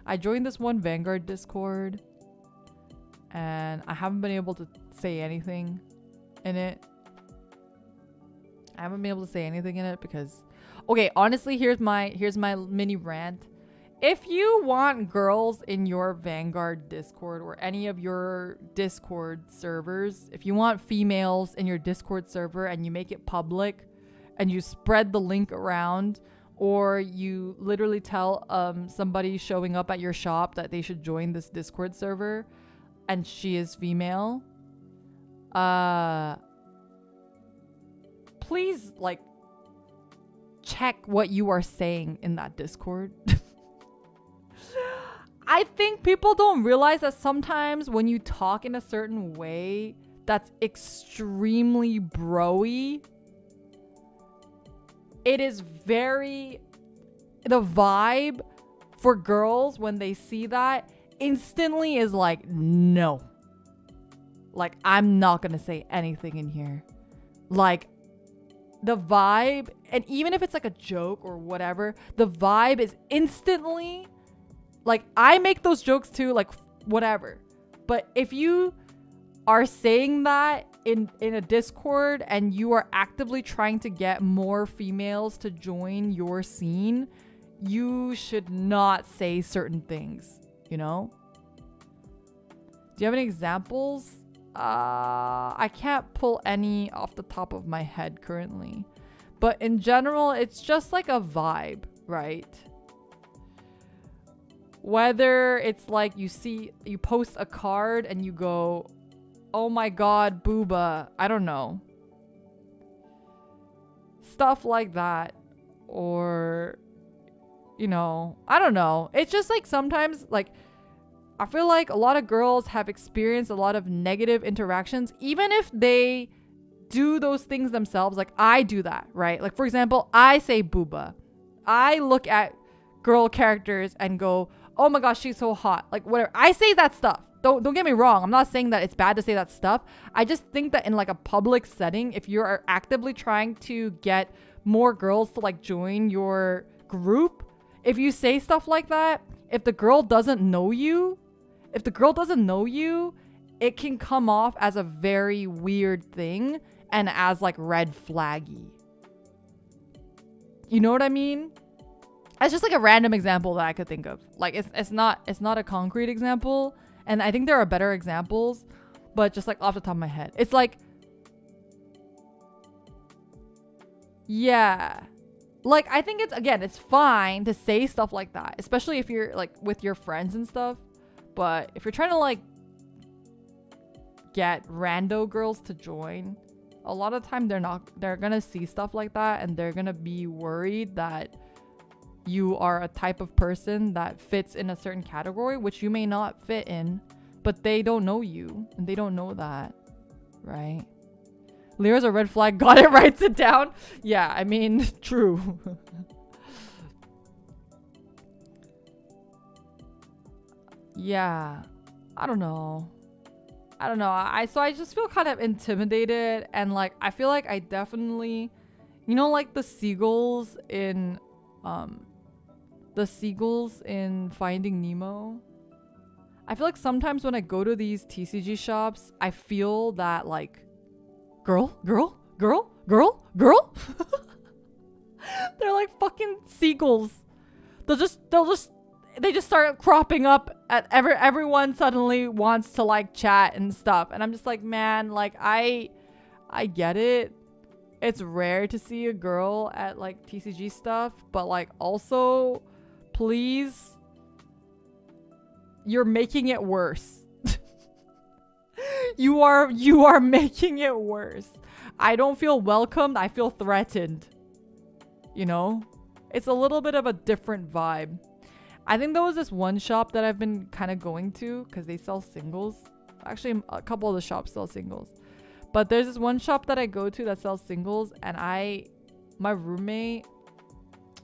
S2: I joined this one Vanguard Discord. And I haven't been able to say anything in it. I haven't been able to say anything in it because... Okay, honestly, here's my mini rant. If you want girls in your Vanguard Discord or any of your Discord servers, if you want females in your Discord server and you make it public and you spread the link around, or you literally tell somebody showing up at your shop that they should join this Discord server and she is female, please like check what you are saying in that Discord. I think people don't realize that sometimes when you talk in a certain way that's extremely bro-y, it is very... the vibe for girls when they see that instantly is like, no. Like, I'm not gonna say anything in here. Like, the vibe, and even if it's like a joke or whatever, the vibe is instantly... like, I make those jokes too, like, whatever. But if you are saying that in a Discord and you are actively trying to get more females to join your scene, you should not say certain things, you know? Do you have any examples? I can't pull any off the top of my head currently. But in general, it's just like a vibe, right? Whether it's like you post a card and you go, oh my god, booba, I don't know. Stuff like that. Or, you know, I don't know. It's just like sometimes, like, I feel like a lot of girls have experienced a lot of negative interactions, even if they do those things themselves. Like, I do that, right? Like, for example, I say booba. I look at girl characters and go, oh my gosh, she's so hot. Like, whatever. I say that stuff. Don't get me wrong. I'm not saying that it's bad to say that stuff. I just think that in like a public setting, if you're actively trying to get more girls to like join your group, if you say stuff like that, if the girl doesn't know you, it can come off as a very weird thing and as like red flaggy. You know what I mean? It's just like a random example that I could think of. Like, it's not a concrete example, and I think there are better examples, but just like off the top of my head, it's like, yeah, like, I think it's fine to say stuff like that, especially if you're like with your friends and stuff. But if you're trying to like get rando girls to join, a lot of time they're gonna see stuff like that and they're gonna be worried that you are a type of person that fits in a certain category, which you may not fit in, but they don't know you and they don't know that, right? Lyra's a red flag. Got it, writes it down. Yeah, I mean, true. Yeah, I don't know. I just feel kind of intimidated, and like I feel like I definitely, you know, like the seagulls in Finding Nemo. I feel like sometimes when I go to these TCG shops, I feel that like girl. They're like fucking seagulls. They just start cropping up at everyone suddenly wants to like chat and stuff. And I'm just like, man, like I get it. It's rare to see a girl at like TCG stuff, but like also, please, you're making it worse. You are making it worse. I don't feel welcomed. I feel threatened. You know? It's a little bit of a different vibe. I think there was this one shop that I've been kind of going to because they sell singles. Actually, a couple of the shops sell singles. But there's this one shop that I go to that sells singles, and my roommate,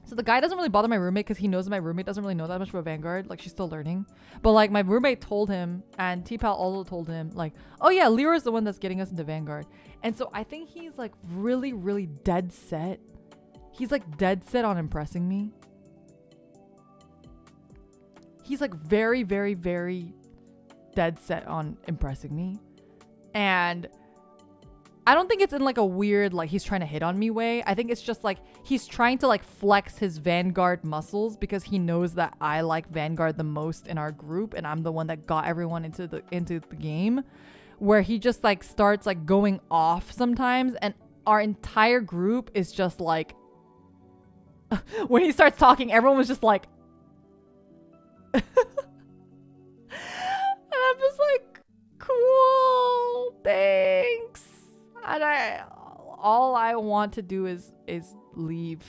S2: so the guy doesn't really bother my roommate because he knows my roommate doesn't really know that much about Vanguard. Like, she's still learning. But like my roommate told him, and T-Pal also told him, like, oh yeah, Lyra's the one that's getting us into Vanguard. And so I think he's like really, really dead set. He's like dead set on impressing me. He's like very, very, very dead set on impressing me. And I don't think it's in like a weird, like he's trying to hit on me way. I think it's just like he's trying to like flex his Vanguard muscles because he knows that I like Vanguard the most in our group and I'm the one that got everyone into the game, where he just like starts like going off sometimes. And our entire group is just like, when he starts talking, everyone was just like, and I'm just like, cool, thanks. And all I want to do is leave.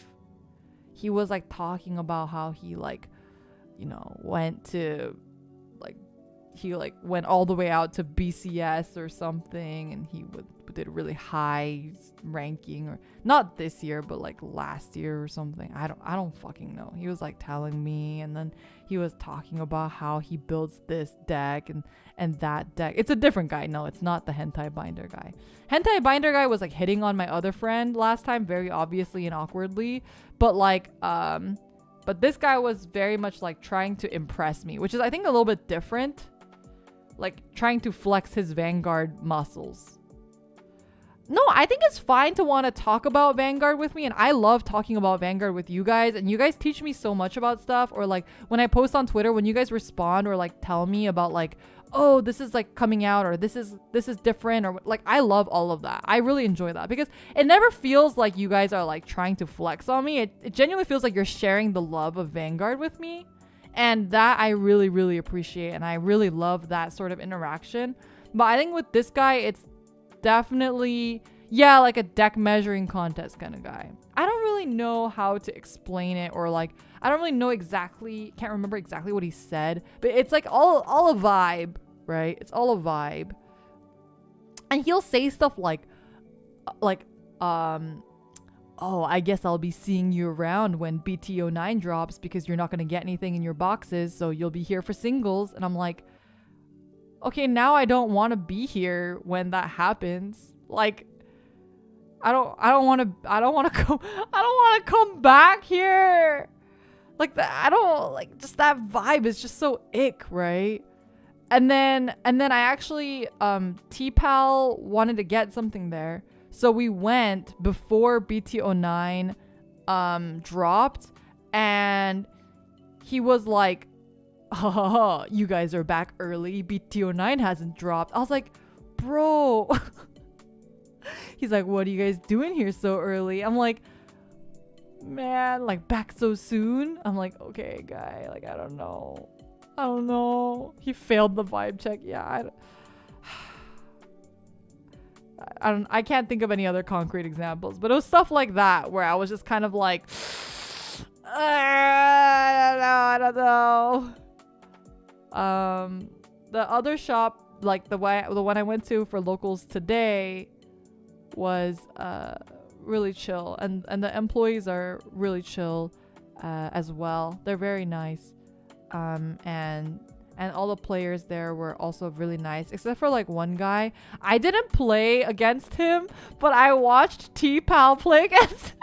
S2: He was like talking about how he like, you know, went to like, he like went all the way out to BCS or something, and he did really high ranking, or not this year but like last year or something. I don't fucking know. He was like telling me, and then he was talking about how he builds this deck and that deck. It's a different guy. No, it's not the hentai binder guy. Hentai binder guy was like hitting on my other friend last time, very obviously and awkwardly, but like but this guy was very much like trying to impress me, which is I think a little bit different, like trying to flex his Vanguard muscles. No, I think it's fine to want to talk about Vanguard with me, and I love talking about Vanguard with you guys, and you guys teach me so much about stuff. Or like when I post on Twitter, when you guys respond or like tell me about like, oh, this is like coming out, or this is different, or like, I love all of that. I really enjoy that because it never feels like you guys are like trying to flex on me. It genuinely feels like you're sharing the love of Vanguard with me, and that I really, really appreciate, and I really love that sort of interaction. But I think with this guy, it's definitely, yeah, like a deck measuring contest kind of guy. I don't really know how to explain it, or like I don't really know exactly, can't remember exactly what he said, but it's like all a vibe, right? It's all a vibe. And he'll say stuff like oh, I guess I'll be seeing you around when BT09 drops because you're not going to get anything in your boxes, so you'll be here for singles. And I'm like, okay, now I don't want to be here when that happens. Like, I don't want to come back here. Like I don't like, just that vibe is just so ick, right? And then I actually T-Pal wanted to get something there. So we went before BT09 dropped, and he was like, oh, you guys are back early. BT09 hasn't dropped. I was like, bro. He's like, what are you guys doing here so early? I'm like, man, like back so soon? I'm like, okay, guy, like I don't know. He failed the vibe check. Yeah, I can't think of any other concrete examples, but it was stuff like that where I was just kind of like, I don't know. The other shop, like the one I went to for locals today, was really chill, and the employees are really chill as well. They're very nice, and all the players there were also really nice, except for like one guy. I didn't play against him, but I watched T-Pal play against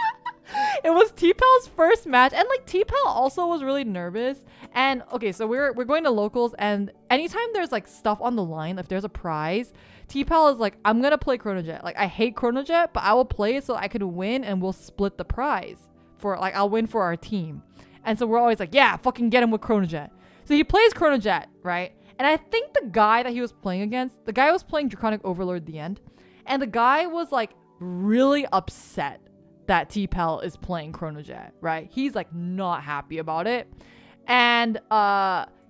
S2: it was T-Pal's first match, and like T-Pal also was really nervous. And okay, so we're going to locals, and anytime there's like stuff on the line, if there's a prize, T-Pal is like, I'm gonna play Chronojet. Like I hate Chronojet, but I will play it so I can win, and we'll split the prize for like, I'll win for our team. And so we're always like, yeah, fucking get him with Chronojet. So he plays Chronojet, right? And I think the guy that he was playing against, the guy was playing Draconic Overlord at the end, and the guy was like really upset that T-Pal is playing Chronojet, right? He's like not happy about it. And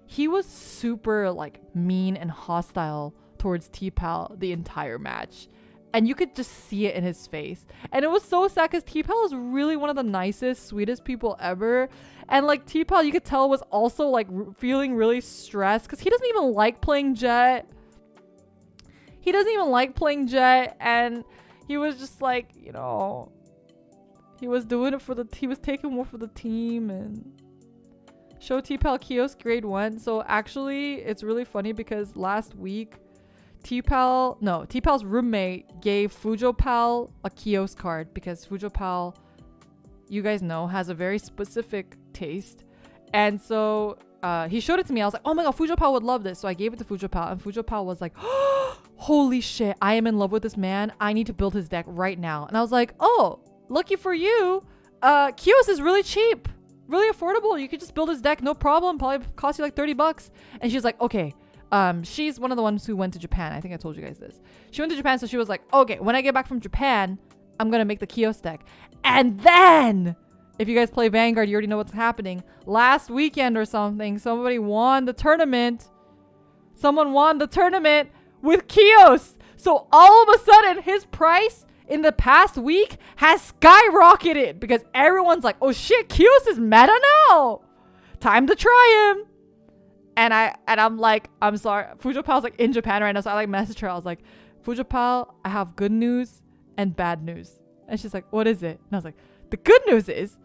S2: he was super like mean and hostile towards T-Pal the entire match. And you could just see it in his face. And it was so sad because T-Pal is really one of the nicest, sweetest people ever. And like T-Pal, you could tell, was also like feeling really stressed because he doesn't even like playing Jet. He doesn't even like playing Jet. And he was just like, you know, he was doing it he was taking more for the team. And show T-Pal kiosk grade 1. So actually, it's really funny because last week, T-Pal's roommate gave Fujopal a kiosk card because Fujopal, you guys know, has a very specific taste. And so he showed it to me. I was like, oh my god, Fujopal would love this. So I gave it to Fujopal, and Fujopal was like, oh, holy shit, I am in love with this man. I need to build his deck right now. And I was like, oh, lucky for you, kiosk is really cheap, really affordable. You could just build his deck, no problem. Probably cost you like $30. And she's like, okay. She's one of the ones who went to Japan. I think I told you guys this. She went to Japan, so she was like, okay, when I get back from Japan, I'm gonna make the Kios deck. And then, if you guys play Vanguard, you already know what's happening. Last weekend or something, somebody won the tournament. Someone won the tournament with Kios. So all of a sudden, his price in the past week has skyrocketed because everyone's like, oh shit, Kios is meta now. Time to try him. And I'm like, I'm sorry. Fujopal's like in Japan right now, so I like messaged her. I was like, Fujopal, I have good news and bad news. And she's like, what is it? And I was like, the good news is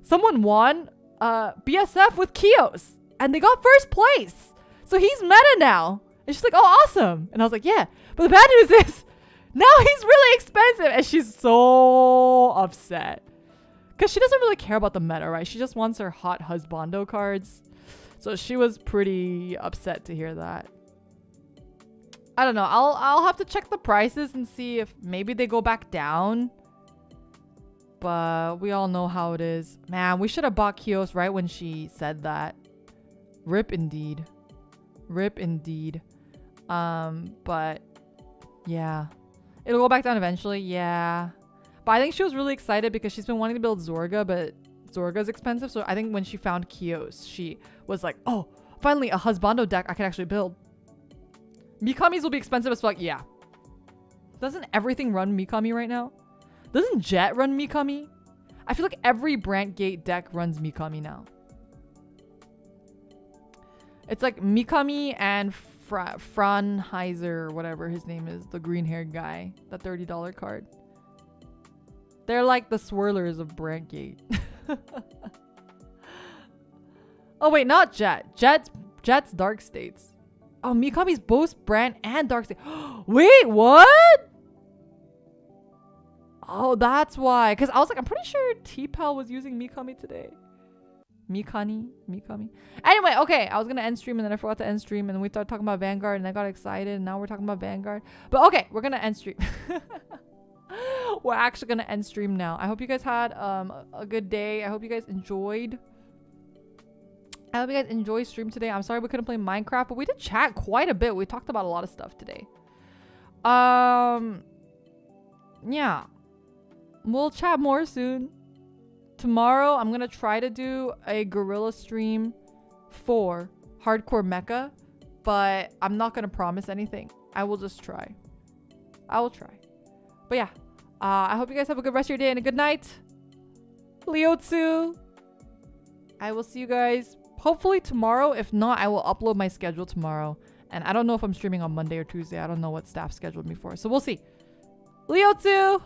S2: someone won BSF with Kios and they got first place. So he's meta now. And she's like, oh, awesome. And I was like, yeah. But the bad news is now he's really expensive. And she's so upset. Because she doesn't really care about the meta, right? She just wants her hot husbando cards. So she was pretty upset to hear that. I don't know. I'll have to check the prices and see if maybe they go back down. But we all know how it is. Man, we should have bought Kios right when she said that. Rip indeed. Rip indeed. But yeah. It'll go back down eventually. Yeah. But I think she was really excited because she's been wanting to build Zorga, but Zorga's expensive. So I think when she found Kios, she was like, oh, finally a husbando deck I can actually build. Mikami's will be expensive as fuck. Yeah. Doesn't everything run Mikami right now? Doesn't Jet run Mikami? I feel like every Brant Gate deck runs Mikami now. It's like Mikami and Franheiser, whatever his name is, the green-haired guy, the $30 card. They're like the swirlers of Brant Gate. Oh wait, not Jet. Jet's Dark States. Oh, Mikami's both Brant and Dark States. Wait, what? Oh, that's why. Because I was like, I'm pretty sure T-Pal was using Mikami today. Mikami. Anyway, okay. I was going to end stream and then I forgot to end stream. And then we started talking about Vanguard and I got excited. And now we're talking about Vanguard. But okay, we're going to end stream. We're actually going to end stream now. I hope you guys had a good day. I hope you guys enjoyed. I hope you guys enjoyed stream today. I'm sorry we couldn't play Minecraft, but we did chat quite a bit. We talked about a lot of stuff today. Yeah. We'll chat more soon. Tomorrow, I'm going to try to do a gorilla stream for Hardcore Mecha, but I'm not going to promise anything. I will just try. I will try. But yeah, I hope you guys have a good rest of your day and a good night. Liotsu. I will see you guys hopefully tomorrow. If not, I will upload my schedule tomorrow. And I don't know if I'm streaming on Monday or Tuesday. I don't know what staff scheduled me for. So we'll see. Liotsu.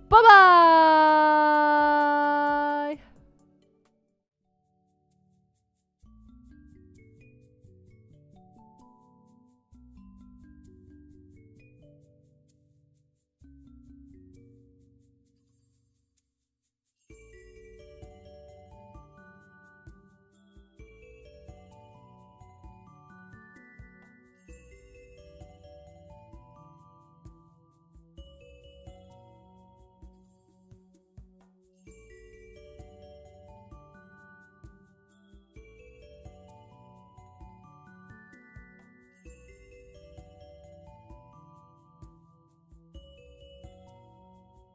S2: Bye-bye.